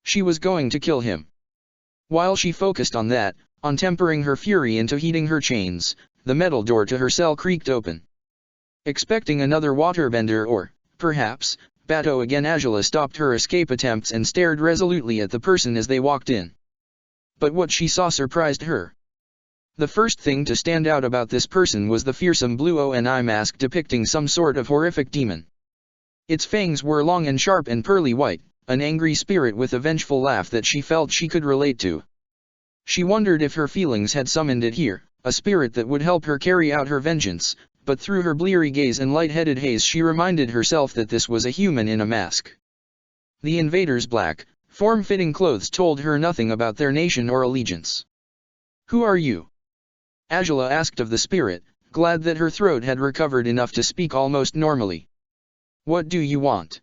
She was going to kill him. While she focused on that, on tempering her fury into heating her chains, the metal door to her cell creaked open. Expecting another waterbender or, perhaps, Bato again, Angela stopped her escape attempts and stared resolutely at the person as they walked in. But what she saw surprised her. The first thing to stand out about this person was the fearsome blue ONI mask depicting some sort of horrific demon. Its fangs were long and sharp and pearly white, an angry spirit with a vengeful laugh that she felt she could relate to. She wondered if her feelings had summoned it here, a spirit that would help her carry out her vengeance, but through her bleary gaze and light-headed haze she reminded herself that this was a human in a mask. The invader's black, form-fitting clothes told her nothing about their nation or allegiance. "Who are you?" Angela asked of the spirit, glad that her throat had recovered enough to speak almost normally. "What do you want?"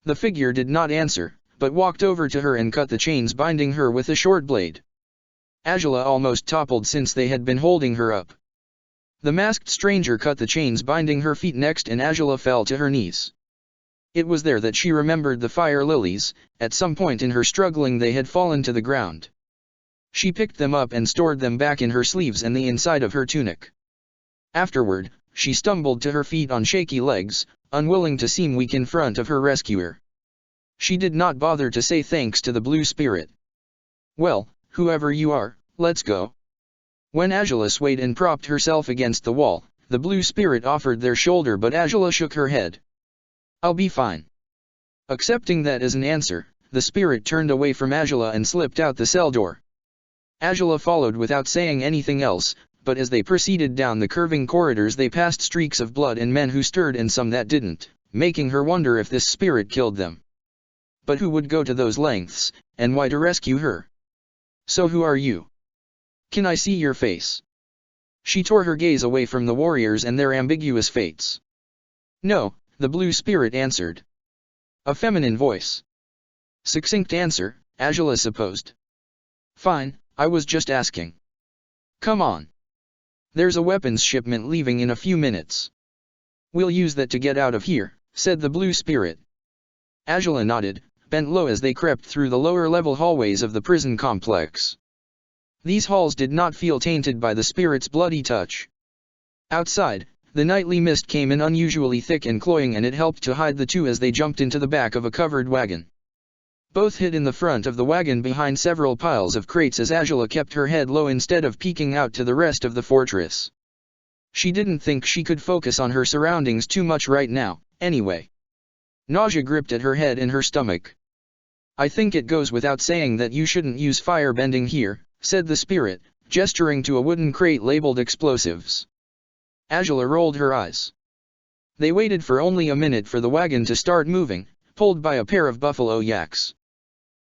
The figure did not answer, but walked over to her and cut the chains binding her with a short blade. Angela almost toppled since they had been holding her up. The masked stranger cut the chains binding her feet next and Angela fell to her knees. It was there that she remembered the fire lilies. At some point in her struggling they had fallen to the ground. She picked them up and stored them back in her sleeves and the inside of her tunic. Afterward, she stumbled to her feet on shaky legs, unwilling to seem weak in front of her rescuer. She did not bother to say thanks to the blue spirit. "Well, whoever you are, let's go." When Angela swayed and propped herself against the wall, the blue spirit offered their shoulder but Angela shook her head. "I'll be fine." Accepting that as an answer, the spirit turned away from Angela and slipped out the cell door. Angela followed without saying anything else, but as they proceeded down the curving corridors they passed streaks of blood and men who stirred and some that didn't, making her wonder if this spirit killed them. But who would go to those lengths, and why to rescue her? "So who are you? Can I see your face?" She tore her gaze away from the warriors and their ambiguous fates. "No," the blue spirit answered. A feminine voice. Succinct answer, Angela supposed. "Fine, I was just asking. Come on. There's a weapons shipment leaving in a few minutes. We'll use that to get out of here," said the blue spirit. Angela nodded, bent low as they crept through the lower-level hallways of the prison complex. These halls did not feel tainted by the spirit's bloody touch. Outside, the nightly mist came in unusually thick and cloying and it helped to hide the two as they jumped into the back of a covered wagon. Both hid in the front of the wagon behind several piles of crates as Angela kept her head low instead of peeking out to the rest of the fortress. She didn't think she could focus on her surroundings too much right now, anyway. Nausea gripped at her head and her stomach. "I think it goes without saying that you shouldn't use firebending here," said the spirit, gesturing to a wooden crate labeled explosives. Angela rolled her eyes. They waited for only a minute for the wagon to start moving, pulled by a pair of buffalo yaks.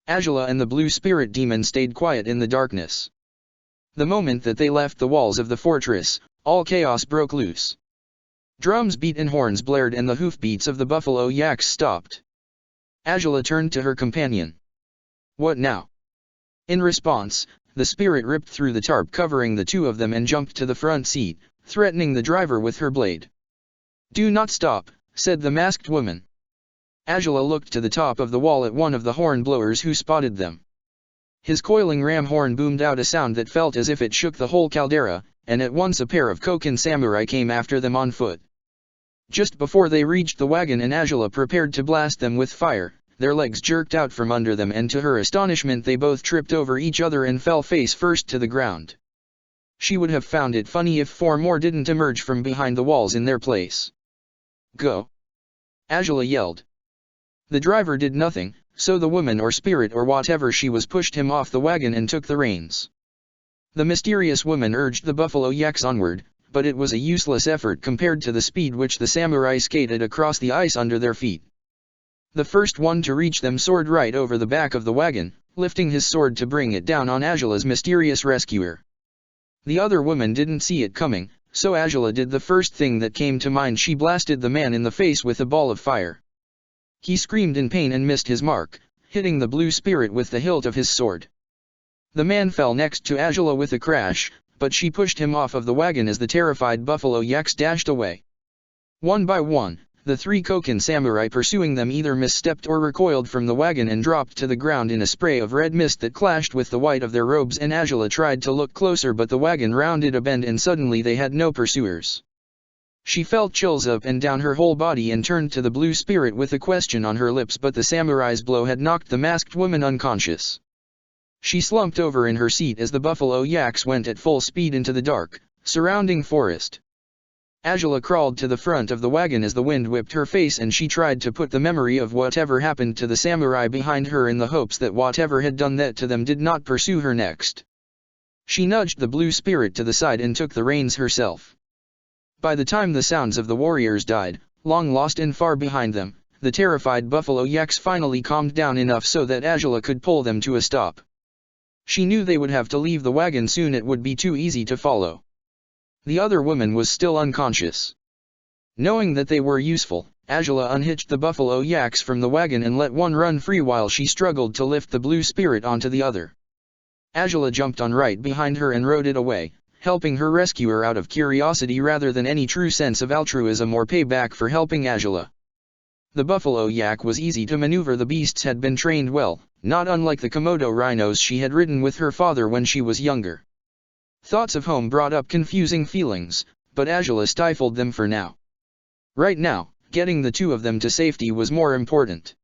Angela and the blue spirit demon stayed quiet in the darkness. The moment that they left the walls of the fortress, all chaos broke loose. Drums beat and horns blared and the hoofbeats of the buffalo yaks stopped. Angela turned to her companion. "What now?" In response, the spirit ripped through the tarp covering the two of them and jumped to the front seat, threatening the driver with her blade. "Do not stop," said the masked woman. Angela looked to the top of the wall at one of the horn blowers who spotted them. His coiling ram horn boomed out a sound that felt as if it shook the whole caldera, and at once a pair of Koken samurai came after them on foot. Just before they reached the wagon and Angela prepared to blast them with fire, their legs jerked out from under them and to her astonishment they both tripped over each other and fell face first to the ground. She would have found it funny if four more didn't emerge from behind the walls in their place. "Go!" Angela yelled. The driver did nothing, so the woman or spirit or whatever she was pushed him off the wagon and took the reins. The mysterious woman urged the buffalo yaks onward, but it was a useless effort compared to the speed which the samurai skated across the ice under their feet. The first one to reach them soared right over the back of the wagon, lifting his sword to bring it down on Angela's mysterious rescuer. The other woman didn't see it coming, so Angela did the first thing that came to mind. She blasted the man in the face with a ball of fire. He screamed in pain and missed his mark, hitting the blue spirit with the hilt of his sword. The man fell next to Angela with a crash, but she pushed him off of the wagon as the terrified buffalo yaks dashed away. One by one, the three Koken samurai pursuing them either misstepped or recoiled from the wagon and dropped to the ground in a spray of red mist that clashed with the white of their robes, and Angela tried to look closer but the wagon rounded a bend and suddenly they had no pursuers. She felt chills up and down her whole body and turned to the blue spirit with a question on her lips, but the samurai's blow had knocked the masked woman unconscious. She slumped over in her seat as the buffalo yaks went at full speed into the dark, surrounding forest. Angela crawled to the front of the wagon as the wind whipped her face, and she tried to put the memory of whatever happened to the samurai behind her in the hopes that whatever had done that to them did not pursue her next. She nudged the blue spirit to the side and took the reins herself. By the time the sounds of the warriors died, long lost and far behind them, the terrified buffalo yaks finally calmed down enough so that Angela could pull them to a stop. She knew they would have to leave the wagon soon, it would be too easy to follow. The other woman was still unconscious. Knowing that they were useful, Angela unhitched the buffalo yaks from the wagon and let one run free while she struggled to lift the blue spirit onto the other. Angela jumped on right behind her and rode it away, helping her rescuer out of curiosity rather than any true sense of altruism or payback for helping Angela. The buffalo yak was easy to maneuver. The beasts had been trained well, not unlike the Komodo rhinos she had ridden with her father when she was younger. Thoughts of home brought up confusing feelings, but Angela stifled them for now. Right now, getting the two of them to safety was more important.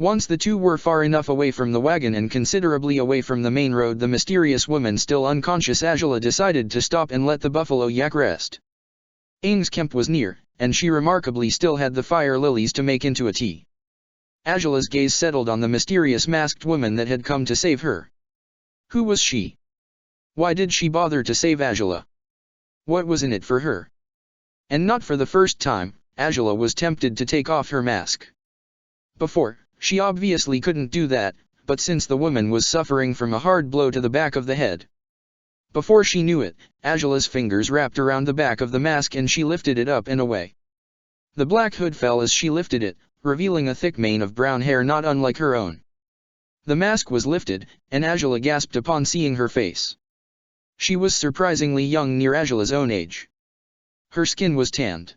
Once the two were far enough away from the wagon and considerably away from the main road, the mysterious woman still unconscious, Angela decided to stop and let the buffalo yak rest. Aang's camp was near, and she remarkably still had the fire lilies to make into a tea. Angela's gaze settled on the mysterious masked woman that had come to save her. Who was she? Why did she bother to save Angela? What was in it for her? And not for the first time, Angela was tempted to take off her mask. Before, she obviously couldn't do that, but since the woman was suffering from a hard blow to the back of the head. Before she knew it, Angela's fingers wrapped around the back of the mask and she lifted it up and away. The black hood fell as she lifted it, revealing a thick mane of brown hair not unlike her own. The mask was lifted, and Angela gasped upon seeing her face. She was surprisingly young, near Angela's own age. Her skin was tanned.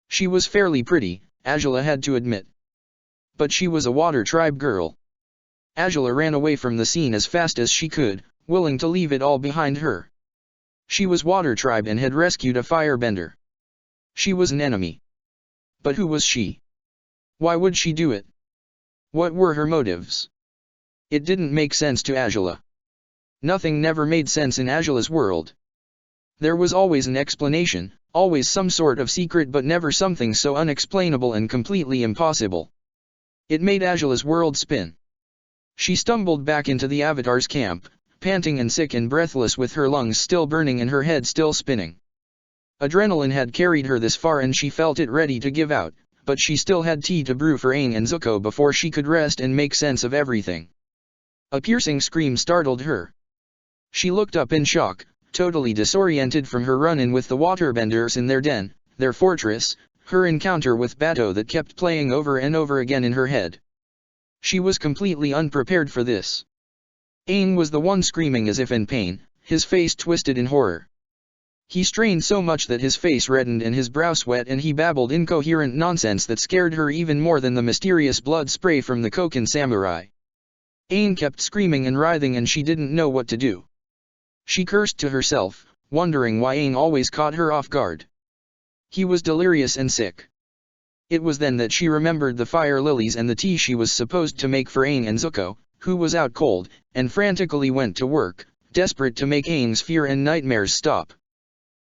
She was fairly pretty, Angela had to admit. But she was a water tribe girl. Angela ran away from the scene as fast as she could, willing to leave it all behind her. She was water tribe and had rescued a firebender. She was an enemy. But who was she? Why would she do it? What were her motives? It didn't make sense to Angela. Nothing never made sense in Angela's world. There was always an explanation, always some sort of secret, but never something so unexplainable and completely impossible. It made Angela's world spin. She stumbled back into the Avatar's camp, panting and sick and breathless, with her lungs still burning and her head still spinning. Adrenaline had carried her this far and she felt it ready to give out, but she still had tea to brew for Aang and Zuko before she could rest and make sense of everything. A piercing scream startled her. She looked up in shock, totally disoriented from her run-in with the waterbenders in their den, their fortress, her encounter with Bato that kept playing over and over again in her head. She was completely unprepared for this. Aang was the one screaming as if in pain, his face twisted in horror. He strained so much that his face reddened and his brow sweat, and he babbled incoherent nonsense that scared her even more than the mysterious blood spray from the Koken samurai. Aang kept screaming and writhing and she didn't know what to do. She cursed to herself, wondering why Aang always caught her off guard. He was delirious and sick. It was then that she remembered the fire lilies and the tea she was supposed to make for Aang and Zuko, who was out cold, and frantically went to work, desperate to make Aang's fear and nightmares stop.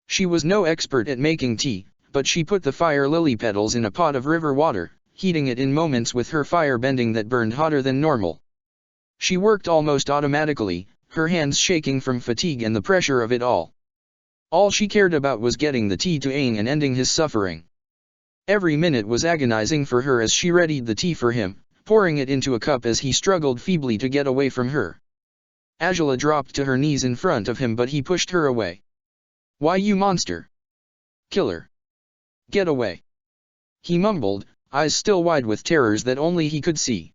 She was no expert at making tea, but she put the fire lily petals in a pot of river water, heating it in moments with her fire bending that burned hotter than normal. She worked almost automatically, her hands shaking from fatigue and the pressure of it all. All she cared about was getting the tea to Aang and ending his suffering. Every minute was agonizing for her as she readied the tea for him, pouring it into a cup as he struggled feebly to get away from her. Angela dropped to her knees in front of him, but he pushed her away. "Why, you monster! Killer! Get away!" he mumbled, eyes still wide with terrors that only he could see.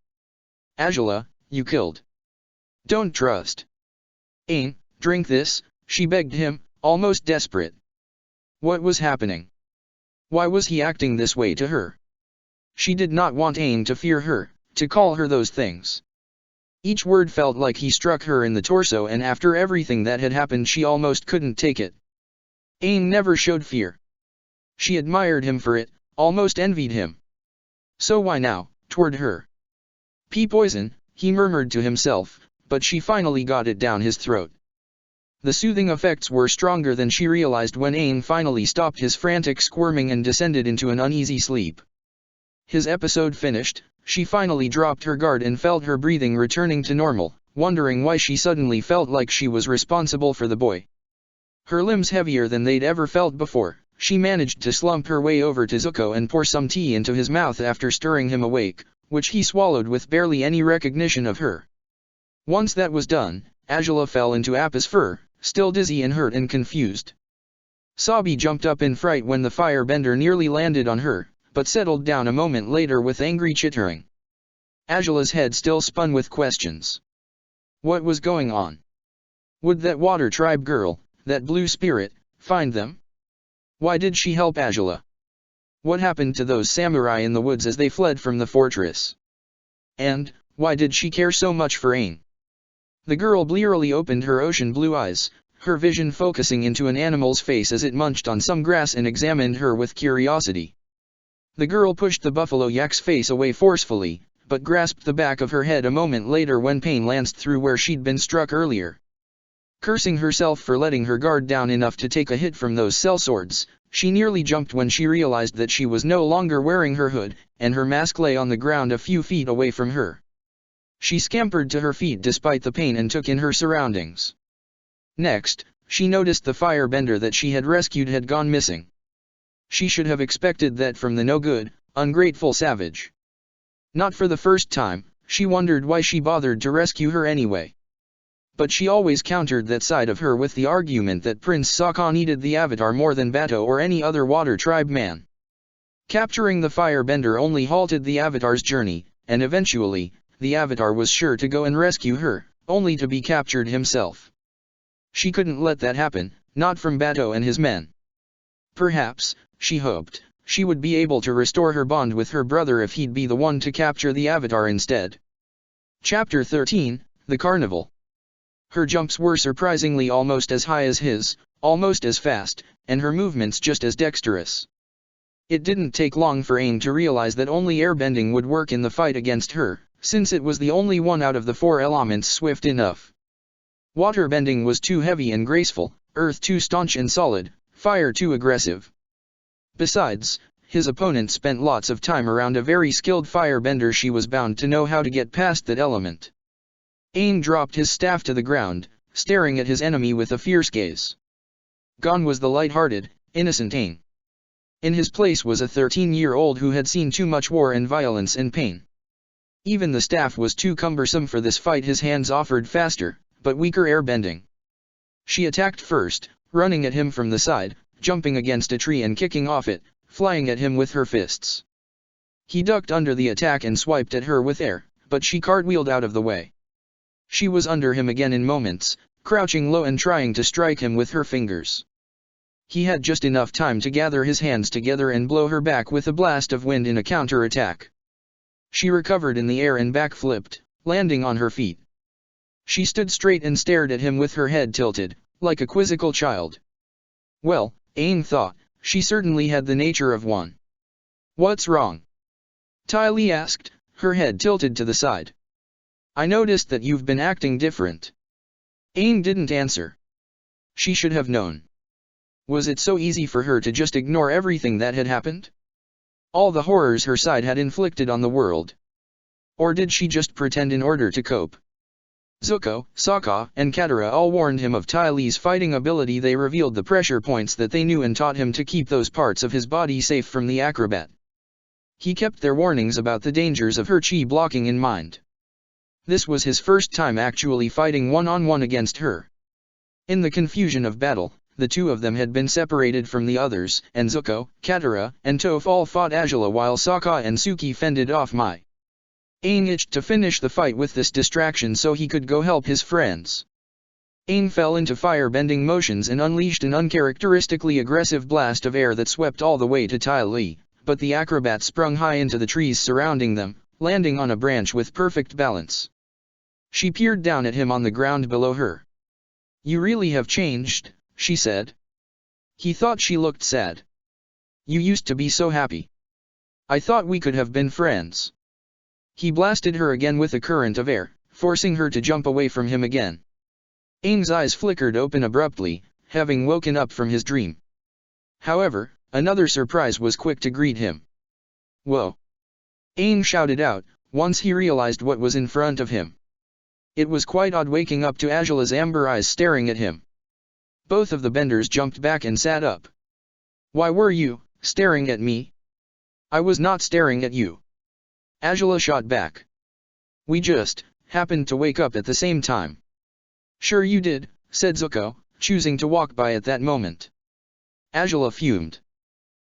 "Angela, you killed. Don't trust Aang, drink this," she begged him, almost desperate. What was happening? Why was he acting this way to her? She did not want Aang to fear her, to call her those things. Each word felt like he struck her in the torso, and after everything that had happened she almost couldn't take it. Aang never showed fear. She admired him for it, almost envied him. So why now, toward her? Pea poison, he murmured to himself, but she finally got it down his throat. The soothing effects were stronger than she realized when Aang finally stopped his frantic squirming and descended into an uneasy sleep. His episode finished, she finally dropped her guard and felt her breathing returning to normal, wondering why she suddenly felt like she was responsible for the boy. Her limbs heavier than they'd ever felt before, she managed to slump her way over to Zuko and pour some tea into his mouth after stirring him awake, which he swallowed with barely any recognition of her. Once that was done, Azula fell into Appa's fur, still dizzy and hurt and confused. Sabi jumped up in fright when the firebender nearly landed on her, but settled down a moment later with angry chittering. Azula's head still spun with questions. What was going on? Would that water tribe girl, that blue spirit, find them? Why did she help Azula? What happened to those samurai in the woods as they fled from the fortress? And, why did she care so much for Aang? The girl blearily opened her ocean blue eyes, her vision focusing into an animal's face as it munched on some grass and examined her with curiosity. The girl pushed the buffalo yak's face away forcefully, but grasped the back of her head a moment later when pain lanced through where she'd been struck earlier. Cursing herself for letting her guard down enough to take a hit from those sellswords, she nearly jumped when she realized that she was no longer wearing her hood, and her mask lay on the ground a few feet away from her. She scampered to her feet despite the pain and took in her surroundings. Next, she noticed the firebender that she had rescued had gone missing. She should have expected that from the no-good, ungrateful savage. Not for the first time, she wondered why she bothered to rescue her anyway. But she always countered that side of her with the argument that Prince Sokka needed the Avatar more than Bato or any other water tribe man. Capturing the firebender only halted the Avatar's journey, and eventually, the Avatar was sure to go and rescue her, only to be captured himself. She couldn't let that happen, not from Bato and his men. Perhaps, she hoped, she would be able to restore her bond with her brother if he'd be the one to capture the Avatar instead. Chapter 13, The Carnival. Her jumps were surprisingly almost as high as his, almost as fast, and her movements just as dexterous. It didn't take long for Aang to realize that only airbending would work in the fight against her, since it was the only one out of the four elements swift enough. Waterbending was too heavy and graceful, earth too staunch and solid, fire too aggressive. Besides, his opponent spent lots of time around a very skilled firebender. She was bound to know how to get past that element. Aang dropped his staff to the ground, staring at his enemy with a fierce gaze. Gone was the light-hearted, innocent Aang. In his place was a 13-year-old who had seen too much war and violence and pain. Even the staff was too cumbersome for this fight. His hands offered faster, but weaker airbending. She attacked first, running at him from the side, jumping against a tree and kicking off it, flying at him with her fists. He ducked under the attack and swiped at her with air, but she cartwheeled out of the way. She was under him again in moments, crouching low and trying to strike him with her fingers. He had just enough time to gather his hands together and blow her back with a blast of wind in a counter-attack. She recovered in the air and backflipped, landing on her feet. She stood straight and stared at him with her head tilted, like a quizzical child. Well, Aang thought, she certainly had the nature of one. What's wrong? Ty Lee asked, her head tilted to the side. I noticed that you've been acting different. Aang didn't answer. She should have known. Was it so easy for her to just ignore everything that had happened? All the horrors her side had inflicted on the world? Or did she just pretend in order to cope? Zuko, Sokka, and Katara all warned him of Ty Lee's fighting ability. They revealed the pressure points that they knew and taught him to keep those parts of his body safe from the acrobat. He kept their warnings about the dangers of her chi blocking in mind. This was his first time actually fighting one-on-one against her. In the confusion of battle, the two of them had been separated from the others, and Zuko, Katara, and Toph all fought Azula while Sokka and Suki fended off Mai. Aang itched to finish the fight with this distraction so he could go help his friends. Aang fell into fire-bending motions and unleashed an uncharacteristically aggressive blast of air that swept all the way to Ty Lee, but the acrobat sprung high into the trees surrounding them, landing on a branch with perfect balance. She peered down at him on the ground below her. You really have changed, she said. He thought she looked sad. You used to be so happy. I thought we could have been friends. He blasted her again with a current of air, forcing her to jump away from him again. Aang's eyes flickered open abruptly, having woken up from his dream. However, another surprise was quick to greet him. Whoa! Aang shouted out, once he realized what was in front of him. It was quite odd waking up to Azula's amber eyes staring at him. Both of the benders jumped back and sat up. Why were you staring at me? I was not staring at you. Azula shot back. We just happened to wake up at the same time. Sure you did, said Zuko, choosing to walk by at that moment. Azula fumed.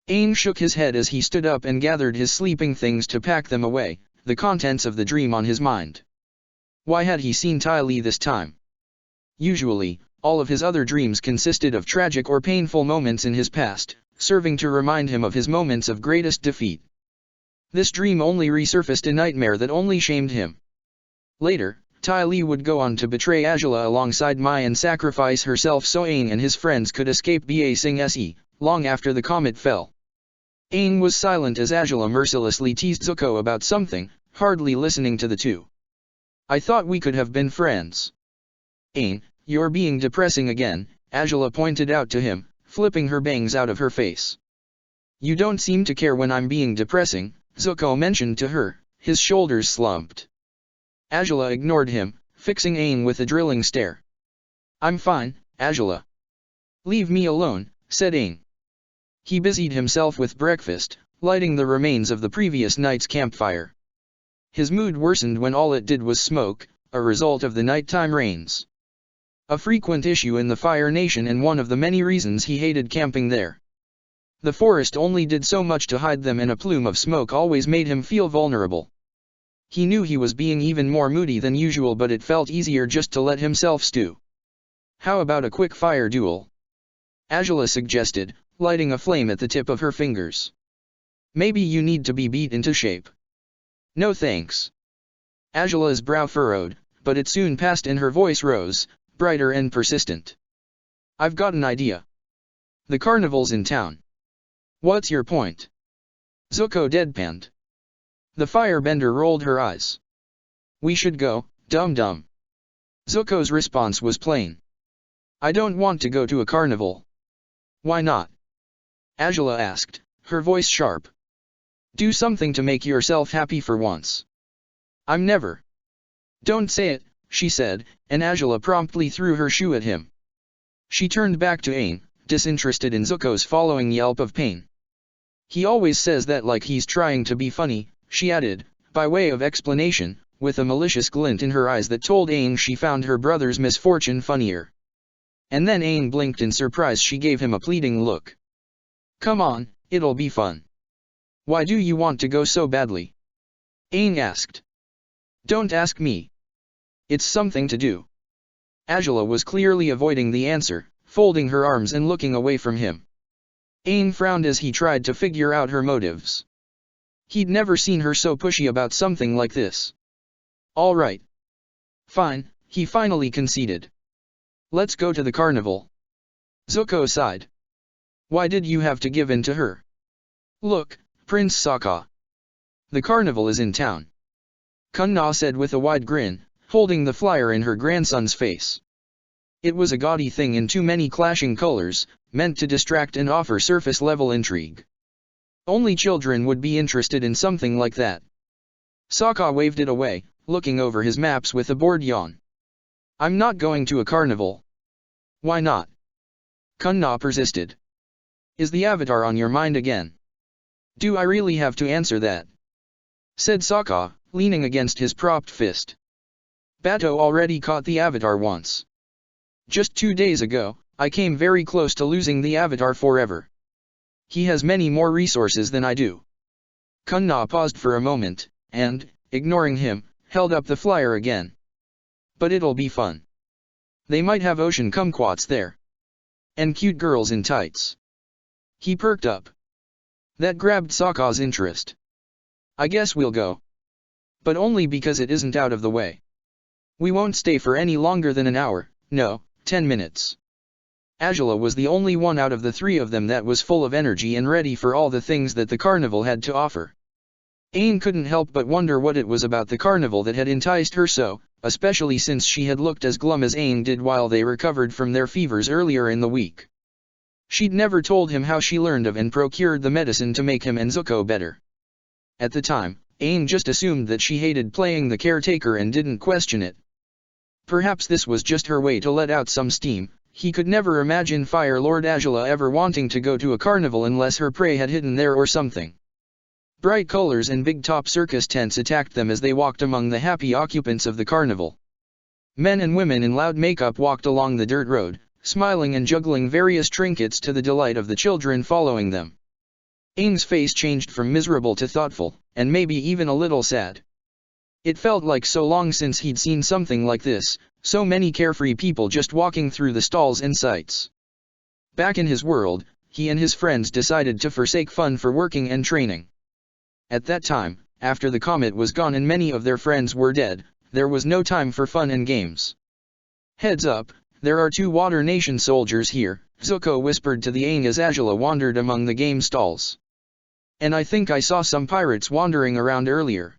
Aang shook his head as he stood up and gathered his sleeping things to pack them away, the contents of the dream on his mind. Why had he seen Ty Lee this time? Usually, all of his other dreams consisted of tragic or painful moments in his past, serving to remind him of his moments of greatest defeat. This dream only resurfaced a nightmare that only shamed him. Later, Ty Lee would go on to betray Azula alongside Mai and sacrifice herself so Aang and his friends could escape Ba Sing Se, long after the comet fell. Aang was silent as Azula mercilessly teased Zuko about something, hardly listening to the two. I thought we could have been friends. Aang, you're being depressing again, Azula pointed out to him, flipping her bangs out of her face. You don't seem to care when I'm being depressing, Zuko mentioned to her, his shoulders slumped. Azula ignored him, fixing Aang with a drilling stare. I'm fine, Azula. Leave me alone, said Aang. He busied himself with breakfast, lighting the remains of the previous night's campfire. His mood worsened when all it did was smoke, a result of the nighttime rains. A frequent issue in the Fire Nation and one of the many reasons he hated camping there. The forest only did so much to hide them, and a plume of smoke always made him feel vulnerable. He knew he was being even more moody than usual, but it felt easier just to let himself stew. How about a quick fire duel? Azula suggested, lighting a flame at the tip of her fingers. Maybe you need to be beat into shape. No thanks. Azula's brow furrowed, but it soon passed and her voice rose, brighter and persistent. I've got an idea. The carnival's in town. What's your point? Zuko deadpanned. The firebender rolled her eyes. We should go, dum-dum. Zuko's response was plain. I don't want to go to a carnival. Why not? Azula asked, her voice sharp. Do something to make yourself happy for once. I'm never. Don't say it, she said, and Azula promptly threw her shoe at him. She turned back to Aang, disinterested in Zuko's following yelp of pain. He always says that like he's trying to be funny, she added, by way of explanation, with a malicious glint in her eyes that told Aang she found her brother's misfortune funnier. And then Aang blinked in surprise. She gave him a pleading look. Come on, it'll be fun. Why do you want to go so badly? Aang asked. Don't ask me. It's something to do. Azula was clearly avoiding the answer, folding her arms and looking away from him. Aang frowned as he tried to figure out her motives. He'd never seen her so pushy about something like this. All right. Fine, he finally conceded. Let's go to the carnival. Zuko sighed. Why did you have to give in to her? Look, Prince Sokka. The carnival is in town. Kun Na said with a wide grin, holding the flyer in her grandson's face. It was a gaudy thing in too many clashing colors, meant to distract and offer surface-level intrigue. Only children would be interested in something like that. Sokka waved it away, looking over his maps with a bored yawn. I'm not going to a carnival. Why not? Kun Na persisted. Is the Avatar on your mind again? Do I really have to answer that? Said Sokka, leaning against his propped fist. Bato already caught the Avatar once. Just 2 days ago, I came very close to losing the Avatar forever. He has many more resources than I do. Kun Na paused for a moment, and, ignoring him, held up the flyer again. But it'll be fun. They might have ocean kumquats there. And cute girls in tights. He perked up. That grabbed Sokka's interest. I guess we'll go. But only because it isn't out of the way. We won't stay for any longer than an hour, no, 10 minutes. Angela was the only one out of the three of them that was full of energy and ready for all the things that the carnival had to offer. Aang couldn't help but wonder what it was about the carnival that had enticed her so, especially since she had looked as glum as Aang did while they recovered from their fevers earlier in the week. She'd never told him how she learned of and procured the medicine to make him and Zuko better. At the time, Aang just assumed that she hated playing the caretaker and didn't question it. Perhaps this was just her way to let out some steam. He could never imagine Fire Lord Azula ever wanting to go to a carnival unless her prey had hidden there or something. Bright colors and big-top circus tents attacked them as they walked among the happy occupants of the carnival. Men and women in loud makeup walked along the dirt road, smiling and juggling various trinkets to the delight of the children following them. Aang's face changed from miserable to thoughtful, and maybe even a little sad. It felt like so long since he'd seen something like this, so many carefree people just walking through the stalls and sights. Back in his world, he and his friends decided to forsake fun for working and training. At that time, after the comet was gone and many of their friends were dead, there was no time for fun and games. Heads up, there are 2 Water Nation soldiers here, Zuko whispered to the Aang as Azula wandered among the game stalls. And I think I saw some pirates wandering around earlier.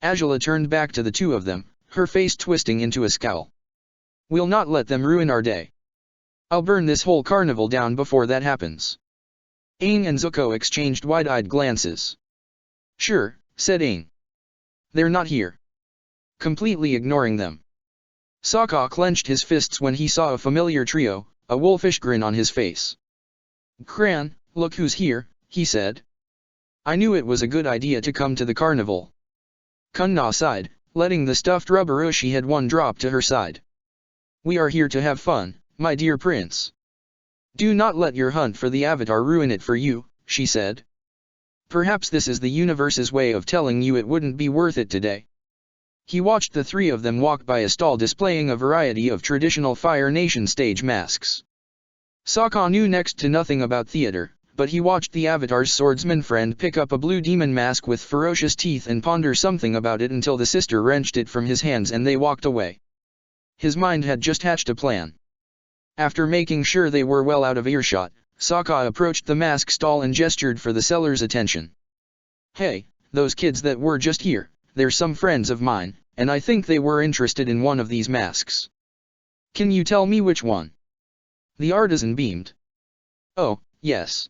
Azula turned back to the 2 of them, her face twisting into a scowl. We'll not let them ruin our day. I'll burn this whole carnival down before that happens. Aang and Zuko exchanged wide-eyed glances. Sure, said Aang. They're not here. Completely ignoring them. Sokka clenched his fists when he saw a familiar trio, a wolfish grin on his face. Kran, look who's here, he said. I knew it was a good idea to come to the carnival. Kunna sighed, letting the stuffed rubber she had won drop to her side. We are here to have fun, my dear prince. Do not let your hunt for the Avatar ruin it for you, she said. Perhaps this is the universe's way of telling you it wouldn't be worth it today. He watched the 3 of them walk by a stall displaying a variety of traditional Fire Nation stage masks. Sokka knew next to nothing about theater, but he watched the Avatar's swordsman friend pick up a blue demon mask with ferocious teeth and ponder something about it until the sister wrenched it from his hands and they walked away. His mind had just hatched a plan. After making sure they were well out of earshot, Sokka approached the mask stall and gestured for the seller's attention. Hey, those kids that were just here, they're some friends of mine, and I think they were interested in one of these masks. Can you tell me which one? The artisan beamed. Oh, yes.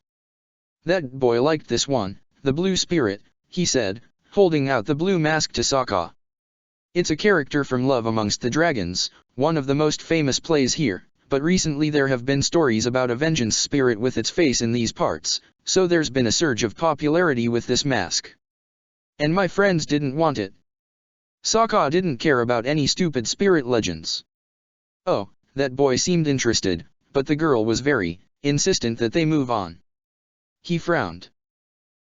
That boy liked this one, the blue spirit, he said, holding out the blue mask to Sokka. It's a character from Love Amongst the Dragons, one of the most famous plays here. But recently there have been stories about a vengeance spirit with its face in these parts, so there's been a surge of popularity with this mask. And my friends didn't want it. Sokka didn't care about any stupid spirit legends. Oh, that boy seemed interested, but the girl was very insistent that they move on. He frowned.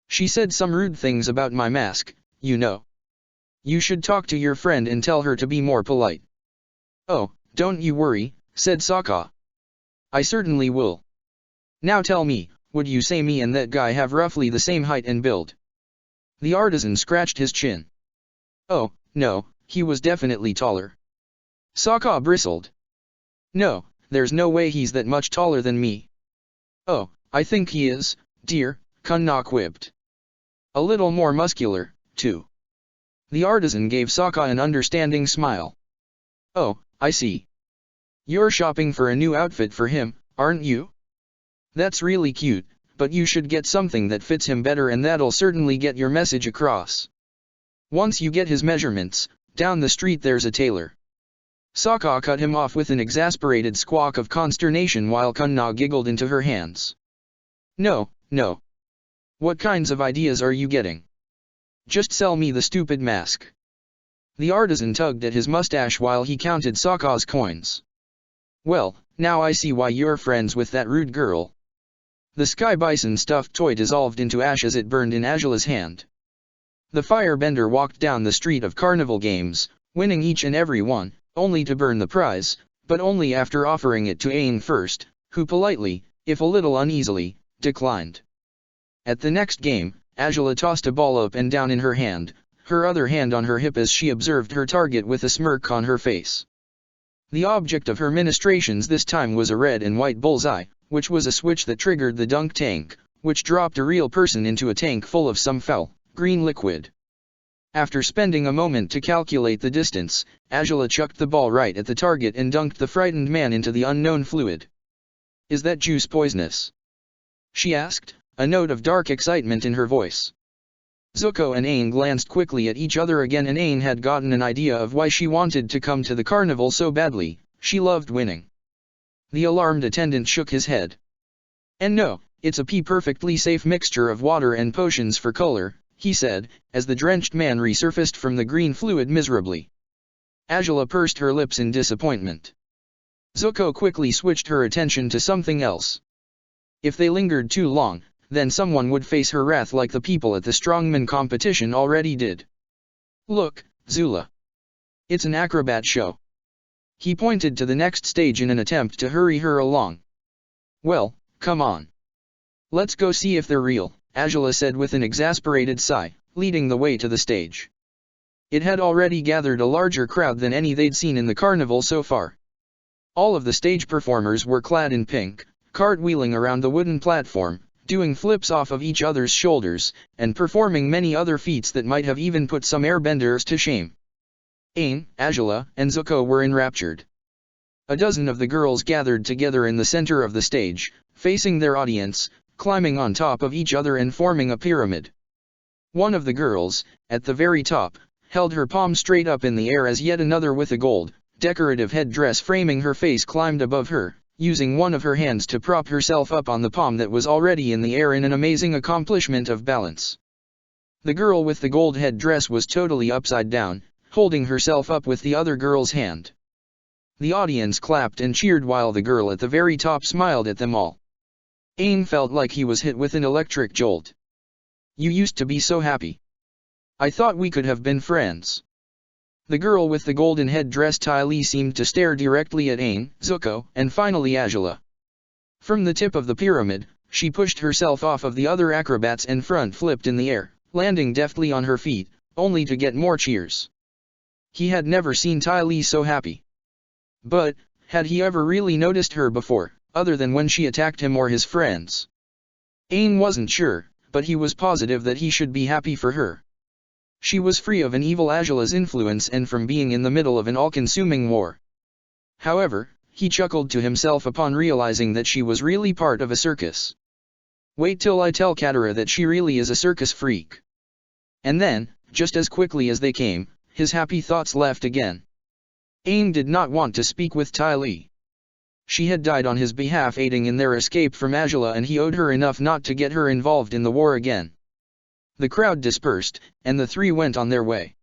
She said some rude things about my mask, you know. You should talk to your friend and tell her to be more polite. Oh, don't you worry, said Sokka. I certainly will. Now tell me, would you say me and that guy have roughly the same height and build? The artisan scratched his chin. Oh, no, he was definitely taller. Sokka bristled. No, there's no way he's that much taller than me. Oh, I think he is, dear, Kunna quipped. A little more muscular, too. The artisan gave Sokka an understanding smile. Oh, I see. You're shopping for a new outfit for him, aren't you? That's really cute, but you should get something that fits him better and that'll certainly get your message across. Once you get his measurements, down the street there's a tailor. Sokka cut him off with an exasperated squawk of consternation while Kunna giggled into her hands. No, no. What kinds of ideas are you getting? Just sell me the stupid mask. The artisan tugged at his mustache while he counted Sokka's coins. Well, now I see why you're friends with that rude girl. The Sky Bison stuffed toy dissolved into ash as it burned in Azula's hand. The firebender walked down the street of carnival games, winning each and every one, only to burn the prize, but only after offering it to Aang first, who politely, if a little uneasily, declined. At the next game, Azula tossed a ball up and down in her hand, her other hand on her hip as she observed her target with a smirk on her face. The object of her ministrations this time was a red and white bullseye, which was a switch that triggered the dunk tank, which dropped a real person into a tank full of some foul, green liquid. After spending a moment to calculate the distance, Angela chucked the ball right at the target and dunked the frightened man into the unknown fluid. "Is that juice poisonous?" she asked, a note of dark excitement in her voice. Zuko and Aang glanced quickly at each other again, and Aang had gotten an idea of why she wanted to come to the carnival so badly. She loved winning. The alarmed attendant shook his head. "And no, it's a perfectly safe mixture of water and potions for color," he said, as the drenched man resurfaced from the green fluid miserably. Angela pursed her lips in disappointment. Zuko quickly switched her attention to something else. If they lingered too long, then someone would face her wrath like the people at the strongman competition already did. "Look, Zula. It's an acrobat show." He pointed to the next stage in an attempt to hurry her along. "Well, come on. Let's go see if they're real," Angela said with an exasperated sigh, leading the way to the stage. It had already gathered a larger crowd than any they'd seen in the carnival so far. All of the stage performers were clad in pink, cartwheeling around the wooden platform, doing flips off of each other's shoulders, and performing many other feats that might have even put some airbenders to shame. Aang, Angela, and Zuko were enraptured. A dozen of the girls gathered together in the center of the stage, facing their audience, climbing on top of each other and forming a pyramid. One of the girls, at the very top, held her palm straight up in the air as yet another with a gold, decorative headdress framing her face climbed above her, using one of her hands to prop herself up on the palm that was already in the air in an amazing accomplishment of balance. The girl with the gold headdress was totally upside down, holding herself up with the other girl's hand. The audience clapped and cheered while the girl at the very top smiled at them all. Aang felt like he was hit with an electric jolt. "You used to be so happy. I thought we could have been friends." The girl with the golden headdress Ty Lee seemed to stare directly at Aang, Zuko, and finally Angela. From the tip of the pyramid, she pushed herself off of the other acrobats and front flipped in the air, landing deftly on her feet, only to get more cheers. He had never seen Ty Lee so happy. But, had he ever really noticed her before, other than when she attacked him or his friends? Aang wasn't sure, but he was positive that he should be happy for her. She was free of an evil Angela's influence and from being in the middle of an all-consuming war. However, he chuckled to himself upon realizing that she was really part of a circus. "Wait till I tell Katara that she really is a circus freak." And then, just as quickly as they came, his happy thoughts left again. Aang did not want to speak with Ty Lee. She had died on his behalf aiding in their escape from Angela, and he owed her enough not to get her involved in the war again. The crowd dispersed, and the three went on their way.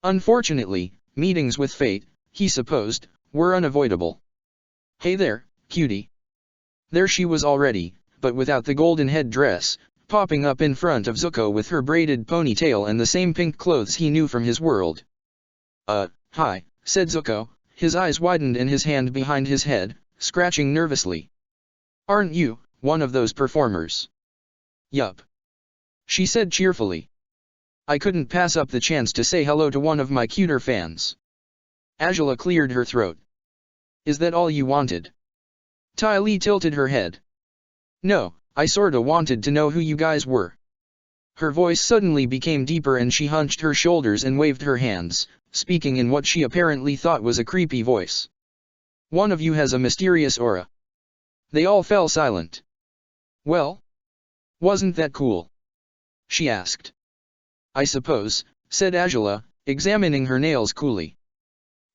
Unfortunately, meetings with fate, he supposed, were unavoidable. "Hey there, cutie." There she was already, but without the golden headdress, popping up in front of Zuko with her braided ponytail and the same pink clothes he knew from his world. Hi," said Zuko, his eyes widened and his hand behind his head, scratching nervously. "Aren't you one of those performers?" "Yup," she said cheerfully. "I couldn't pass up the chance to say hello to one of my cuter fans." Angela cleared her throat. "Is that all you wanted?" Ty Lee tilted her head. "No, I sorta wanted to know who you guys were." Her voice suddenly became deeper and she hunched her shoulders and waved her hands, speaking in what she apparently thought was a creepy voice. "One of you has a mysterious aura." They all fell silent. "Well? Wasn't that cool?" she asked. "I suppose," said Angela, examining her nails coolly.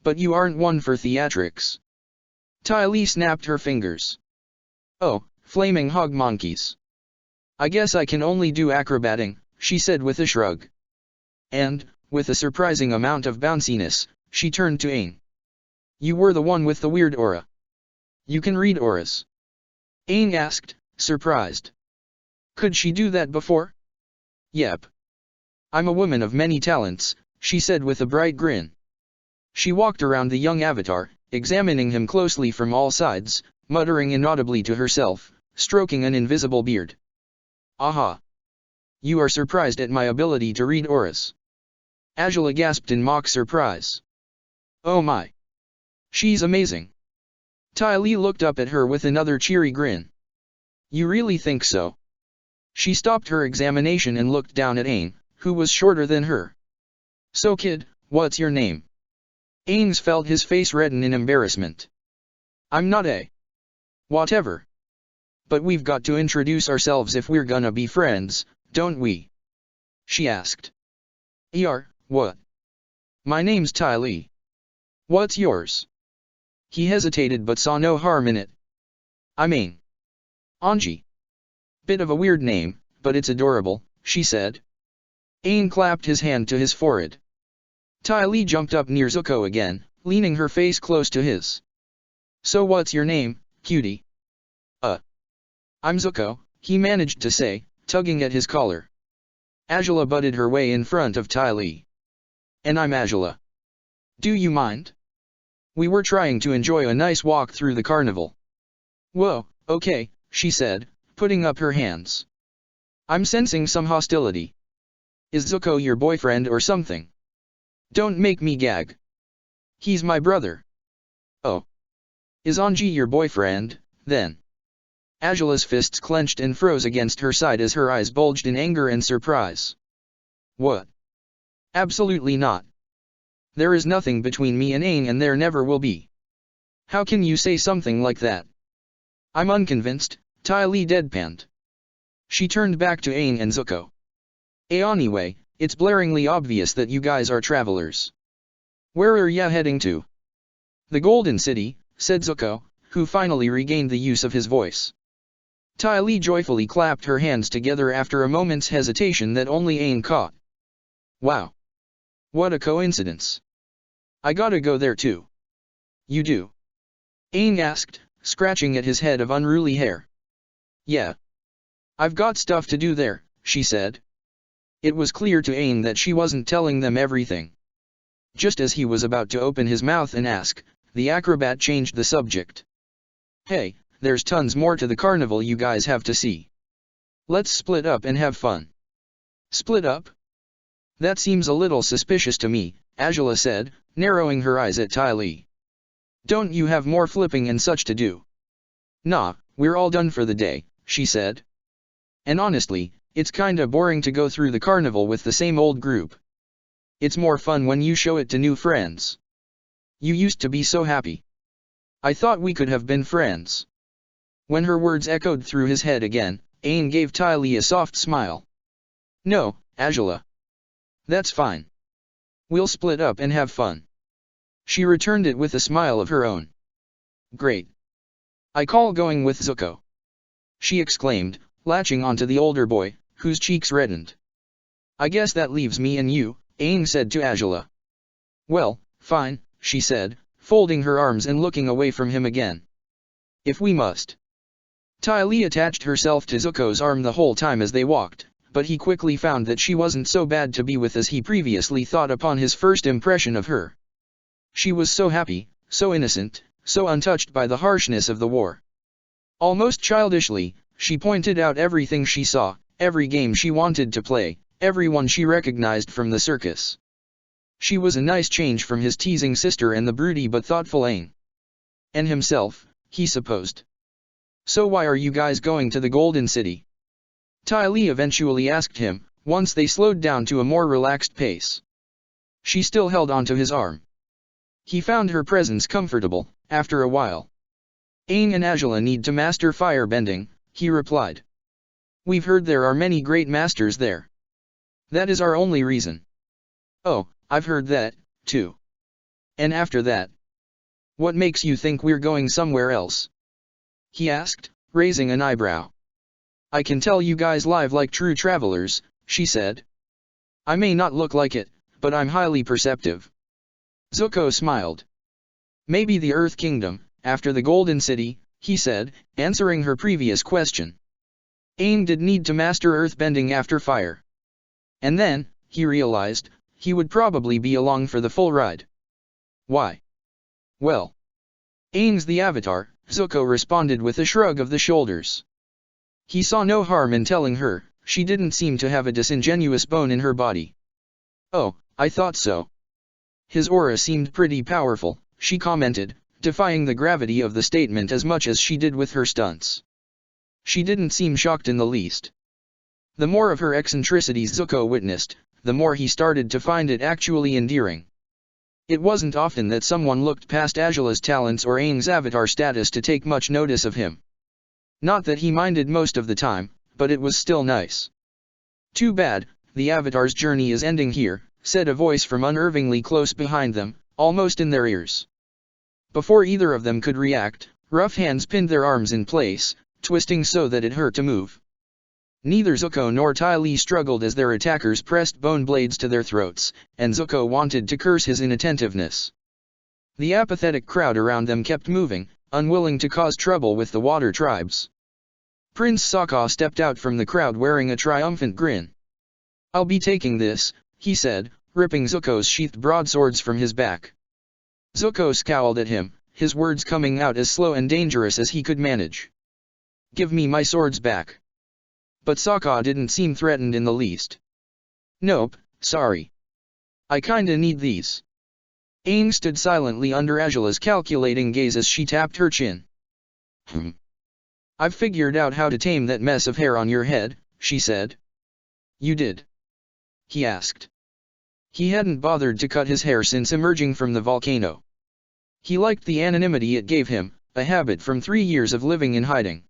"But you aren't one for theatrics." Ty Lee snapped her fingers. "Oh, flaming hog monkeys. I guess I can only do acrobating," she said with a shrug. And, with a surprising amount of bounciness, she turned to Aang. "You were the one with the weird aura. You can read auras?" Aang asked, surprised. Could she do that before? "Yep. I'm a woman of many talents," she said with a bright grin. She walked around the young avatar, examining him closely from all sides, muttering inaudibly to herself, stroking an invisible beard. "Aha! You are surprised at my ability to read auras?" Angela gasped in mock surprise. "Oh my! She's amazing. Ty Lee looked up at her with another cheery grin. You really think so? She stopped her examination and looked down at Aang, who was shorter than her. So kid, what's your name? Aang felt his face redden in embarrassment. I'm not a. Whatever. But we've got to introduce ourselves if we're gonna be friends, don't we? She asked. What? My name's Ty Lee. What's yours? He hesitated but saw no harm in it. I'm Aang. Anji. Bit of a weird name, but it's adorable, she said. Aang clapped his hand to his forehead. Ty Lee jumped up near Zuko again, leaning her face close to his. So what's your name, cutie? I'm Zuko, he managed to say, tugging at his collar. Azula butted her way in front of Ty Lee. And I'm Azula. Do you mind? We were trying to enjoy a nice walk through the carnival. Whoa, okay, she said, putting up her hands. I'm sensing some hostility. Is Zuko your boyfriend or something? Don't make me gag. He's my brother. Oh. Is Anji your boyfriend, then? Azula's fists clenched and froze against her side as her eyes bulged in anger and surprise. What? Absolutely not. There is nothing between me and Aang and there never will be. How can you say something like that? I'm unconvinced, Ty Lee deadpanned. She turned back to Aang and Zuko. Anyway, it's blaringly obvious that you guys are travelers. Where are ya heading to? The Golden City, said Zuko, who finally regained the use of his voice. Ty Lee joyfully clapped her hands together after a moment's hesitation that only Aang caught. Wow. What a coincidence. I gotta go there too. You do? Aang asked, scratching at his head of unruly hair. Yeah. I've got stuff to do there, she said. It was clear to Aang that she wasn't telling them everything. Just as he was about to open his mouth and ask, the acrobat changed the subject. Hey, there's tons more to the carnival you guys have to see. Let's split up and have fun. Split up? That seems a little suspicious to me, Azula said, narrowing her eyes at Ty Lee. Don't you have more flipping and such to do? Nah, we're all done for the day, she said. And honestly, it's kinda boring to go through the carnival with the same old group. It's more fun when you show it to new friends. You used to be so happy. I thought we could have been friends. When her words echoed through his head again, Aang gave Ty Lee a soft smile. No, Azula. That's fine. We'll split up and have fun. She returned it with a smile of her own. Great. I call going with Zuko. She exclaimed, latching onto the older boy, whose cheeks reddened. I guess that leaves me and you, Aang said to Azula. Well, fine, she said, folding her arms and looking away from him again. If we must. Ty Lee attached herself to Zuko's arm the whole time as they walked, but he quickly found that she wasn't so bad to be with as he previously thought upon his first impression of her. She was so happy, so innocent, so untouched by the harshness of the war. Almost childishly, she pointed out everything she saw, every game she wanted to play, everyone she recognized from the circus. She was a nice change from his teasing sister and the broody but thoughtful Aang. And himself, he supposed. So why are you guys going to the Golden City? Ty Lee eventually asked him, once they slowed down to a more relaxed pace. She still held onto his arm. He found her presence comfortable, after a while. Aang and Azula need to master firebending, he replied. We've heard there are many great masters there. That is our only reason. Oh, I've heard that, too. And after that? What makes you think we're going somewhere else? He asked, raising an eyebrow. I can tell you guys live like true travelers, she said. I may not look like it, but I'm highly perceptive. Zuko smiled. Maybe the Earth Kingdom, after the Golden City, he said, answering her previous question. Aang did need to master earthbending after fire. And then, he realized, he would probably be along for the full ride. Why? Well. Aang's the Avatar, Zuko responded with a shrug of the shoulders. He saw no harm in telling her, she didn't seem to have a disingenuous bone in her body. Oh, I thought so. His aura seemed pretty powerful, she commented, defying the gravity of the statement as much as she did with her stunts. She didn't seem shocked in the least. The more of her eccentricities Zuko witnessed, the more he started to find it actually endearing. It wasn't often that someone looked past Azula's talents or Aang's avatar status to take much notice of him. Not that he minded most of the time, but it was still nice. "Too bad, the Avatar's journey is ending here," said a voice from unnervingly close behind them, almost in their ears. Before either of them could react, rough hands pinned their arms in place, twisting so that it hurt to move. Neither Zuko nor Ty Lee struggled as their attackers pressed bone blades to their throats, and Zuko wanted to curse his inattentiveness. The apathetic crowd around them kept moving, unwilling to cause trouble with the water tribes. Prince Sokka stepped out from the crowd wearing a triumphant grin. "I'll be taking this," he said, ripping Zuko's sheathed broadswords from his back. Zuko scowled at him, his words coming out as slow and dangerous as he could manage. "Give me my swords back." But Sokka didn't seem threatened in the least. "Nope, sorry. I kinda need these." Aang stood silently under Azula's calculating gaze as she tapped her chin. "I've figured out how to tame that mess of hair on your head," she said. "You did?" he asked. He hadn't bothered to cut his hair since emerging from the volcano. He liked the anonymity it gave him, a habit from 3 years of living in hiding.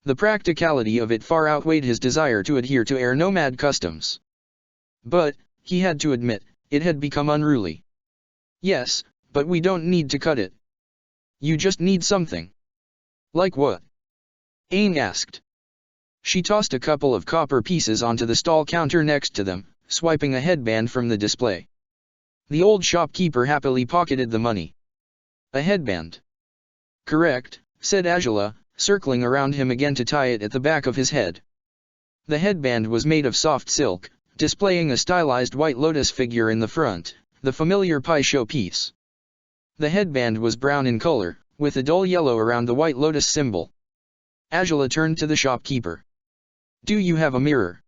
The practicality of it far outweighed his desire to adhere to air nomad customs. But, he had to admit, it had become unruly. "Yes, but we don't need to cut it. You just need something." "Like what?" Aang asked. She tossed a couple of copper pieces onto the stall counter next to them, swiping a headband from the display. The old shopkeeper happily pocketed the money. "A headband?" "Correct," said Azula, circling around him again to tie it at the back of his head. The headband was made of soft silk, displaying a stylized White Lotus figure in the front, the familiar Pai Sho piece. The headband was brown in color, with a dull yellow around the White Lotus symbol. Azula turned to the shopkeeper. "Do you have a mirror?"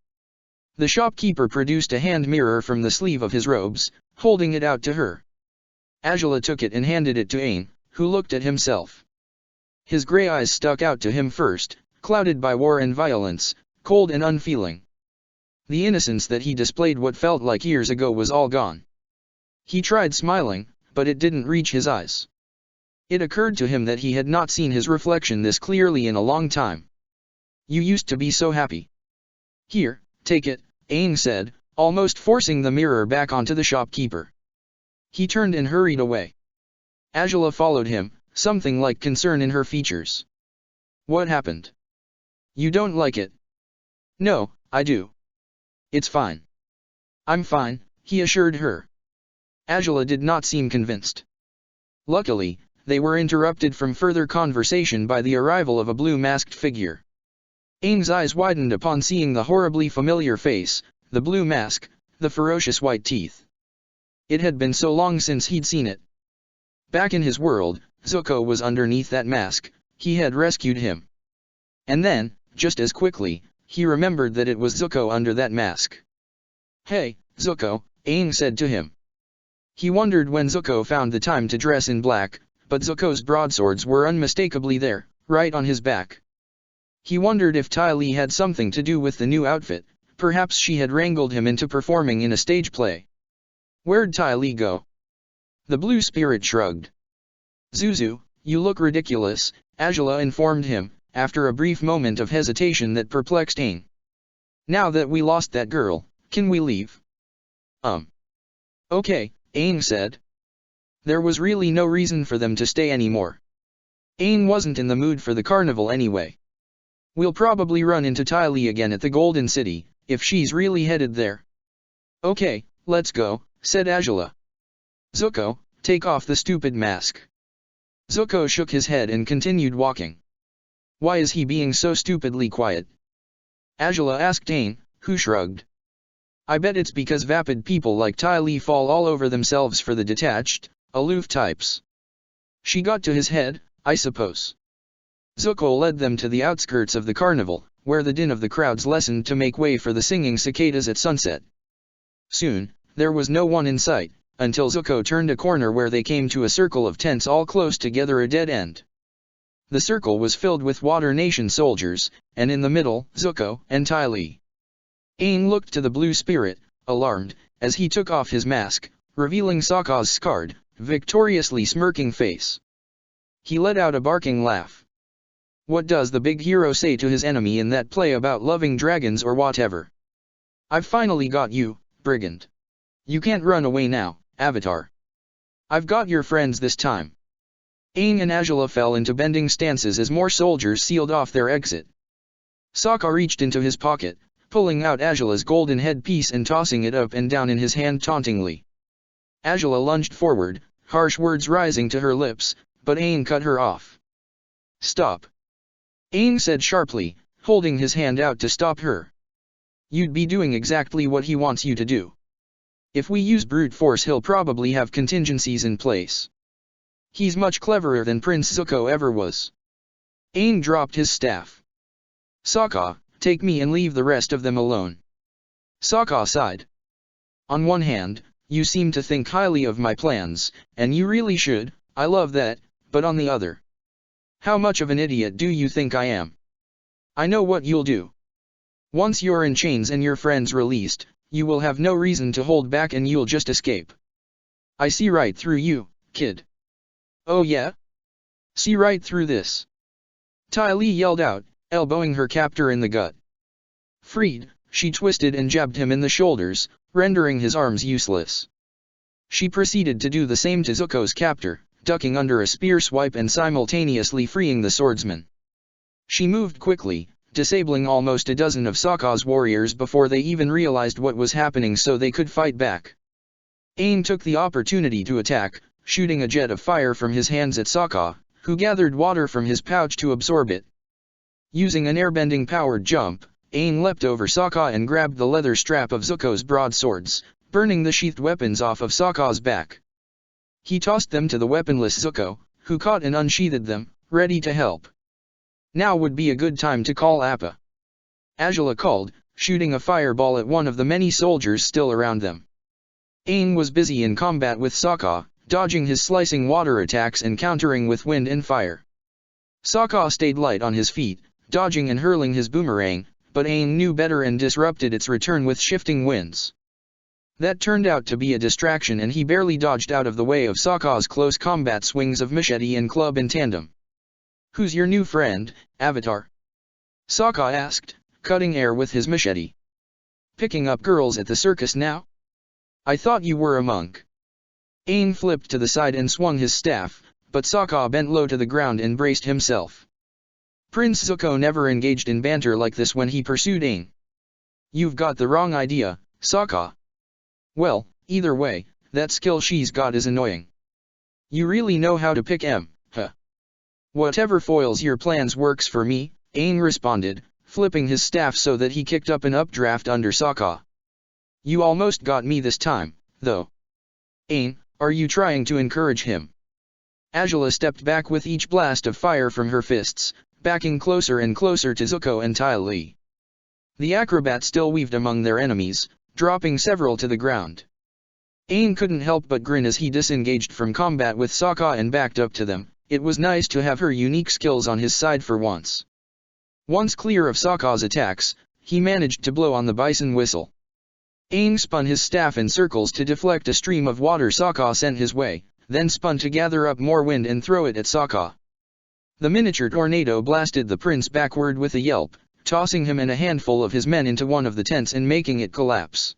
The shopkeeper produced a hand mirror from the sleeve of his robes, holding it out to her. Azula took it and handed it to Aang, who looked at himself. His grey eyes stuck out to him first, clouded by war and violence, cold and unfeeling. The innocence that he displayed what felt like years ago was all gone. He tried smiling, but it didn't reach his eyes. It occurred to him that he had not seen his reflection this clearly in a long time. "You used to be so happy." "Here, take it," Aang said, almost forcing the mirror back onto the shopkeeper. He turned and hurried away. Azula followed him, something like concern in her features. "What happened? You don't like it?" "No, I do. It's fine." "I'm fine," he assured her. Azula did not seem convinced. Luckily, they were interrupted from further conversation by the arrival of a blue-masked figure. Aang's eyes widened upon seeing the horribly familiar face, the blue mask, the ferocious white teeth. It had been so long since he'd seen it. Back in his world, Zuko was underneath that mask, he had rescued him. And then, just as quickly, he remembered that it was Zuko under that mask. "Hey, Zuko," Aang said to him. He wondered when Zuko found the time to dress in black, but Zuko's broadswords were unmistakably there, right on his back. He wondered if Ty Lee had something to do with the new outfit, perhaps she had wrangled him into performing in a stage play. "Where'd Ty Lee go?" The blue spirit shrugged. "Zuzu, you look ridiculous," Azula informed him, after a brief moment of hesitation that perplexed Aang. "Now that we lost that girl, can we leave?" Okay, Aang said. There was really no reason for them to stay anymore. Aang wasn't in the mood for the carnival anyway. "We'll probably run into Ty Lee again at the Golden City, if she's really headed there." "Okay, let's go," said Azula. "Zuko, take off the stupid mask." Zuko shook his head and continued walking. "Why is he being so stupidly quiet?" Azula asked Aang, who shrugged. "I bet it's because vapid people like Ty Lee fall all over themselves for the detached, aloof types. She got to his head, I suppose." Zuko led them to the outskirts of the carnival, where the din of the crowds lessened to make way for the singing cicadas at sunset. Soon, there was no one in sight, until Zuko turned a corner where they came to a circle of tents all close together, a dead end. The circle was filled with Water Nation soldiers, and in the middle, Zuko and Ty Lee. Aang looked to the blue spirit, alarmed, as he took off his mask, revealing Sokka's scarred, victoriously smirking face. He let out a barking laugh. What does the big hero say to his enemy in that play about loving dragons or whatever? I've finally got you, brigand. You can't run away now, Avatar. I've got your friends this time. Aang and Azula fell into bending stances as more soldiers sealed off their exit. Sokka reached into his pocket, pulling out Azula's golden headpiece and tossing it up and down in his hand tauntingly. Azula lunged forward, harsh words rising to her lips, but Aang cut her off. Stop. Aang said sharply, holding his hand out to stop her. You'd be doing exactly what he wants you to do. If we use brute force, he'll probably have contingencies in place. He's much cleverer than Prince Zuko ever was. Aang dropped his staff. Sokka, take me and leave the rest of them alone. Sokka sighed. On one hand, you seem to think highly of my plans, and you really should, I love that, but on the other. How much of an idiot do you think I am? I know what you'll do. Once you're in chains and your friends released, you will have no reason to hold back and you'll just escape. I see right through you, kid. Oh yeah? See right through this. Ty Lee yelled out, elbowing her captor in the gut. Freed, she twisted and jabbed him in the shoulders, rendering his arms useless. She proceeded to do the same to Zuko's captor, ducking under a spear swipe and simultaneously freeing the swordsman. She moved quickly, disabling almost a dozen of Sokka's warriors before they even realized what was happening so they could fight back. Aang took the opportunity to attack, shooting a jet of fire from his hands at Sokka, who gathered water from his pouch to absorb it. Using an airbending-powered jump, Aang leapt over Sokka and grabbed the leather strap of Zuko's broadswords, burning the sheathed weapons off of Sokka's back. He tossed them to the weaponless Zuko, who caught and unsheathed them, ready to help. Now would be a good time to call Appa. Azula called, shooting a fireball at one of the many soldiers still around them. Aang was busy in combat with Sokka, dodging his slicing water attacks and countering with wind and fire. Sokka stayed light on his feet, dodging and hurling his boomerang, but Aang knew better and disrupted its return with shifting winds. That turned out to be a distraction and he barely dodged out of the way of Sokka's close combat swings of machete and club in tandem. Who's your new friend, Avatar? Sokka asked, cutting air with his machete. Picking up girls at the circus now? I thought you were a monk. Aang flipped to the side and swung his staff, but Sokka bent low to the ground and braced himself. Prince Zuko never engaged in banter like this when he pursued Aang. You've got the wrong idea, Sokka. Well, either way, that skill she's got is annoying. You really know how to pick 'em, huh? Whatever foils your plans works for me, Aang responded, flipping his staff so that he kicked up an updraft under Sokka. You almost got me this time, though. Aang, are you trying to encourage him? Azula stepped back with each blast of fire from her fists, backing closer and closer to Zuko and Ty Lee. The acrobat still weaved among their enemies, dropping several to the ground. Aang couldn't help but grin as he disengaged from combat with Sokka and backed up to them. It was nice to have her unique skills on his side for once. Once clear of Sokka's attacks, he managed to blow on the bison whistle. Aang spun his staff in circles to deflect a stream of water Sokka sent his way, then spun to gather up more wind and throw it at Sokka. The miniature tornado blasted the prince backward with a yelp, tossing him and a handful of his men into one of the tents and making it collapse.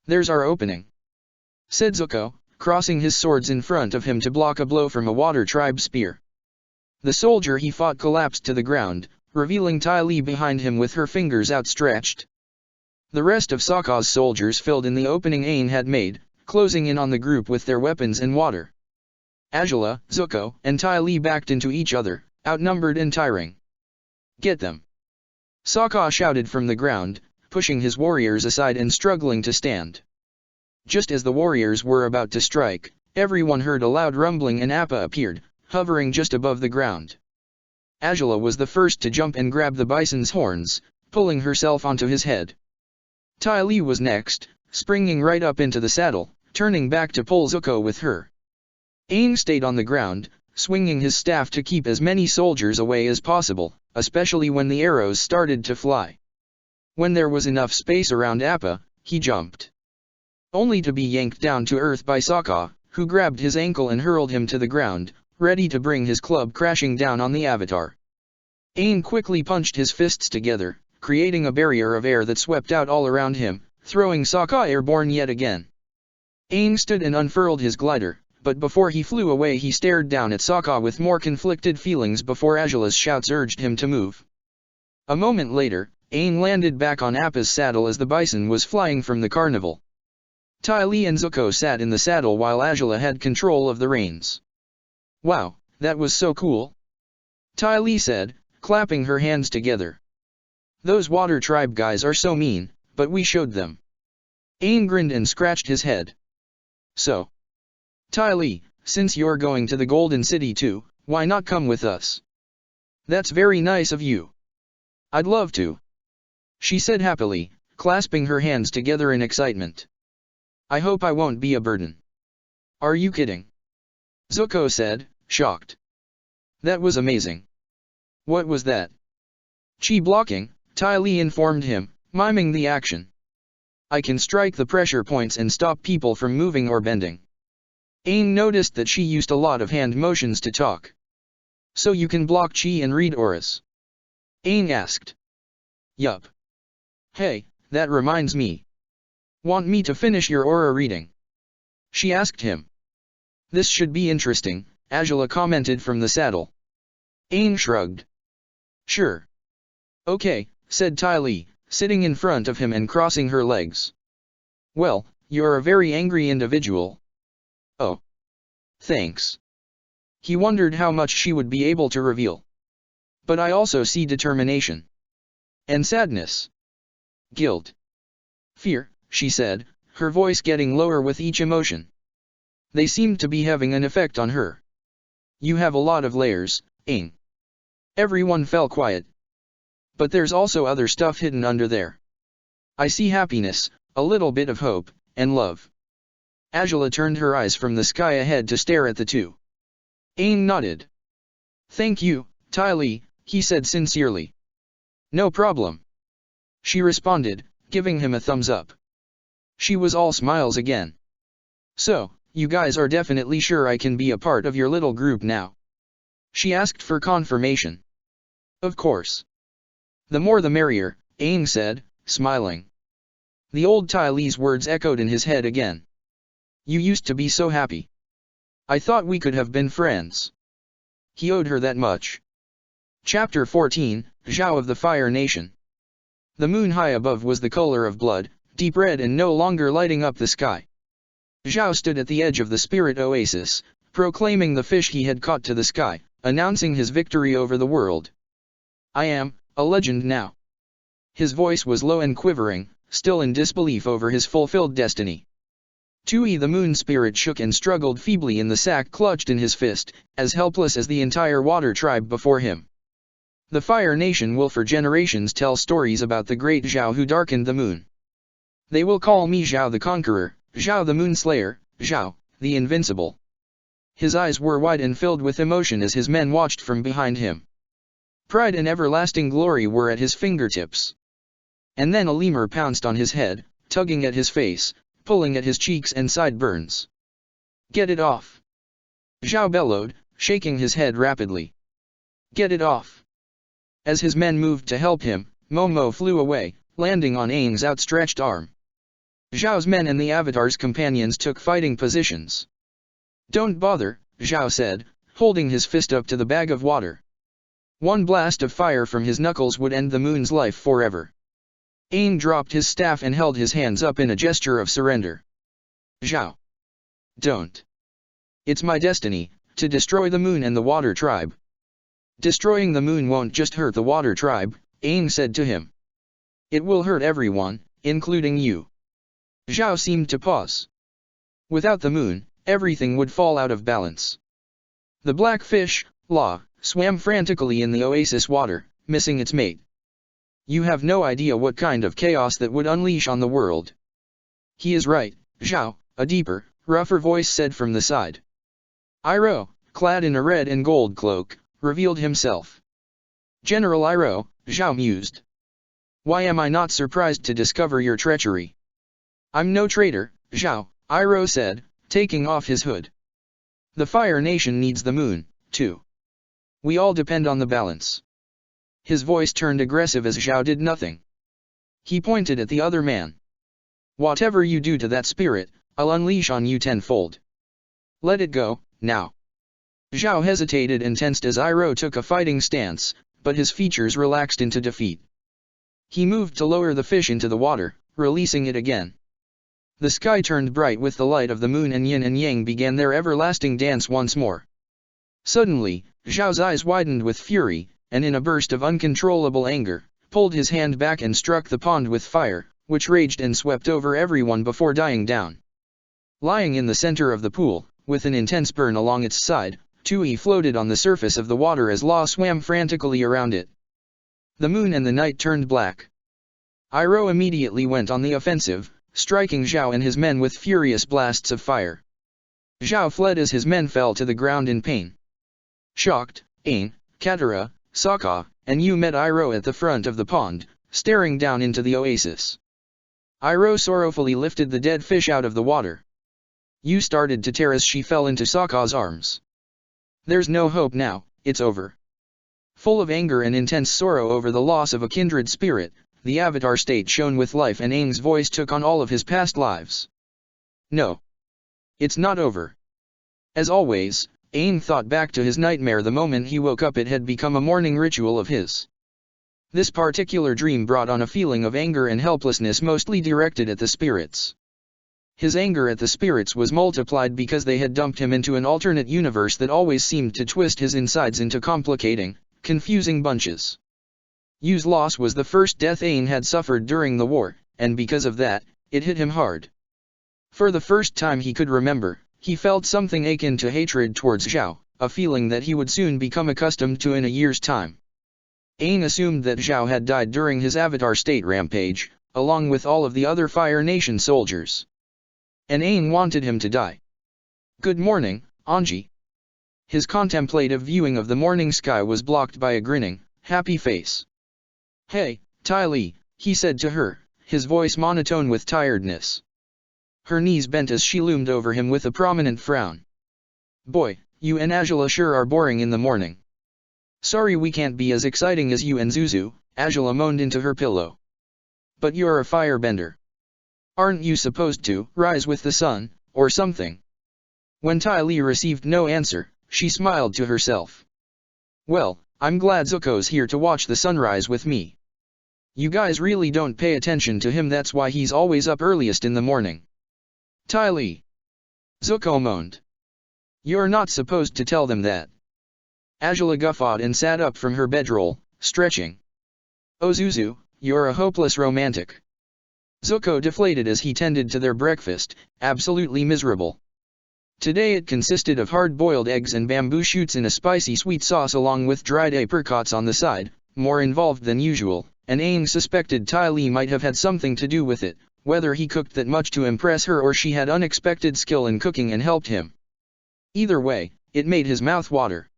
There's our opening, said Zuko, crossing his swords in front of him to block a blow from a water tribe spear. The soldier he fought collapsed to the ground, revealing Ty Lee behind him with her fingers outstretched. The rest of Sokka's soldiers filled in the opening Aang had made, closing in on the group with their weapons and water. Azula, Zuko, and Ty Lee backed into each other, outnumbered and tiring. Get them! Sokka shouted from the ground, pushing his warriors aside and struggling to stand. Just as the warriors were about to strike, everyone heard a loud rumbling and Appa appeared, hovering just above the ground. Azula was the first to jump and grab the bison's horns, pulling herself onto his head. Ty Lee was next, springing right up into the saddle, turning back to pull Zuko with her. Aang stayed on the ground, swinging his staff to keep as many soldiers away as possible, especially when the arrows started to fly. When there was enough space around Appa, he jumped. Only to be yanked down to earth by Sokka, who grabbed his ankle and hurled him to the ground, ready to bring his club crashing down on the Avatar. Aang quickly punched his fists together, creating a barrier of air that swept out all around him, throwing Sokka airborne yet again. Aang stood and unfurled his glider, but before he flew away he stared down at Sokka with more conflicted feelings before Azula's shouts urged him to move. A moment later, Aang landed back on Appa's saddle as the bison was flying from the carnival. Ty Lee and Zuko sat in the saddle while Azula had control of the reins. "Wow, that was so cool," Ty Lee said, clapping her hands together. "Those Water Tribe guys are so mean, but we showed them." Aang grinned and scratched his head. "So, Ty Lee, since you're going to the Golden City too, why not come with us?" "That's very nice of you. I'd love to," she said happily, clasping her hands together in excitement. "I hope I won't be a burden." "Are you kidding?" Zuko said, shocked. "That was amazing." "What was that?" "Chi blocking," Ty Lee informed him, miming the action. "I can strike the pressure points and stop people from moving or bending." Aang noticed that she used a lot of hand motions to talk. "So you can block Chi and read auras?" Aang asked. "Yup. Hey, that reminds me. Want me to finish your aura reading?" she asked him. "This should be interesting," Azula commented from the saddle. Aang shrugged. "Sure." "Okay," said Ty Lee, sitting in front of him and crossing her legs. "Well, you're a very angry individual." "Oh. Thanks." He wondered how much she would be able to reveal. "But I also see determination. And sadness. Guilt. Fear," she said, her voice getting lower with each emotion. They seemed to be having an effect on her. "You have a lot of layers, Aang." Everyone fell quiet. "But there's also other stuff hidden under there. I see happiness, a little bit of hope, and love." Azula turned her eyes from the sky ahead to stare at the two. Aang nodded. "Thank you, Ty Lee," he said sincerely. "No problem," she responded, giving him a thumbs up. She was all smiles again. "So, you guys are definitely sure I can be a part of your little group now?" she asked for confirmation. "Of course. The more the merrier," Aang said, smiling. The old Ty Lee's words echoed in his head again. "You used to be so happy. I thought we could have been friends." He owed her that much. Chapter 14, Zhao of the Fire Nation. The moon high above was the color of blood, deep red and no longer lighting up the sky. Zhao stood at the edge of the spirit oasis, proclaiming the fish he had caught to the sky, announcing his victory over the world. "I am a legend now." His voice was low and quivering, still in disbelief over his fulfilled destiny. Tui the moon spirit shook and struggled feebly in the sack clutched in his fist, as helpless as the entire water tribe before him. The Fire Nation will for generations tell stories about the great Zhao who darkened the moon. They will call me Zhao the Conqueror, Zhao the Moonslayer, Zhao, the Invincible. His eyes were wide and filled with emotion as his men watched from behind him. Pride and everlasting glory were at his fingertips. And then a lemur pounced on his head, tugging at his face, pulling at his cheeks and sideburns. "Get it off!" Zhao bellowed, shaking his head rapidly. "Get it off!" As his men moved to help him, Momo flew away, landing on Aang's outstretched arm. Zhao's men and the Avatar's companions took fighting positions. "Don't bother," Zhao said, holding his fist up to the bag of water. One blast of fire from his knuckles would end the moon's life forever. Aang dropped his staff and held his hands up in a gesture of surrender. "Zhao. Don't. It's my destiny, to destroy the moon and the water tribe." "Destroying the moon won't just hurt the water tribe," Aang said to him. "It will hurt everyone, including you." Zhao seemed to pause. Without the moon, everything would fall out of balance. The black fish, La, swam frantically in the oasis water, missing its mate. "You have no idea what kind of chaos that would unleash on the world." "He is right, Zhao," a deeper, rougher voice said from the side. Iroh, clad in a red and gold cloak, revealed himself. General Iroh, Zhao mused. Why am I not surprised to discover your treachery? I'm no traitor, Zhao, Iroh said, taking off his hood. The Fire Nation needs the moon, too. We all depend on the balance. His voice turned aggressive as Zhao did nothing. He pointed at the other man. Whatever you do to that spirit, I'll unleash on you tenfold. Let it go, now. Zhao hesitated and tensed as Iroh took a fighting stance, but his features relaxed into defeat. He moved to lower the fish into the water, releasing it again. The sky turned bright with the light of the moon and yin and yang began their everlasting dance once more. Suddenly, Zhao's eyes widened with fury, and in a burst of uncontrollable anger, pulled his hand back and struck the pond with fire, which raged and swept over everyone before dying down. Lying in the center of the pool, with an intense burn along its side, Tui floated on the surface of the water as Law swam frantically around it. The moon and the night turned black. Iroh immediately went on the offensive, striking Zhao and his men with furious blasts of fire. Zhao fled as his men fell to the ground in pain. Shocked, Aang, Katara, Sokka, and Yu met Iroh at the front of the pond, staring down into the oasis. Iroh sorrowfully lifted the dead fish out of the water. Yu started to tear as she fell into Sokka's arms. There's no hope now, it's over. Full of anger and intense sorrow over the loss of a kindred spirit, the Avatar state shone with life and Aang's voice took on all of his past lives. No. It's not over. As always, Aang thought back to his nightmare the moment he woke up. It had become a morning ritual of his. This particular dream brought on a feeling of anger and helplessness mostly directed at the spirits. His anger at the spirits was multiplied because they had dumped him into an alternate universe that always seemed to twist his insides into complicating, confusing bunches. Yu's loss was the first death Aang had suffered during the war, and because of that, it hit him hard. For the first time he could remember, he felt something akin to hatred towards Zhao, a feeling that he would soon become accustomed to in a year's time. Aang assumed that Zhao had died during his Avatar state rampage, along with all of the other Fire Nation soldiers. And Aang wanted him to die. Good morning, Anji. His contemplative viewing of the morning sky was blocked by a grinning, happy face. Hey, Ty Lee, he said to her, his voice monotone with tiredness. Her knees bent as she loomed over him with a prominent frown. Boy, you and Azula sure are boring in the morning. Sorry we can't be as exciting as you and Zuzu, Azula moaned into her pillow. But you're a firebender. Aren't you supposed to rise with the sun, or something? When Ty Lee received no answer, she smiled to herself. Well, I'm glad Zuko's here to watch the sunrise with me. You guys really don't pay attention to him, that's why he's always up earliest in the morning. Ty Lee. Zuko moaned. You're not supposed to tell them that. Azula guffawed and sat up from her bedroll, stretching. Oh Zuzu, you're a hopeless romantic. Zuko deflated as he tended to their breakfast, absolutely miserable. Today it consisted of hard-boiled eggs and bamboo shoots in a spicy sweet sauce along with dried apricots on the side, more involved than usual, and Aang suspected Ty Lee might have had something to do with it, whether he cooked that much to impress her or she had unexpected skill in cooking and helped him. Either way, it made his mouth water.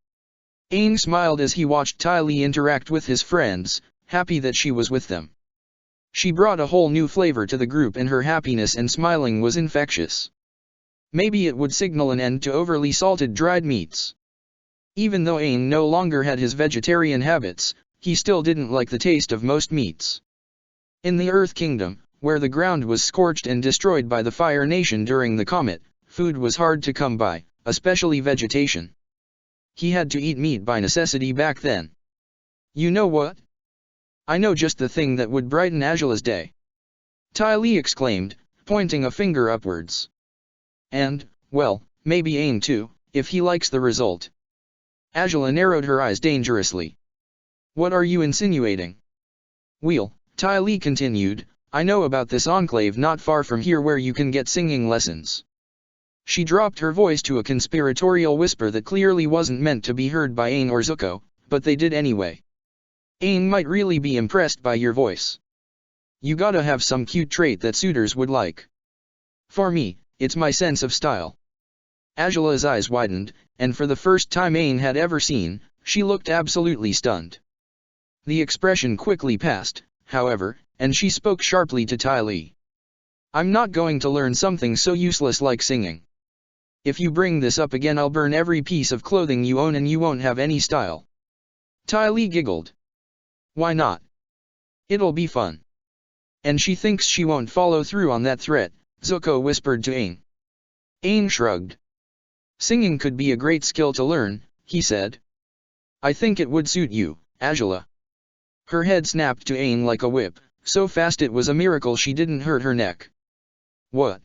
Aang smiled as he watched Ty Lee interact with his friends, happy that she was with them. She brought a whole new flavor to the group and her happiness and smiling was infectious. Maybe it would signal an end to overly salted dried meats. Even though Aang no longer had his vegetarian habits, he still didn't like the taste of most meats. In the Earth Kingdom, where the ground was scorched and destroyed by the Fire Nation during the comet, food was hard to come by, especially vegetation. He had to eat meat by necessity back then. You know what? I know just the thing that would brighten Azula's day. Ty Lee exclaimed, pointing a finger upwards. And, well, maybe Aang too, if he likes the result. Azula narrowed her eyes dangerously. What are you insinuating? Well, Ty Lee continued, I know about this enclave not far from here where you can get singing lessons. She dropped her voice to a conspiratorial whisper that clearly wasn't meant to be heard by Aang or Zuko, but they did anyway. Aang might really be impressed by your voice. You gotta have some cute trait that suitors would like. For me, It's my sense of style. Angela's eyes widened, and for the first time Aang had ever seen, she looked absolutely stunned. The expression quickly passed, however, and she spoke sharply to Ty Lee. I'm not going to learn something so useless like singing. If you bring this up again I'll burn every piece of clothing you own and you won't have any style. Ty Lee giggled. Why not? It'll be fun. And she thinks she won't follow through on that threat, Zuko whispered to Aang. Aang shrugged. Singing could be a great skill to learn, he said. I think it would suit you, Angela. Her head snapped to Aang like a whip, so fast it was a miracle she didn't hurt her neck. What?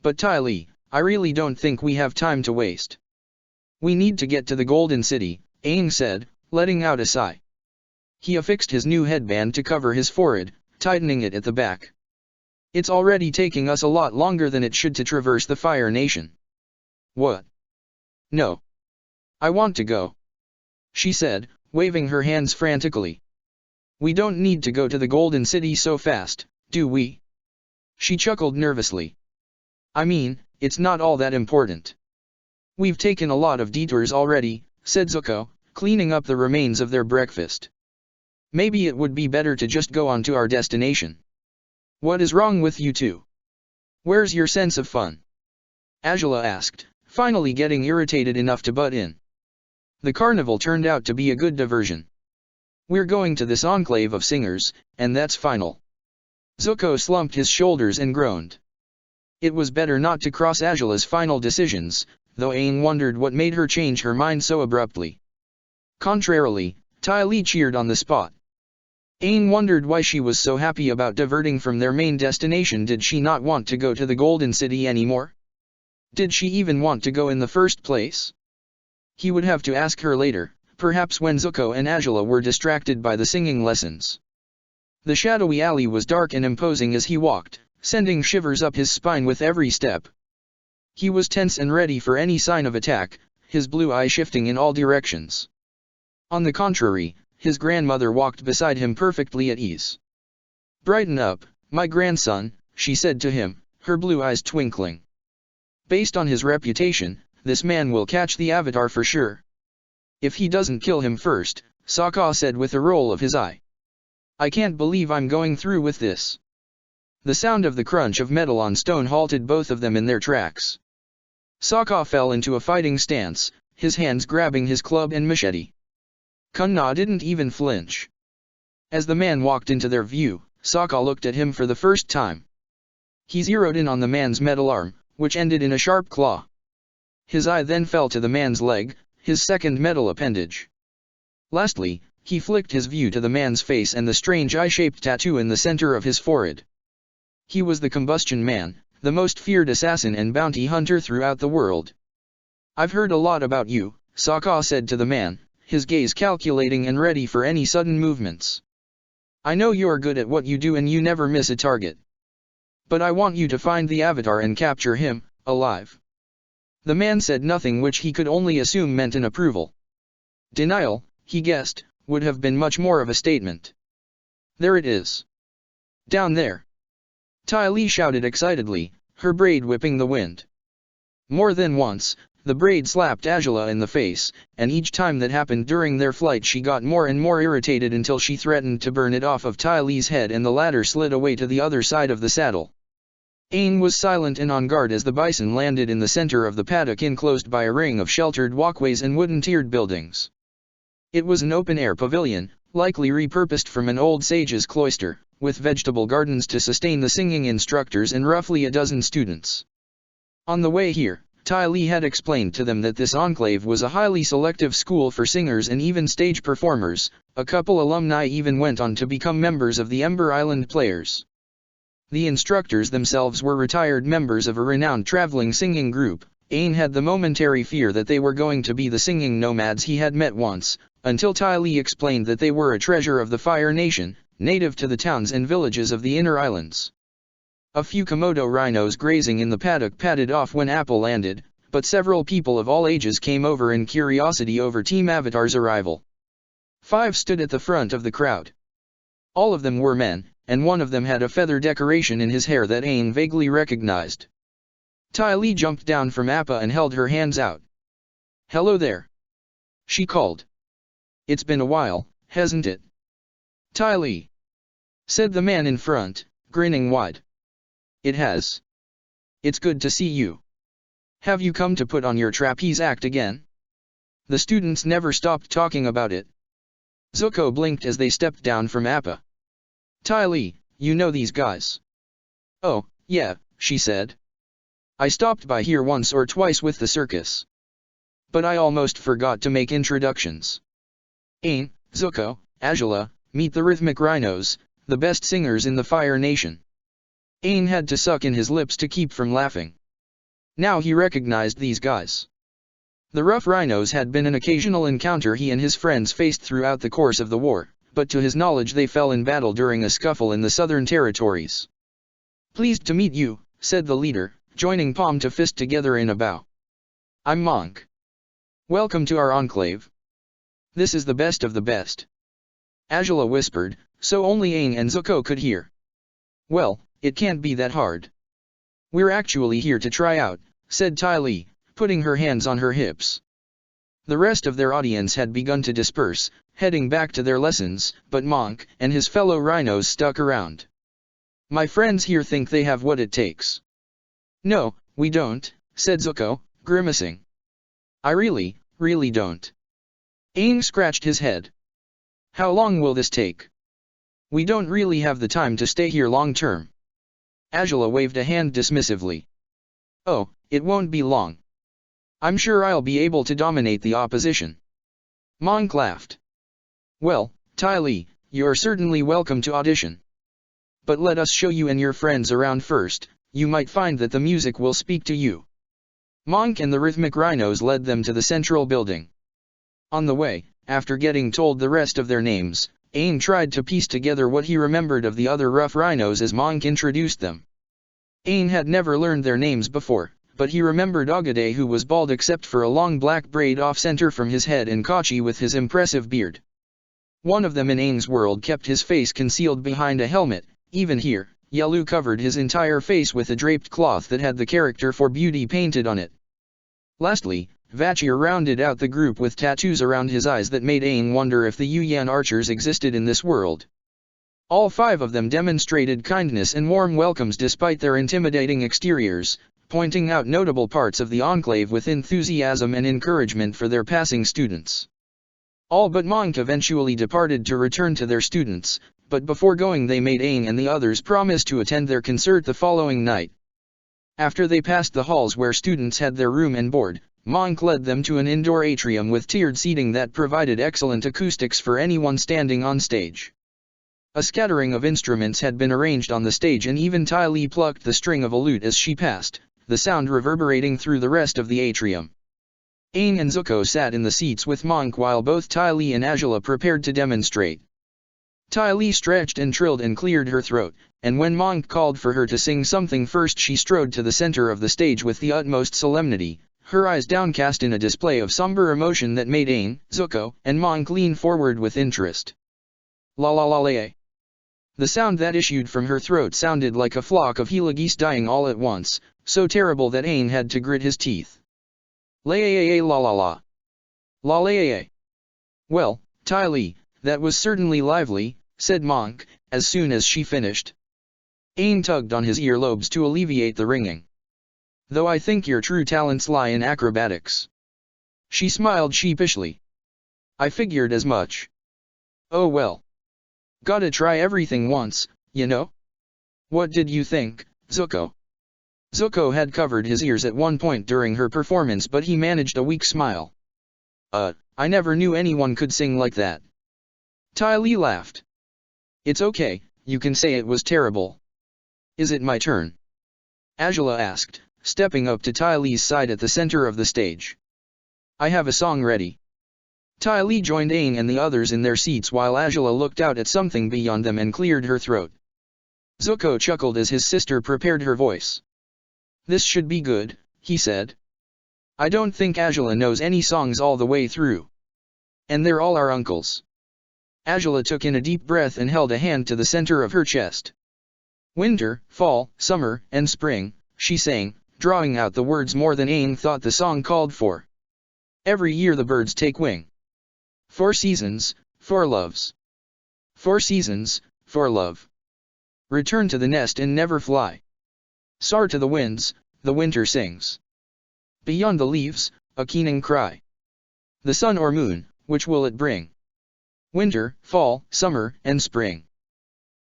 But Ty Lee, I really don't think we have time to waste. We need to get to the Golden City, Aang said, letting out a sigh. He affixed his new headband to cover his forehead, tightening it at the back. It's already taking us a lot longer than it should to traverse the Fire Nation. What? No. I want to go, she said, waving her hands frantically. We don't need to go to the Golden City so fast, do we? She chuckled nervously. I mean, it's not all that important. We've taken a lot of detours already, said Zuko, cleaning up the remains of their breakfast. Maybe it would be better to just go on to our destination. What is wrong with you two? Where's your sense of fun? Angela asked, finally getting irritated enough to butt in. The carnival turned out to be a good diversion. We're going to this enclave of singers, and that's final. Zuko slumped his shoulders and groaned. It was better not to cross Angela's final decisions, though Aang wondered what made her change her mind so abruptly. Contrarily, Ty Lee cheered on the spot. Aang wondered why she was so happy about diverting from their main destination. Did she not want to go to the Golden City anymore? Did she even want to go in the first place? He would have to ask her later, perhaps when Zuko and Angela were distracted by the singing lessons. The shadowy alley was dark and imposing as he walked, sending shivers up his spine with every step. He was tense and ready for any sign of attack, his blue eye shifting in all directions. On the contrary, his grandmother walked beside him perfectly at ease. Brighten up, my grandson, she said to him, her blue eyes twinkling. Based on his reputation, this man will catch the Avatar for sure. If he doesn't kill him first, Sokka said with a roll of his eye. I can't believe I'm going through with this. The sound of the crunch of metal on stone halted both of them in their tracks. Sokka fell into a fighting stance, his hands grabbing his club and machete. Kunna didn't even flinch. As the man walked into their view, Sokka looked at him for the first time. He zeroed in on the man's metal arm, which ended in a sharp claw. His eye then fell to the man's leg, his second metal appendage. Lastly, he flicked his view to the man's face and the strange eye-shaped tattoo in the center of his forehead. He was the Combustion Man, the most feared assassin and bounty hunter throughout the world. I've heard a lot about you, Sokka said to the man, his gaze calculating and ready for any sudden movements. I know you're good at what you do and you never miss a target. But I want you to find the Avatar and capture him, alive. The man said nothing, which he could only assume meant an approval. Denial, he guessed, would have been much more of a statement. There it is. Down there. Ty Lee shouted excitedly, her braid whipping the wind. More than once, the braid slapped Angela in the face, and each time that happened during their flight she got more and more irritated until she threatened to burn it off of Ty Lee's head and the latter slid away to the other side of the saddle. Aang was silent and on guard as the bison landed in the center of the paddock enclosed by a ring of sheltered walkways and wooden-tiered buildings. It was an open-air pavilion, likely repurposed from an old sage's cloister, with vegetable gardens to sustain the singing instructors and roughly a dozen students. On the way here, Ty Lee had explained to them that this enclave was a highly selective school for singers and even stage performers. A couple alumni even went on to become members of the Ember Island Players. The instructors themselves were retired members of a renowned traveling singing group. Aang had the momentary fear that they were going to be the singing nomads he had met once, until Ty Lee explained that they were a treasure of the Fire Nation, native to the towns and villages of the inner islands. A few Komodo rhinos grazing in the paddock padded off when Apple landed, but several people of all ages came over in curiosity over Team Avatar's arrival. 5 stood at the front of the crowd. All of them were men, and one of them had a feather decoration in his hair that Aang vaguely recognized. Ty Lee jumped down from Appa and held her hands out. "Hello there," she called. "It's been a while, hasn't it?" "Ty Lee," said the man in front, grinning wide. "It has. It's good to see you. Have you come to put on your trapeze act again?" The students never stopped talking about it. Zuko blinked as they stepped down from Appa. "Ty Lee, you know these guys?" "Oh, yeah," she said. "I stopped by here once or twice with the circus. But I almost forgot to make introductions. Aang, Zuko, Azula, meet the Rhythmic Rhinos, the best singers in the Fire Nation." Aang had to suck in his lips to keep from laughing. Now he recognized these guys. The Rough Rhinos had been an occasional encounter he and his friends faced throughout the course of the war, but to his knowledge they fell in battle during a scuffle in the Southern Territories. "Pleased to meet you," said the leader, joining palm to fist together in a bow. "I'm Monk. Welcome to our enclave. This is the best of the best." Azula whispered, so only Aang and Zuko could hear. "Well, it can't be that hard. We're actually here to try out," said Ty Lee, putting her hands on her hips. The rest of their audience had begun to disperse, heading back to their lessons, but Monk and his fellow rhinos stuck around. "My friends here think they have what it takes." "No, we don't," said Zuko, grimacing. "I really don't." Aang scratched his head. "How long will this take? We don't really have the time to stay here long term." Azula waved a hand dismissively. "Oh, it won't be long. I'm sure I'll be able to dominate the opposition." Monk laughed. "Well, Ty Lee, you're certainly welcome to audition. But let us show you and your friends around first, you might find that the music will speak to you." Monk and the Rhythmic Rhinos led them to the central building. On the way, after getting told the rest of their names, Aang tried to piece together what he remembered of the other Rough Rhinos as Monk introduced them. Aang had never learned their names before, but he remembered Ogade, who was bald except for a long black braid off-center from his head, and Kachi with his impressive beard. One of them in Aang's world kept his face concealed behind a helmet. Even here, Yalu covered his entire face with a draped cloth that had the character for beauty painted on it. Lastly, Vachir rounded out the group with tattoos around his eyes that made Aang wonder if the Yuyan archers existed in this world. All 5 of them demonstrated kindness and warm welcomes despite their intimidating exteriors, pointing out notable parts of the enclave with enthusiasm and encouragement for their passing students. All but Monk eventually departed to return to their students, but before going they made Aang and the others promise to attend their concert the following night. After they passed the halls where students had their room and board, Monk led them to an indoor atrium with tiered seating that provided excellent acoustics for anyone standing on stage. A scattering of instruments had been arranged on the stage, and even Ty Lee plucked the string of a lute as she passed, the sound reverberating through the rest of the atrium. Aang and Zuko sat in the seats with Monk while both Ty Lee and Azula prepared to demonstrate. Ty Lee stretched and trilled and cleared her throat, and when Monk called for her to sing something first, she strode to the center of the stage with the utmost solemnity, her eyes downcast in a display of somber emotion that made Aang, Zuko, and Monk lean forward with interest. La la la la. The sound that issued from her throat sounded like a flock of Gila geese dying all at once, so terrible that Aang had to grit his teeth. La la la la. La la. "Well, Ty Lee, that was certainly lively," said Monk, as soon as she finished. Aang tugged on his earlobes to alleviate the ringing. "Though I think your true talents lie in acrobatics." She smiled sheepishly. "I figured as much. Oh well. Gotta try everything once, you know? What did you think, Zuko?" Zuko had covered his ears at one point during her performance, but he managed a weak smile. I never knew anyone could sing like that." Ty Lee laughed. "It's okay, you can say it was terrible." "Is it my turn?" Azula asked, stepping up to Ty Lee's side at the center of the stage. "I have a song ready." Ty Lee joined Aang and the others in their seats while Azula looked out at something beyond them and cleared her throat. Zuko chuckled as his sister prepared her voice. "This should be good," he said. "I don't think Azula knows any songs all the way through. And they're all our uncles." Azula took in a deep breath and held a hand to the center of her chest. "Winter, fall, summer, and spring," she sang, drawing out the words more than Aang thought the song called for. Every year the birds take wing. 4 seasons, 4 loves. 4 seasons, 4 love. Return to the nest and never fly. Soar to the winds, the winter sings. Beyond the leaves, a keening cry. The sun or moon, which will it bring? Winter, fall, summer, and spring.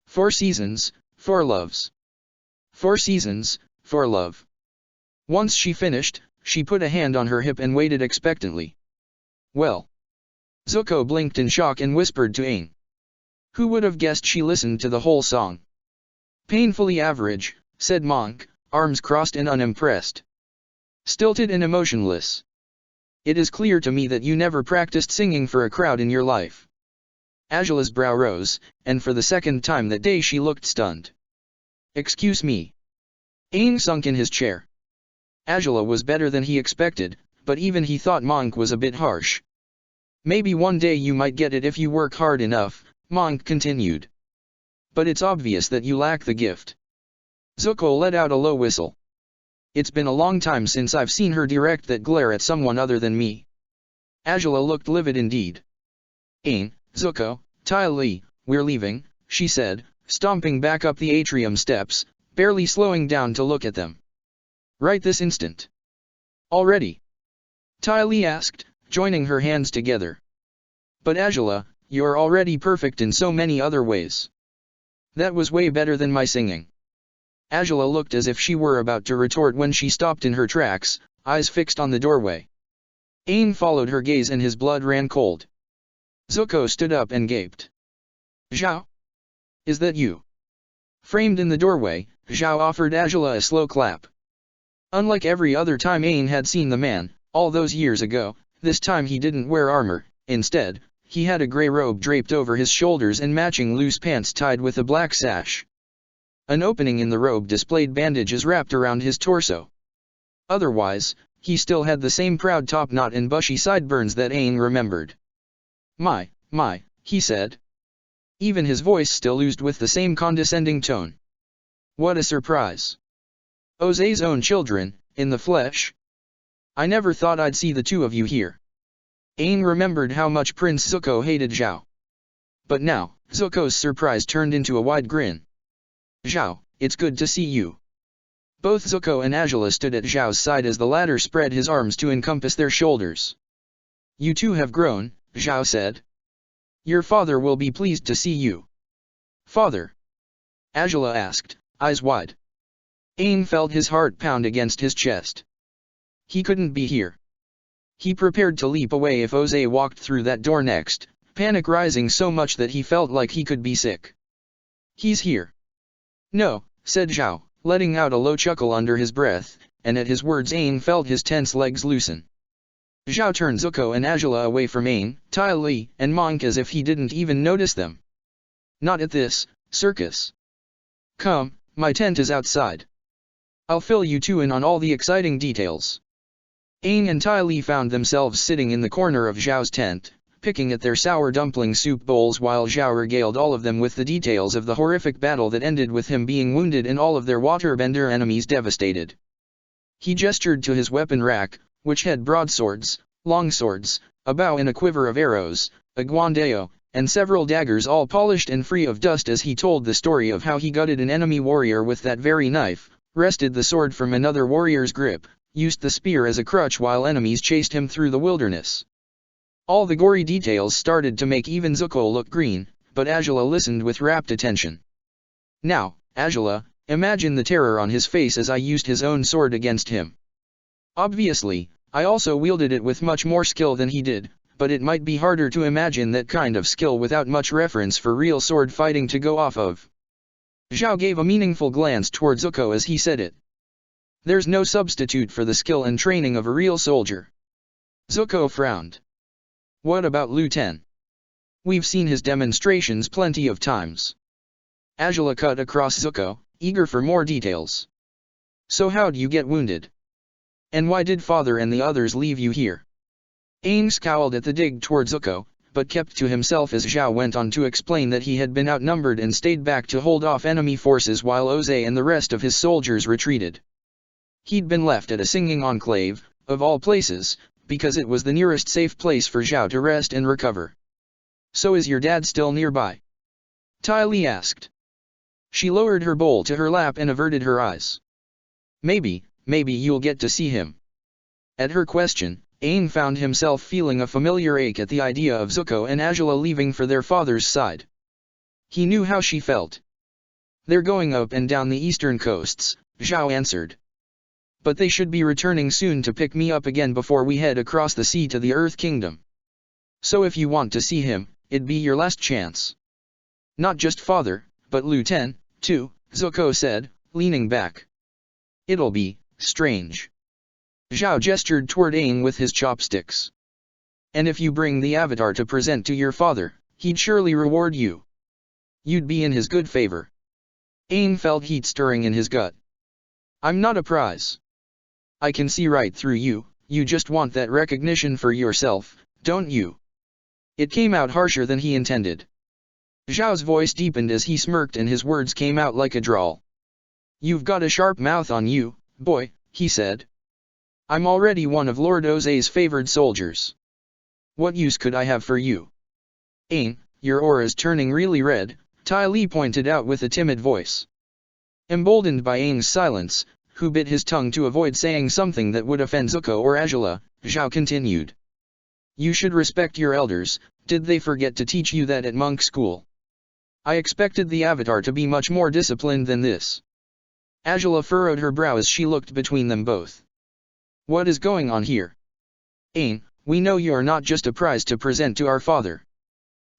4 seasons, 4 loves. 4 seasons, 4 love. Once she finished, she put a hand on her hip and waited expectantly. Well. Zuko blinked in shock and whispered to Aang. Who would have guessed she listened to the whole song? Painfully average, said Monk, arms crossed and unimpressed. Stilted and emotionless. It is clear to me that you never practiced singing for a crowd in your life. Azula's brow rose, and for the second time that day she looked stunned. Excuse me. Aang sunk in his chair. Azula was better than he expected, but even he thought Monk was a bit harsh. Maybe one day you might get it if you work hard enough, Monk continued. But it's obvious that you lack the gift. Zuko let out a low whistle. It's been a long time since I've seen her direct that glare at someone other than me. Azula looked livid indeed. Aang, Zuko, Ty Lee, we're leaving, she said, stomping back up the atrium steps, barely slowing down to look at them. Right this instant. Already? Ty Lee asked, joining her hands together. But Azula, you're already perfect in so many other ways. That was way better than my singing. Azula looked as if she were about to retort when she stopped in her tracks, eyes fixed on the doorway. Aang followed her gaze and his blood ran cold. Zuko stood up and gaped. Zhao? Is that you? Framed in the doorway, Zhao offered Azula a slow clap. Unlike every other time Aang had seen the man, all those years ago, this time he didn't wear armor. Instead, he had a grey robe draped over his shoulders and matching loose pants tied with a black sash. An opening in the robe displayed bandages wrapped around his torso. Otherwise, he still had the same proud top knot and bushy sideburns that Aang remembered. My, he said. Even his voice still oozed with the same condescending tone. What a surprise. Ozay's own children, in the flesh? I never thought I'd see the two of you here. Aang remembered how much Prince Zuko hated Zhao. But now, Zuko's surprise turned into a wide grin. Zhao, it's good to see you. Both Zuko and Azula stood at Zhao's side as the latter spread his arms to encompass their shoulders. You two have grown, Zhao said. Your father will be pleased to see you. Father? Azula asked, eyes wide. Aang felt his heart pound against his chest. He couldn't be here. He prepared to leap away if Ozay walked through that door next, panic rising so much that he felt like he could be sick. He's here. No, said Zhao, letting out a low chuckle under his breath, and at his words Aang felt his tense legs loosen. Zhao turned Zuko and Azula away from Aang, Ty Lee, and Monk as if he didn't even notice them. Not at this circus. Come, my tent is outside. I'll fill you two in on all the exciting details. Aang and Ty Lee found themselves sitting in the corner of Zhao's tent, picking at their sour dumpling soup bowls while Zhao regaled all of them with the details of the horrific battle that ended with him being wounded and all of their waterbender enemies devastated. He gestured to his weapon rack, which had broadswords, longswords, a bow and a quiver of arrows, a guandao, and several daggers all polished and free of dust as he told the story of how he gutted an enemy warrior with that very knife, wrested the sword from another warrior's grip, used the spear as a crutch while enemies chased him through the wilderness. All the gory details started to make even Zuko look green, but Azula listened with rapt attention. Now, Azula, imagine the terror on his face as I used his own sword against him. Obviously, I also wielded it with much more skill than he did, but it might be harder to imagine that kind of skill without much reference for real sword fighting to go off of. Zhao gave a meaningful glance toward Zuko as he said it. There's no substitute for the skill and training of a real soldier. Zuko frowned. What about Lu Ten? We've seen his demonstrations plenty of times. Azula cut across Zuko, eager for more details. So how'd you get wounded? And why did Father and the others leave you here? Aang scowled at the dig toward Zuko, but kept to himself as Zhao went on to explain that he had been outnumbered and stayed back to hold off enemy forces while Ozay and the rest of his soldiers retreated. He'd been left at a singing enclave, of all places, because it was the nearest safe place for Zhao to rest and recover. So is your dad still nearby? Ty Li asked. She lowered her bowl to her lap and averted her eyes. Maybe you'll get to see him. At her question, Aang found himself feeling a familiar ache at the idea of Zuko and Azula leaving for their father's side. He knew how she felt. They're going up and down the eastern coasts, Zhao answered. But they should be returning soon to pick me up again before we head across the sea to the Earth Kingdom. So if you want to see him, it'd be your last chance. Not just father, but Lu Ten, too, Zuko said, leaning back. It'll be strange. Zhao gestured toward Aang with his chopsticks. And if you bring the Avatar to present to your father, he'd surely reward you. You'd be in his good favor. Aang felt heat stirring in his gut. I'm not a prize. I can see right through you, you just want that recognition for yourself, don't you? It came out harsher than he intended. Zhao's voice deepened as he smirked and his words came out like a drawl. You've got a sharp mouth on you, boy, he said. I'm already one of Lord Ozai's favored soldiers. What use could I have for you? Aang, your aura's turning really red, Ty Li pointed out with a timid voice. Emboldened by Aang's silence, who bit his tongue to avoid saying something that would offend Zuko or Azula, Zhao continued. You should respect your elders, did they forget to teach you that at monk school? I expected the Avatar to be much more disciplined than this. Azula furrowed her brow as she looked between them both. What is going on here? Aang, we know you are not just a prize to present to our father.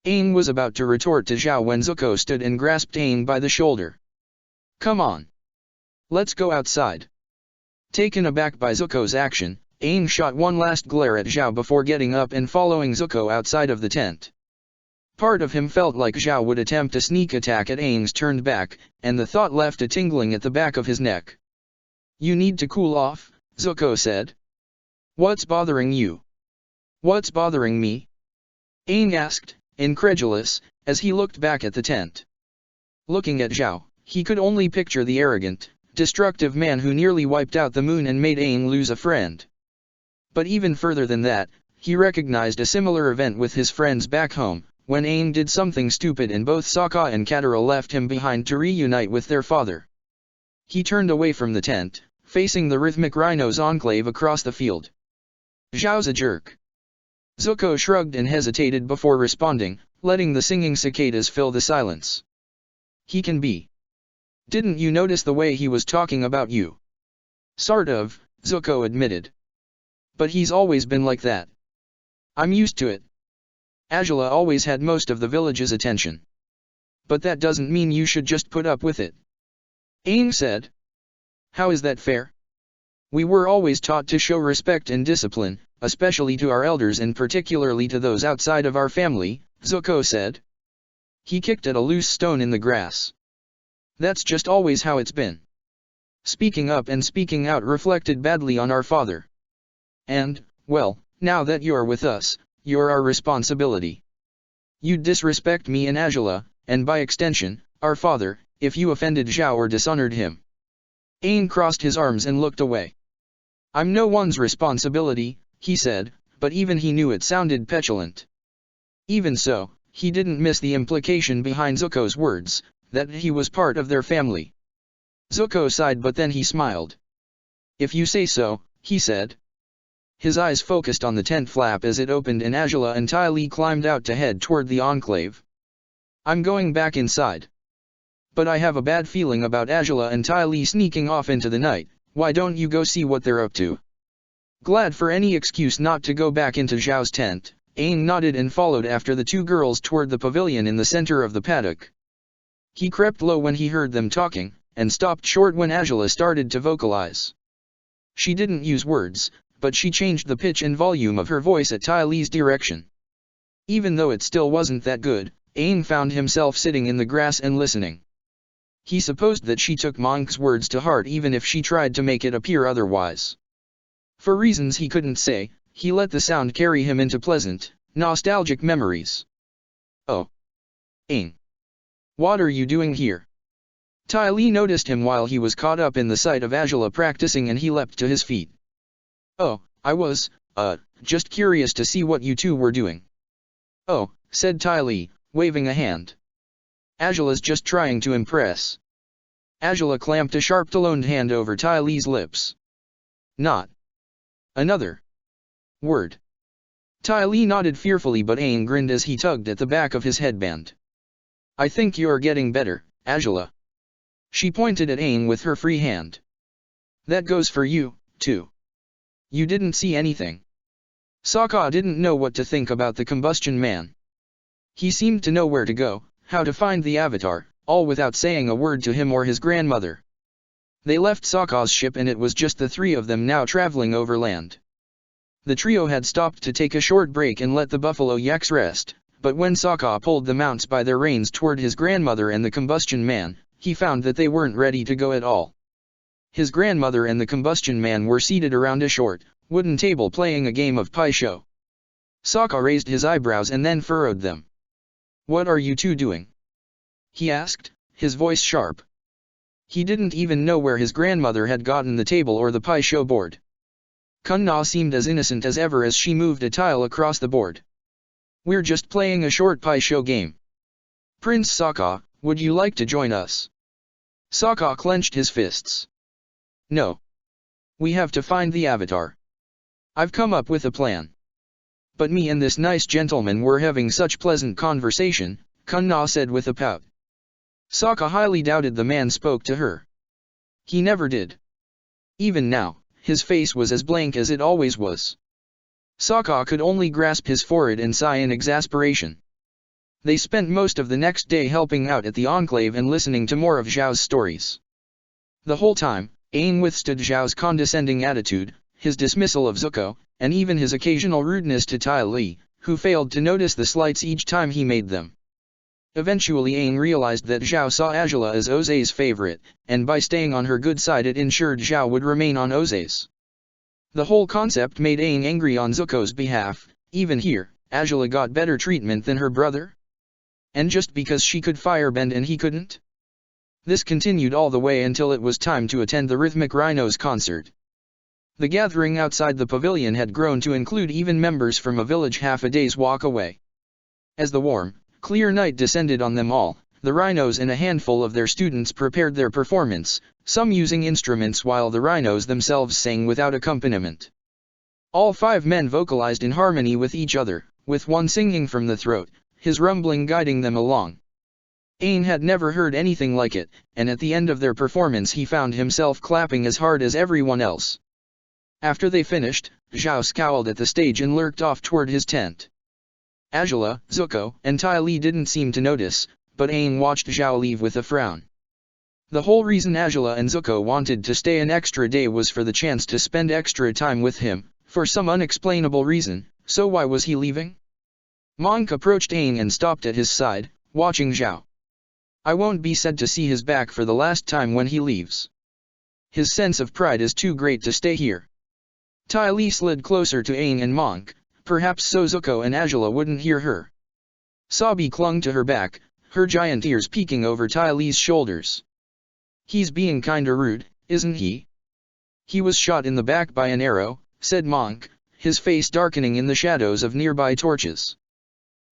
Aang was about to retort to Zhao when Zuko stood and grasped Aang by the shoulder. Come on. Let's go outside. Taken aback by Zuko's action, Aang shot one last glare at Zhao before getting up and following Zuko outside of the tent. Part of him felt like Zhao would attempt a sneak attack at Aang's turned back, and the thought left a tingling at the back of his neck. You need to cool off, Zuko said. What's bothering you? What's bothering me? Aang asked, incredulous, as he looked back at the tent. Looking at Zhao, he could only picture the arrogant, destructive man who nearly wiped out the moon and made Aang lose a friend. But even further than that, he recognized a similar event with his friends back home, when Aang did something stupid and both Sokka and Katara left him behind to reunite with their father. He turned away from the tent, facing the Rhythmic Rhinos enclave across the field. Zhao's a jerk. Zuko shrugged and hesitated before responding, letting the singing cicadas fill the silence. He can be. Didn't you notice the way he was talking about you? Sort of, Zuko admitted. But he's always been like that. I'm used to it. Azula always had most of the village's attention. But that doesn't mean you should just put up with it. Aang said. How is that fair? We were always taught to show respect and discipline, especially to our elders and particularly to those outside of our family, Zuko said. He kicked at a loose stone in the grass. That's just always how it's been. Speaking up and speaking out reflected badly on our father. And, well, now that you're with us, you're our responsibility. You'd disrespect me and Azula, and by extension, our father, if you offended Zhao or dishonored him. Aang crossed his arms and looked away. I'm no one's responsibility, he said, but even he knew it sounded petulant. Even so, he didn't miss the implication behind Zuko's words, that he was part of their family. Zuko sighed but then he smiled. If you say so, he said. His eyes focused on the tent flap as it opened and Azula and Ty Li climbed out to head toward the enclave. I'm going back inside. But I have a bad feeling about Azula and Ty Li sneaking off into the night, why don't you go see what they're up to? Glad for any excuse not to go back into Zhao's tent, Aang nodded and followed after the two girls toward the pavilion in the center of the paddock. He crept low when he heard them talking, and stopped short when Azula started to vocalize. She didn't use words, but she changed the pitch and volume of her voice at Ty Li's direction. Even though it still wasn't that good, Aang found himself sitting in the grass and listening. He supposed that she took Monk's words to heart even if she tried to make it appear otherwise. For reasons he couldn't say, he let the sound carry him into pleasant, nostalgic memories. Oh. Aang. What are you doing here? Ty Lee noticed him while he was caught up in the sight of Angela practicing, and he leapt to his feet. "Oh, I was, just curious to see what you two were doing." "Oh," said Ty Lee, waving a hand. "Angela's just trying to impress." Angela clamped a sharp taloned hand over Ty Lee's lips. "Not another word." Ty Lee nodded fearfully, but Aang grinned as he tugged at the back of his headband. "I think you're getting better, Angela." She pointed at Aang with her free hand. "That goes for you, too. You didn't see anything." Sokka didn't know what to think about the combustion man. He seemed to know where to go, how to find the Avatar, all without saying a word to him or his grandmother. They left Sokka's ship, and it was just the three of them now traveling over land. The trio had stopped to take a short break and let the buffalo yaks rest, but when Sokka pulled the mounts by their reins toward his grandmother and the combustion man, he found that they weren't ready to go at all. His grandmother and the combustion man were seated around a short, wooden table playing a game of Pai Sho. Sokka raised his eyebrows and then furrowed them. "What are you two doing?" he asked, his voice sharp. He didn't even know where his grandmother had gotten the table or the Pai Sho board. Kun Na seemed as innocent as ever as she moved a tile across the board. "We're just playing a short Pai Sho game. Prince Sokka, would you like to join us?" Sokka clenched his fists. "No. We have to find the Avatar. I've come up with a plan." "But me and this nice gentleman were having such pleasant conversation," Kun Na said with a pout. Sokka highly doubted the man spoke to her. He never did. Even now, his face was as blank as it always was. Sokka could only grasp his forehead and sigh in exasperation. They spent most of the next day helping out at the Enclave and listening to more of Zhao's stories. The whole time, Aang withstood Zhao's condescending attitude, his dismissal of Zuko, and even his occasional rudeness to Ty Lee, who failed to notice the slights each time he made them. Eventually Aang realized that Zhao saw Angela as Ozay's favorite, and by staying on her good side it ensured Zhao would remain on Ozay's. The whole concept made Aang angry on Zuko's behalf. Even here, Angela got better treatment than her brother? And just because she could firebend and he couldn't? This continued all the way until it was time to attend the Rhythmic Rhinos concert. The gathering outside the pavilion had grown to include even members from a village half a day's walk away. As the warm, clear night descended on them all, the Rhinos and a handful of their students prepared their performance, some using instruments while the Rhinos themselves sang without accompaniment. All 5 men vocalized in harmony with each other, with one singing from the throat, his rumbling guiding them along. Aang had never heard anything like it, and at the end of their performance he found himself clapping as hard as everyone else. After they finished, Zhao scowled at the stage and lurked off toward his tent. Angela, Zuko, and Ty Lee didn't seem to notice, but Aang watched Zhao leave with a frown. The whole reason Angela and Zuko wanted to stay an extra day was for the chance to spend extra time with him, for some unexplainable reason, so why was he leaving? Monk approached Aang and stopped at his side, watching Zhao. "I won't be sad to see his back for the last time when he leaves. His sense of pride is too great to stay here." Ty Lee slid closer to Aang and Monk, perhaps so Zuko and Angela wouldn't hear her. Sabi clung to her back, her giant ears peeking over Ty Lee's shoulders. "He's being kinda rude, isn't he?" "He was shot in the back by an arrow," said Monk, his face darkening in the shadows of nearby torches.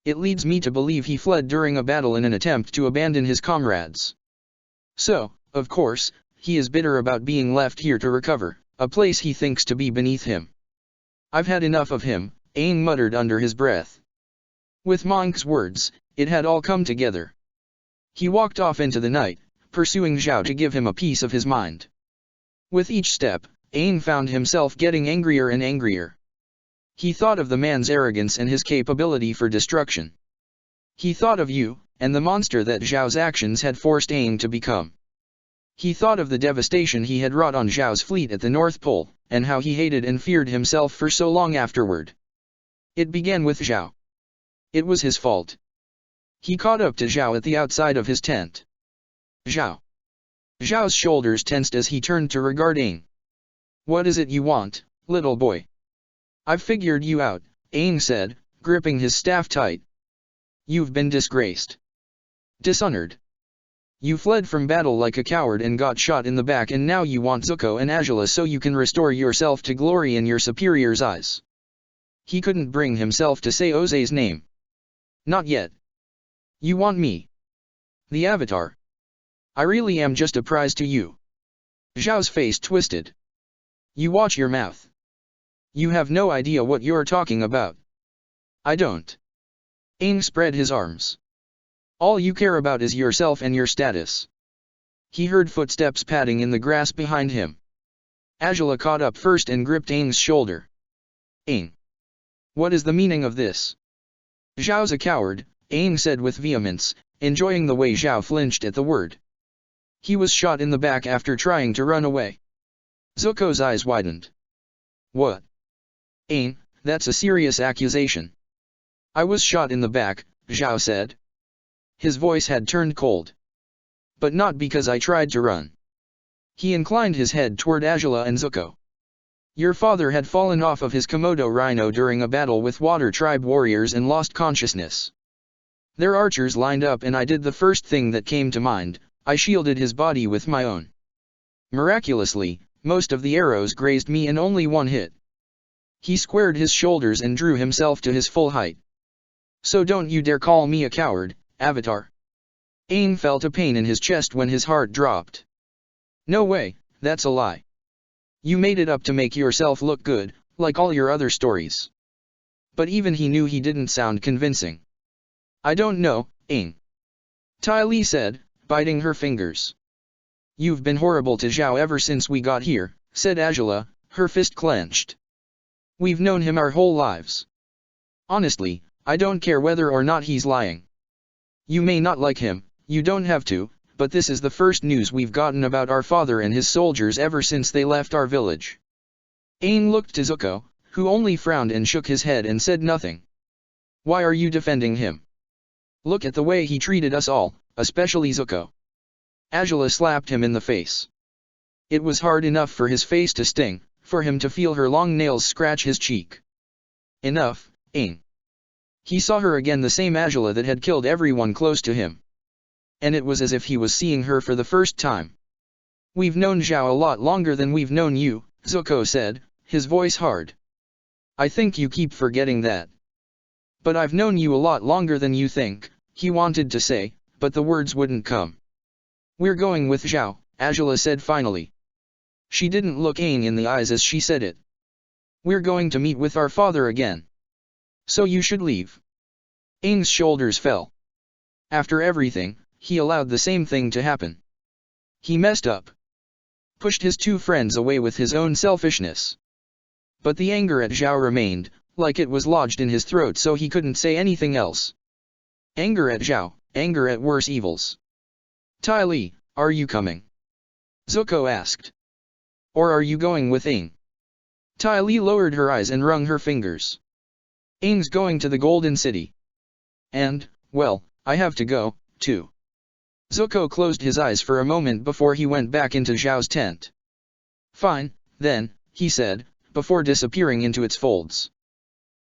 "It leads me to believe he fled during a battle in an attempt to abandon his comrades. So, of course, he is bitter about being left here to recover, a place he thinks to be beneath him. I've had enough of him," Aang muttered under his breath. With Monk's words, it had all come together. He walked off into the night, pursuing Zhao to give him a piece of his mind. With each step, Aang found himself getting angrier and angrier. He thought of the man's arrogance and his capability for destruction. He thought of Yu, and the monster that Zhao's actions had forced Aang to become. He thought of the devastation he had wrought on Zhao's fleet at the North Pole, and how he hated and feared himself for so long afterward. It began with Zhao. It was his fault. He caught up to Zhao at the outside of his tent. "Zhao." Zhao's shoulders tensed as he turned to regard Aang. "What is it you want, little boy?" "I've figured you out," Aang said, gripping his staff tight. "You've been disgraced. Dishonored. You fled from battle like a coward and got shot in the back, and now you want Zuko and Azula so you can restore yourself to glory in your superior's eyes. He couldn't bring himself to say Ozay's name. Not yet. You want me? The Avatar. I really am just a prize to you. Zhao's face twisted. You watch your mouth. You have no idea what you're talking about. I don't. Aang spread his arms. All you care about is yourself and your status. He heard footsteps padding in the grass behind him. Azula caught up first and gripped Aang's shoulder. Aang. What is the meaning of this? Zhao's a coward, Aang said with vehemence, enjoying the way Zhao flinched at the word. He was shot in the back after trying to run away. Zuko's eyes widened. What? Aang, that's a serious accusation. I was shot in the back, Zhao said. His voice had turned cold. But not because I tried to run. He inclined his head toward Azula and Zuko. Your father had fallen off of his Komodo rhino during a battle with Water Tribe warriors and lost consciousness. Their archers lined up and I did the first thing that came to mind, I shielded his body with my own. Miraculously, most of the arrows grazed me and only one hit. He squared his shoulders and drew himself to his full height. So don't you dare call me a coward, Avatar. Aang felt a pain in his chest when his heart dropped. No way, that's a lie. You made it up to make yourself look good, like all your other stories. But even he knew he didn't sound convincing. I don't know, Aang. Ty Lee said, biting her fingers. You've been horrible to Zhao ever since we got here, said Azula, her fist clenched. We've known him our whole lives. Honestly, I don't care whether or not he's lying. You may not like him, you don't have to, but this is the first news we've gotten about our father and his soldiers ever since they left our village. Aang looked to Zuko, who only frowned and shook his head and said nothing. Why are you defending him? Look at the way he treated us all, especially Zuko. Azula slapped him in the face. It was hard enough for his face to sting, for him to feel her long nails scratch his cheek. Enough, Aang. He saw her again, the same Azula that had killed everyone close to him. And it was as if he was seeing her for the first time. We've known Zhao a lot longer than we've known you, Zuko said, his voice hard. I think you keep forgetting that. But I've known you a lot longer than you think, he wanted to say, but the words wouldn't come. We're going with Zhao, Azula said finally. She didn't look Aang in the eyes as she said it. We're going to meet with our father again. So you should leave. Aang's shoulders fell. After everything, he allowed the same thing to happen. He messed up. Pushed his two friends away with his own selfishness. But the anger at Zhao remained, like it was lodged in his throat, so he couldn't say anything else. Anger at Zhao, anger at worse evils. Ty Lee, are you coming? Zuko asked. Or are you going with Aang? Ty Lee lowered her eyes and wrung her fingers. Aang's going to the Golden City. And, well, I have to go, too. Zuko closed his eyes for a moment before he went back into Zhao's tent. Fine, then, he said, before disappearing into its folds.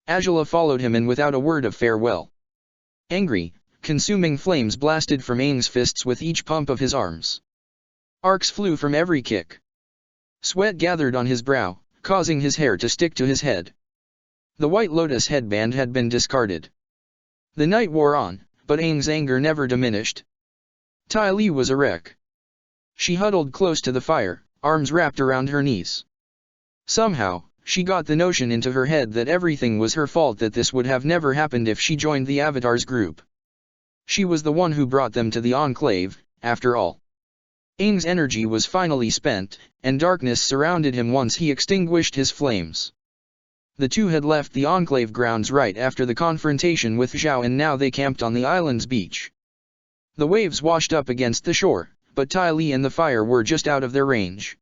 Azula followed him and without a word of farewell. Angry, consuming flames blasted from Aang's fists with each pump of his arms. Arcs flew from every kick. Sweat gathered on his brow, causing his hair to stick to his head. The White Lotus headband had been discarded. The night wore on, but Aang's anger never diminished. Ty Lee was a wreck. She huddled close to the fire, arms wrapped around her knees. Somehow, she got the notion into her head that everything was her fault, that this would have never happened if she joined the Avatar's group. She was the one who brought them to the Enclave, after all. Aang's energy was finally spent, and darkness surrounded him once he extinguished his flames. The two had left the Enclave grounds right after the confrontation with Zhao, and now they camped on the island's beach. The waves washed up against the shore, but Ty Lee and the fire were just out of their range.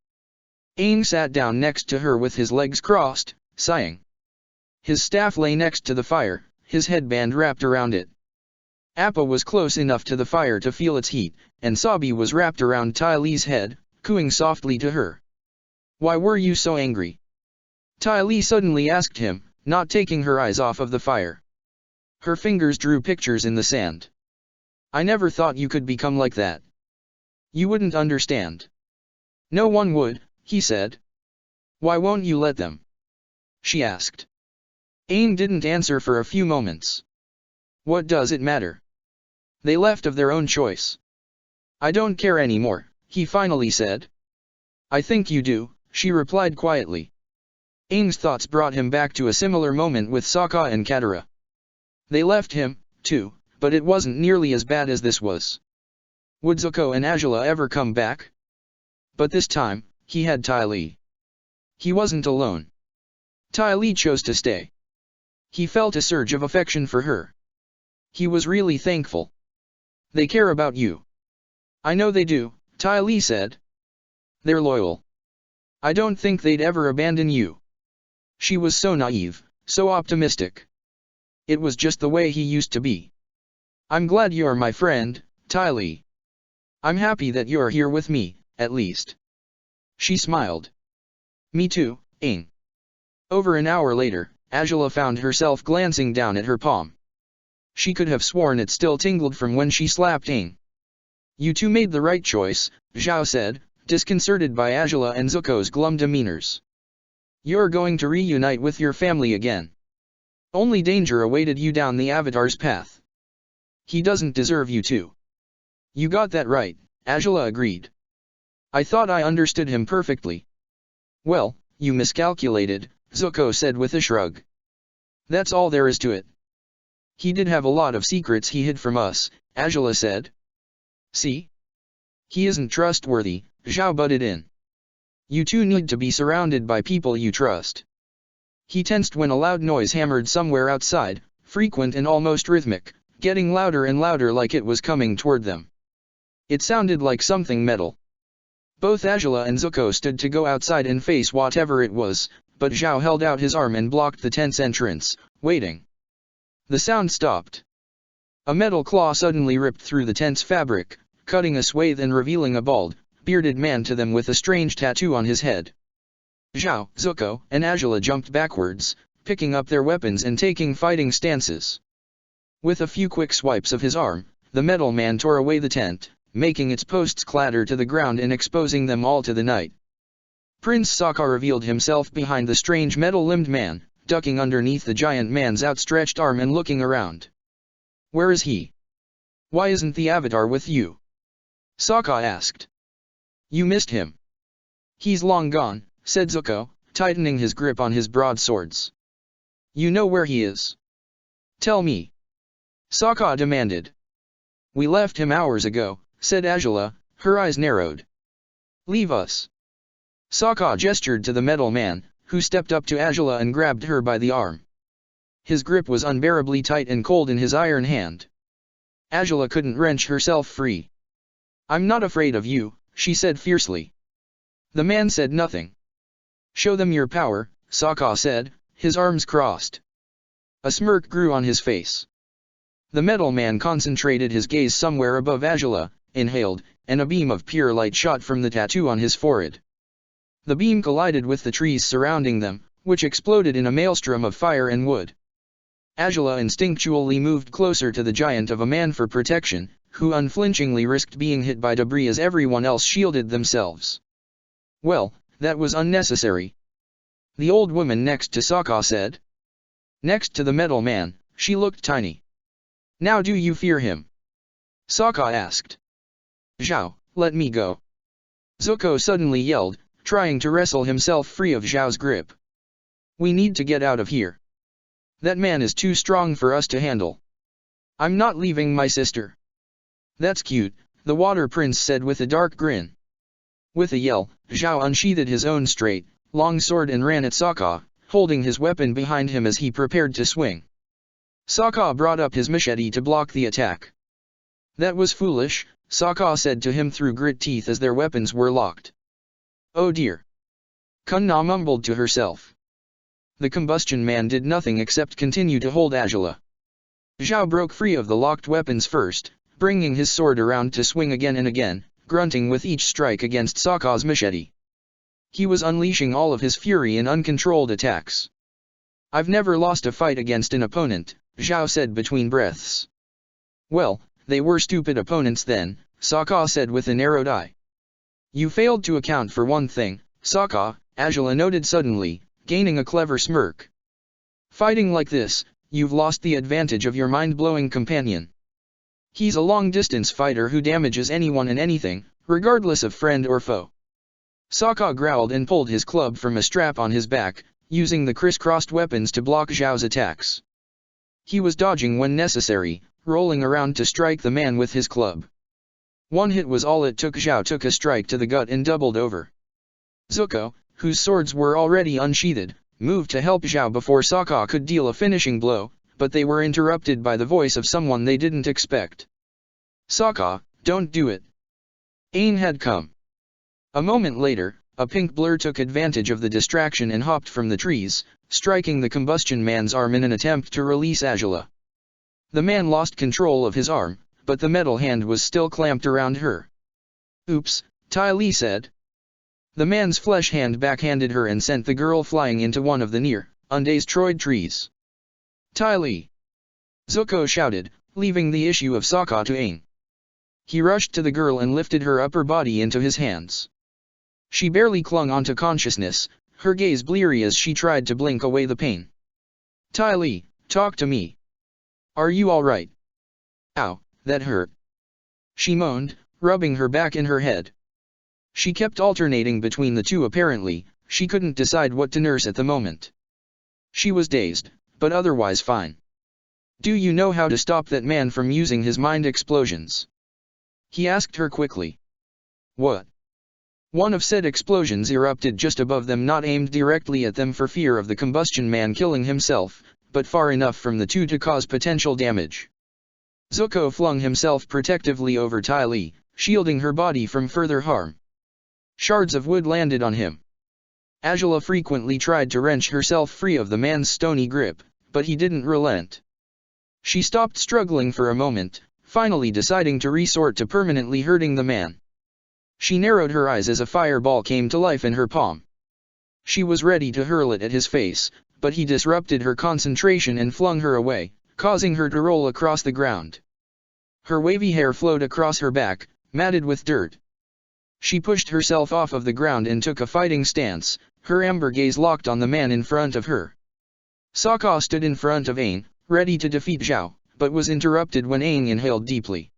Aang sat down next to her with his legs crossed, sighing. His staff lay next to the fire, his headband wrapped around it. Appa was close enough to the fire to feel its heat, and Sabi was wrapped around Ty Lee's head, cooing softly to her. Why were you so angry? Ty Lee suddenly asked him, not taking her eyes off of the fire. Her fingers drew pictures in the sand. I never thought you could become like that. You wouldn't understand. No one would, he said. Why won't you let them? She asked. Aang didn't answer for a few moments. What does it matter? They left of their own choice. I don't care anymore, he finally said. I think you do, she replied quietly. Aang's thoughts brought him back to a similar moment with Sokka and Katara. They left him, too, but it wasn't nearly as bad as this was. Would Zuko and Azula ever come back? But this time, he had Ty Lee. He wasn't alone. Ty Lee chose to stay. He felt a surge of affection for her. He was really thankful. They care about you. I know they do, Ty Lee said. They're loyal. I don't think they'd ever abandon you. She was so naive, so optimistic. It was just the way he used to be. I'm glad you're my friend, Ty Lee. I'm happy that you're here with me, at least. She smiled. Me too, Aang. Over an hour later, Azula found herself glancing down at her palm. She could have sworn it still tingled from when she slapped Aang. You two made the right choice, Zhao said, disconcerted by Azula and Zuko's glum demeanors. You're going to reunite with your family again. Only danger awaited you down the Avatar's path. He doesn't deserve you to. You got that right, Azula agreed. I thought I understood him perfectly. Well, you miscalculated, Zuko said with a shrug. That's all there is to it. He did have a lot of secrets he hid from us, Azula said. See? He isn't trustworthy, Zhao butted in. You two need to be surrounded by people you trust. He tensed when a loud noise hammered somewhere outside, frequent and almost rhythmic, getting louder and louder like it was coming toward them. It sounded like something metal. Both Azula and Zuko stood to go outside and face whatever it was, but Zhao held out his arm and blocked the tent's entrance, waiting. The sound stopped. A metal claw suddenly ripped through the tent's fabric, cutting a swathe and revealing a bald, bearded man to them with a strange tattoo on his head. Zhao, Zuko, and Azula jumped backwards, picking up their weapons and taking fighting stances. With a few quick swipes of his arm, the metal man tore away the tent, making its posts clatter to the ground and exposing them all to the night. Prince Sokka revealed himself behind the strange metal-limbed man, ducking underneath the giant man's outstretched arm and looking around. Where is he? Why isn't the Avatar with you? Sokka asked. You missed him. He's long gone, said Zuko, tightening his grip on his broadswords. You know where he is? Tell me. Sokka demanded. We left him hours ago, said Azula, her eyes narrowed. Leave us. Sokka gestured to the metal man, who stepped up to Azula and grabbed her by the arm. His grip was unbearably tight and cold in his iron hand. Azula couldn't wrench herself free. I'm not afraid of you, she said fiercely. The man said nothing. Show them your power, Sokka said, his arms crossed. A smirk grew on his face. The metal man concentrated his gaze somewhere above Azula, inhaled, and a beam of pure light shot from the tattoo on his forehead. The beam collided with the trees surrounding them, which exploded in a maelstrom of fire and wood. Azula instinctually moved closer to the giant of a man for protection, who unflinchingly risked being hit by debris as everyone else shielded themselves. Well, that was unnecessary. The old woman next to Sokka said. Next to the metal man, she looked tiny. Now do you fear him? Sokka asked. Zhao, let me go. Zuko suddenly yelled, trying to wrestle himself free of Zhao's grip. We need to get out of here. That man is too strong for us to handle. I'm not leaving my sister. That's cute, the Water Prince said with a dark grin. With a yell, Zhao unsheathed his own straight, long sword and ran at Sokka, holding his weapon behind him as he prepared to swing. Sokka brought up his machete to block the attack. That was foolish, Sokka said to him through grit teeth as their weapons were locked. Oh dear. Kunna mumbled to herself. The combustion man did nothing except continue to hold Azula. Zhao broke free of the locked weapons first, bringing his sword around to swing again and again, grunting with each strike against Sokka's machete. He was unleashing all of his fury in uncontrolled attacks. I've never lost a fight against an opponent, Zhao said between breaths. Well, they were stupid opponents then, Sokka said with a narrowed eye. You failed to account for one thing, Sokka, Azula noted suddenly, gaining a clever smirk. Fighting like this, you've lost the advantage of your mind-blowing companion. He's a long-distance fighter who damages anyone and anything, regardless of friend or foe. Sokka growled and pulled his club from a strap on his back, using the crisscrossed weapons to block Zhao's attacks. He was dodging when necessary, rolling around to strike the man with his club. One hit was all it took. Zhao took a strike to the gut and doubled over. Zuko, whose swords were already unsheathed, moved to help Zhao before Sokka could deal a finishing blow, but they were interrupted by the voice of someone they didn't expect. Sokka, don't do it. Aang had come. A moment later, a pink blur took advantage of the distraction and hopped from the trees, striking the combustion man's arm in an attempt to release Azula. The man lost control of his arm, but the metal hand was still clamped around her. Oops, Ty Lee said. The man's flesh hand backhanded her and sent the girl flying into one of the undestroyed trees. Ty Lee! Zuko shouted, leaving the issue of Sokka to Aang. He rushed to the girl and lifted her upper body into his hands. She barely clung onto consciousness, her gaze bleary as she tried to blink away the pain. Ty Lee, talk to me. Are you alright? Ow, that hurt. She moaned, rubbing her back and her head. She kept alternating between the two apparently, she couldn't decide what to nurse at the moment. She was dazed, but otherwise fine. Do you know how to stop that man from using his mind explosions? He asked her quickly. What? One of said explosions erupted just above them, not aimed directly at them for fear of the combustion man killing himself, but far enough from the two to cause potential damage. Zuko flung himself protectively over Ty Lee, shielding her body from further harm. Shards of wood landed on him. Azula frequently tried to wrench herself free of the man's stony grip, but he didn't relent. She stopped struggling for a moment, finally deciding to resort to permanently hurting the man. She narrowed her eyes as a fireball came to life in her palm. She was ready to hurl it at his face, but he disrupted her concentration and flung her away, causing her to roll across the ground. Her wavy hair flowed across her back, matted with dirt. She pushed herself off of the ground and took a fighting stance, her amber gaze locked on the man in front of her. Sokka stood in front of Aang, ready to defeat Zhao, but was interrupted when Aang inhaled deeply.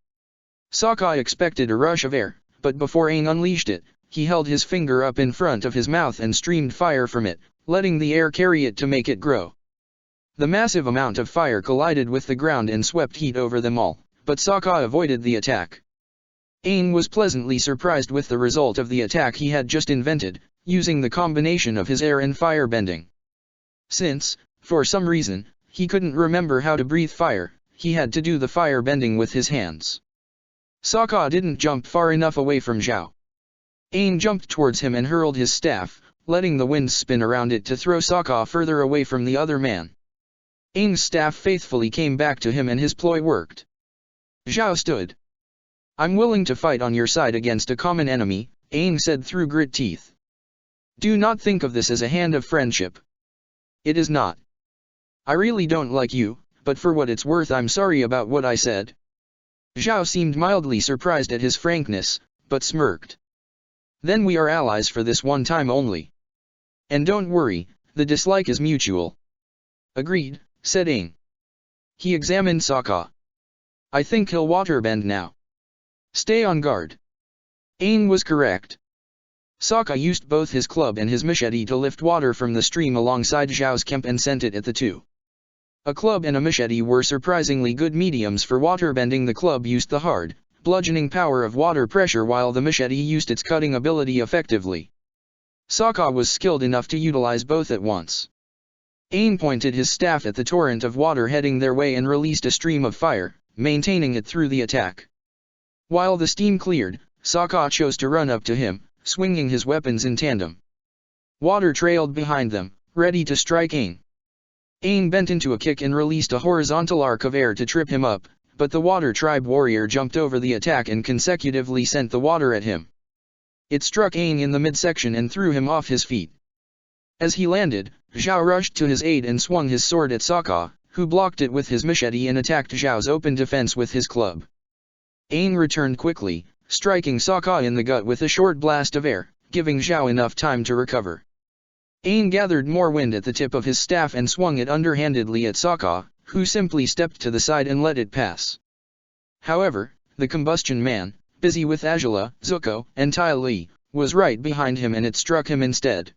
Sokka expected a rush of air, but before Aang unleashed it, he held his finger up in front of his mouth and streamed fire from it, letting the air carry it to make it grow. The massive amount of fire collided with the ground and swept heat over them all, but Sokka avoided the attack. Aang was pleasantly surprised with the result of the attack he had just invented, using the combination of his air and fire bending. Since, for some reason, he couldn't remember how to breathe fire, he had to do the fire bending with his hands. Sokka didn't jump far enough away from Zhao. Aang jumped towards him and hurled his staff, letting the wind spin around it to throw Sokka further away from the other man. Aang's staff faithfully came back to him and his ploy worked. Zhao stood. I'm willing to fight on your side against a common enemy, Aang said through grit teeth. Do not think of this as a hand of friendship. It is not. I really don't like you, but for what it's worth I'm sorry about what I said. Zhao seemed mildly surprised at his frankness, but smirked. Then we are allies for this one time only. And don't worry, the dislike is mutual. Agreed, said Aang. He examined Sokka. I think he'll waterbend now. Stay on guard. Aang was correct. Sokka used both his club and his machete to lift water from the stream alongside Zhao's camp and sent it at the two. A club and a machete were surprisingly good mediums for waterbending. The club used the hard, bludgeoning power of water pressure while the machete used its cutting ability effectively. Sokka was skilled enough to utilize both at once. Aang pointed his staff at the torrent of water heading their way and released a stream of fire, maintaining it through the attack. While the steam cleared, Sokka chose to run up to him, swinging his weapons in tandem. Water trailed behind them, ready to strike Aang. Aang bent into a kick and released a horizontal arc of air to trip him up, but the Water Tribe warrior jumped over the attack and consecutively sent the water at him. It struck Aang in the midsection and threw him off his feet. As he landed, Zhao rushed to his aid and swung his sword at Sokka, who blocked it with his machete and attacked Zhao's open defense with his club. Aang returned quickly, striking Sokka in the gut with a short blast of air, giving Zhao enough time to recover. Aang gathered more wind at the tip of his staff and swung it underhandedly at Sokka, who simply stepped to the side and let it pass. However, the combustion man, busy with Azula, Zuko, and Ty Lee, was right behind him and it struck him instead.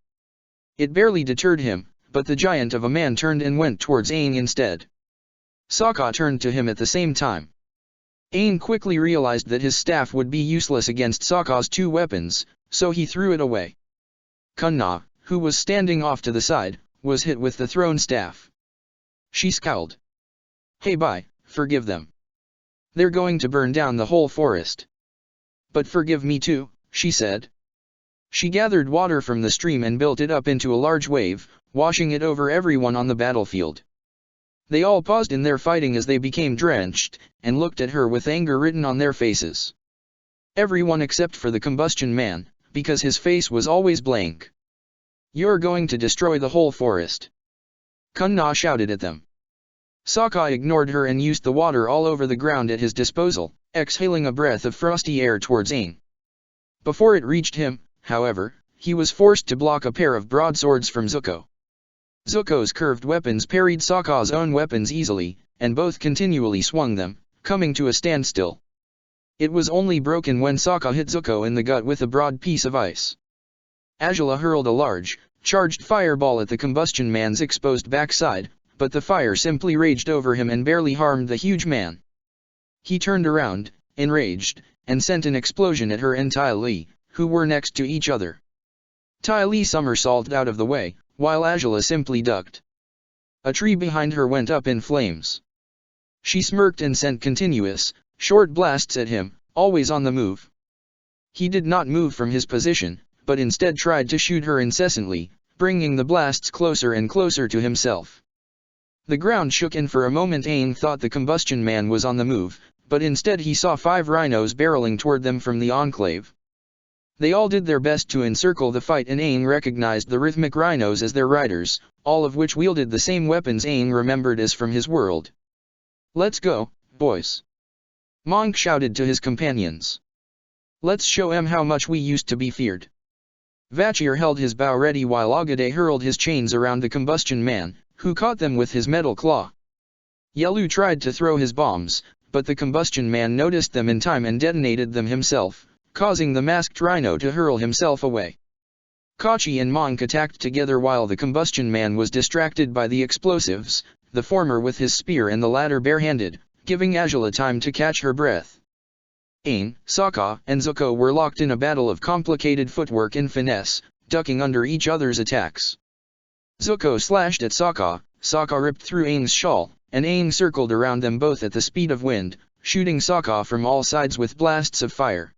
It barely deterred him, but the giant of a man turned and went towards Aang instead. Sokka turned to him at the same time. Aang quickly realized that his staff would be useless against Sokka's two weapons, so he threw it away. Kunna, who was standing off to the side, was hit with the thrown staff. She scowled. "Hey bye, forgive them. They're going to burn down the whole forest. But forgive me too," she said. She gathered water from the stream and built it up into a large wave, washing it over everyone on the battlefield. They all paused in their fighting as they became drenched, and looked at her with anger written on their faces. Everyone except for the combustion man, because his face was always blank. "You're going to destroy the whole forest." Kunna shouted at them. Sokka ignored her and used the water all over the ground at his disposal, exhaling a breath of frosty air towards Aang. Before it reached him, however, he was forced to block a pair of broadswords from Zuko. Zuko's curved weapons parried Sokka's own weapons easily, and both continually swung them, coming to a standstill. It was only broken when Sokka hit Zuko in the gut with a broad piece of ice. Azula hurled a large, charged fireball at the combustion man's exposed backside, but the fire simply raged over him and barely harmed the huge man. He turned around, enraged, and sent an explosion at her and Ty Lee, who were next to each other. Ty Lee somersaulted out of the way, while Azula simply ducked. A tree behind her went up in flames. She smirked and sent continuous, short blasts at him, always on the move. He did not move from his position, but instead tried to shoot her incessantly, bringing the blasts closer and closer to himself. The ground shook and for a moment Aang thought the combustion man was on the move, but instead he saw 5 rhinos barreling toward them from the enclave. They all did their best to encircle the fight and Aang recognized the rhythmic rhinos as their riders, all of which wielded the same weapons Aang remembered as from his world. "Let's go, boys!" Monk shouted to his companions. "Let's show 'em how much we used to be feared." Vachir held his bow ready while Agade hurled his chains around the combustion man, who caught them with his metal claw. Yelu tried to throw his bombs, but the combustion man noticed them in time and detonated them himself, causing the masked rhino to hurl himself away. Kachi and Monk attacked together while the combustion man was distracted by the explosives, the former with his spear and the latter barehanded, giving Azula time to catch her breath. Aang, Sokka, and Zuko were locked in a battle of complicated footwork and finesse, ducking under each other's attacks. Zuko slashed at Sokka, Sokka ripped through Aang's shawl, and Aang circled around them both at the speed of wind, shooting Sokka from all sides with blasts of fire.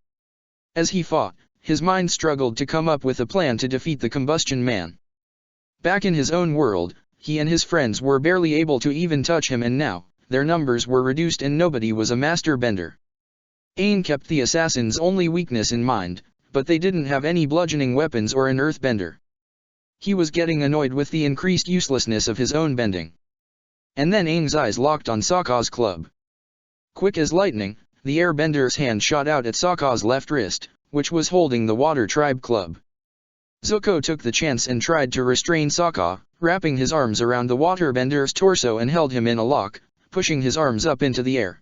As he fought, his mind struggled to come up with a plan to defeat the combustion man. Back in his own world, he and his friends were barely able to even touch him and now, their numbers were reduced and nobody was a master bender. Aang kept the assassin's only weakness in mind, but they didn't have any bludgeoning weapons or an earthbender. He was getting annoyed with the increased uselessness of his own bending. And then Aang's eyes locked on Sokka's club. Quick as lightning, the airbender's hand shot out at Sokka's left wrist, which was holding the Water Tribe club. Zuko took the chance and tried to restrain Sokka, wrapping his arms around the waterbender's torso and held him in a lock, pushing his arms up into the air.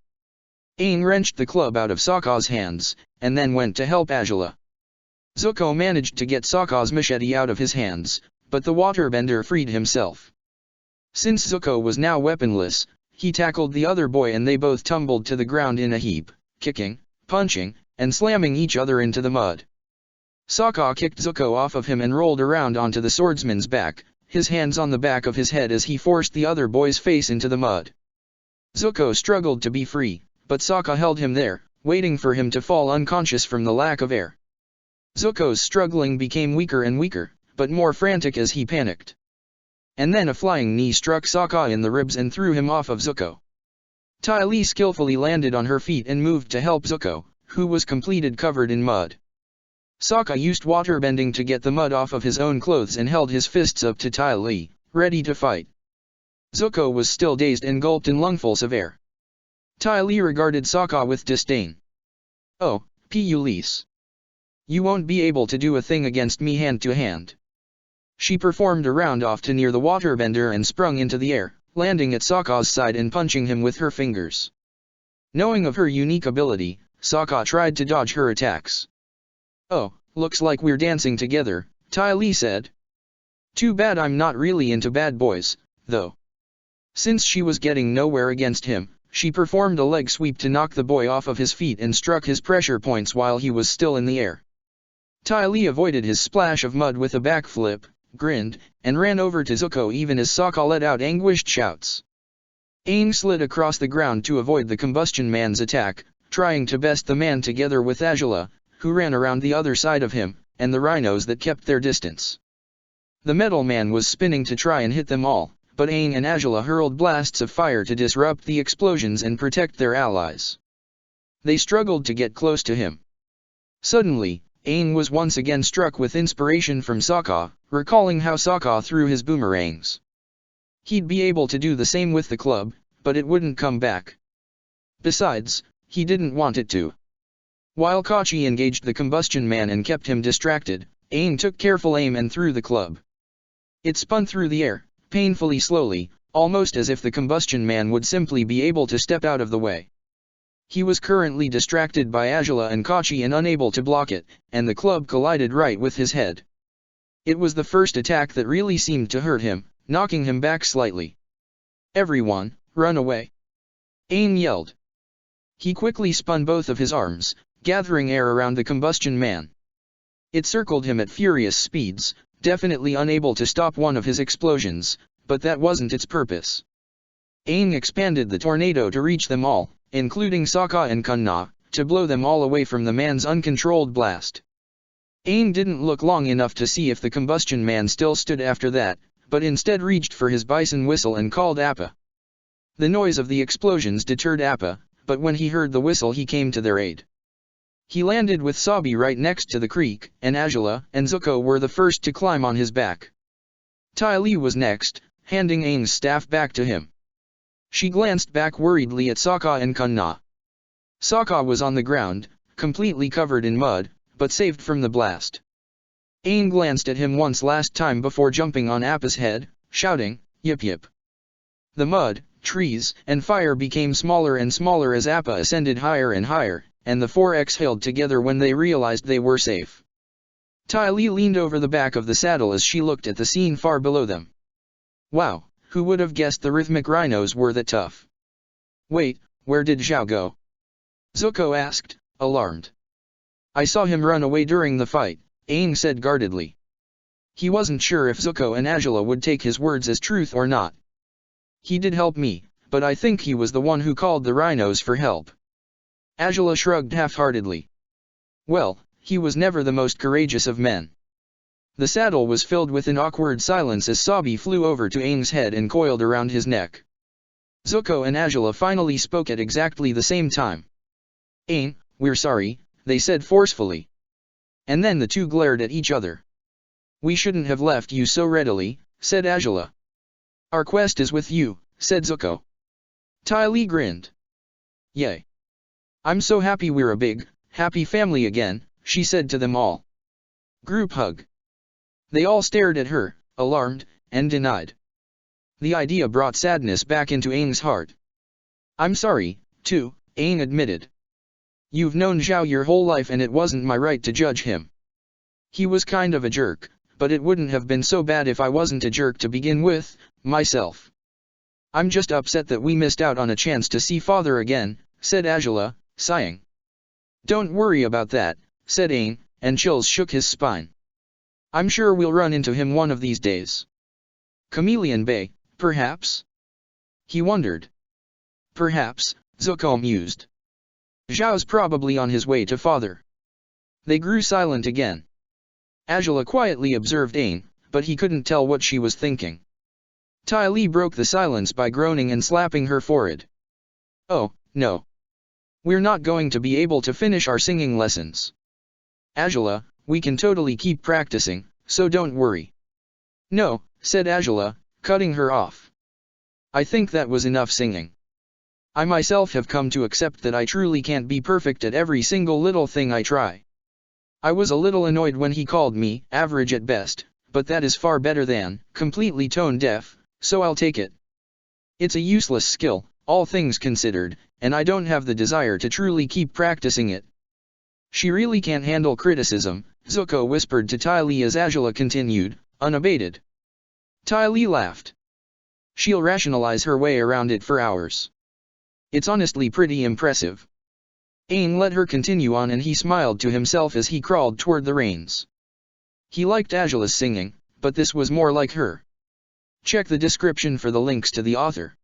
Aang wrenched the club out of Sokka's hands, and then went to help Azula. Zuko managed to get Sokka's machete out of his hands, but the waterbender freed himself. Since Zuko was now weaponless, he tackled the other boy and they both tumbled to the ground in a heap, kicking, punching, and slamming each other into the mud. Sokka kicked Zuko off of him and rolled around onto the swordsman's back, his hands on the back of his head as he forced the other boy's face into the mud. Zuko struggled to be free, but Sokka held him there, waiting for him to fall unconscious from the lack of air. Zuko's struggling became weaker and weaker, but more frantic as he panicked. And then a flying knee struck Sokka in the ribs and threw him off of Zuko. Ty Lee skillfully landed on her feet and moved to help Zuko, who was completely covered in mud. Sokka used waterbending to get the mud off of his own clothes and held his fists up to Ty Lee, ready to fight. Zuko was still dazed and gulped in lungfuls of air. Ty Lee regarded Sokka with disdain. "Oh, Ulysse. You won't be able to do a thing against me hand to hand. She performed a round off to near the waterbender and sprung into the air, landing at Sokka's side and punching him with her fingers. Knowing of her unique ability, Sokka tried to dodge her attacks. Oh, looks like we're dancing together, Ty Lee said. Too bad I'm not really into bad boys, though. Since she was getting nowhere against him, she performed a leg sweep to knock the boy off of his feet and struck his pressure points while he was still in the air. Ty Lee avoided his splash of mud with a backflip, grinned, and ran over to Zuko even as Sokka let out anguished shouts. Aang slid across the ground to avoid the Combustion Man's attack, trying to best the man together with Azula, who ran around the other side of him, and the rhinos that kept their distance. The Metal Man was spinning to try and hit them all, but Aang and Azula hurled blasts of fire to disrupt the explosions and protect their allies. They struggled to get close to him. Suddenly, Aang was once again struck with inspiration from Sokka, recalling how Sokka threw his boomerangs. He'd be able to do the same with the club, but it wouldn't come back. Besides, he didn't want it to. While Kachi engaged the Combustion Man and kept him distracted, Aang took careful aim and threw the club. It spun through the air, painfully slowly, almost as if the Combustion Man would simply be able to step out of the way. He was currently distracted by Azula and Kachi and unable to block it, and the club collided right with his head. It was the first attack that really seemed to hurt him, knocking him back slightly. Everyone, run away! Aang yelled. He quickly spun both of his arms, gathering air around the Combustion Man. It circled him at furious speeds, definitely unable to stop one of his explosions, but that wasn't its purpose. Aang expanded the tornado to reach them all, including Sokka and Kunna, to blow them all away from the man's uncontrolled blast. Aang didn't look long enough to see if the Combustion Man still stood after that, but instead reached for his bison whistle and called Appa. The noise of the explosions deterred Appa, but when he heard the whistle he came to their aid. He landed with Sabi right next to the creek, and Azula and Zuko were the first to climb on his back. Ty Lee was next, handing Aang's staff back to him. She glanced back worriedly at Sokka and Kunna. Sokka was on the ground, completely covered in mud, but saved from the blast. Aang glanced at him once last time before jumping on Appa's head, shouting, "Yip yip!" The mud, trees, and fire became smaller and smaller as Appa ascended higher and higher, and the four exhaled together when they realized they were safe. Ty Lee leaned over the back of the saddle as she looked at the scene far below them. Wow, who would have guessed the rhythmic rhinos were that tough? Wait, where did Zhao go? Zuko asked, alarmed. I saw him run away during the fight, Aang said guardedly. He wasn't sure if Zuko and Azula would take his words as truth or not. He did help me, but I think he was the one who called the rhinos for help. Azula shrugged half-heartedly. Well, he was never the most courageous of men. The saddle was filled with an awkward silence as Sabi flew over to Aang's head and coiled around his neck. Zuko and Azula finally spoke at exactly the same time. Aang, we're sorry, they said forcefully. And then the two glared at each other. We shouldn't have left you so readily, said Azula. Our quest is with you, said Zuko. Ty Lee grinned. Yay. I'm so happy we're a big, happy family again, she said to them all. Group hug. They all stared at her, alarmed, and denied. The idea brought sadness back into Aang's heart. I'm sorry, too, Aang admitted. You've known Zhao your whole life and it wasn't my right to judge him. He was kind of a jerk, but it wouldn't have been so bad if I wasn't a jerk to begin with, myself. I'm just upset that we missed out on a chance to see father again, said Azula, sighing. Don't worry about that, said Aang, and chills shook his spine. I'm sure we'll run into him one of these days. Chameleon Bay, perhaps? He wondered. Perhaps, Zuko mused. Zhao's probably on his way to father. They grew silent again. Azula quietly observed Aang, but he couldn't tell what she was thinking. Ty Lee broke the silence by groaning and slapping her forehead. Oh, no. We're not going to be able to finish our singing lessons. Azula, we can totally keep practicing, so don't worry. No, said Azula, cutting her off. I think that was enough singing. I myself have come to accept that I truly can't be perfect at every single little thing I try. I was a little annoyed when he called me average at best, but that is far better than completely tone deaf, so I'll take it. It's a useless skill, all things considered, and I don't have the desire to truly keep practicing it. She really can't handle criticism, Zuko whispered to Ty Lee as Azula continued, unabated. Ty Lee laughed. She'll rationalize her way around it for hours. It's honestly pretty impressive. Aang let her continue on and he smiled to himself as he crawled toward the reins. He liked Azula's singing, but this was more like her. Check the description for the links to the author.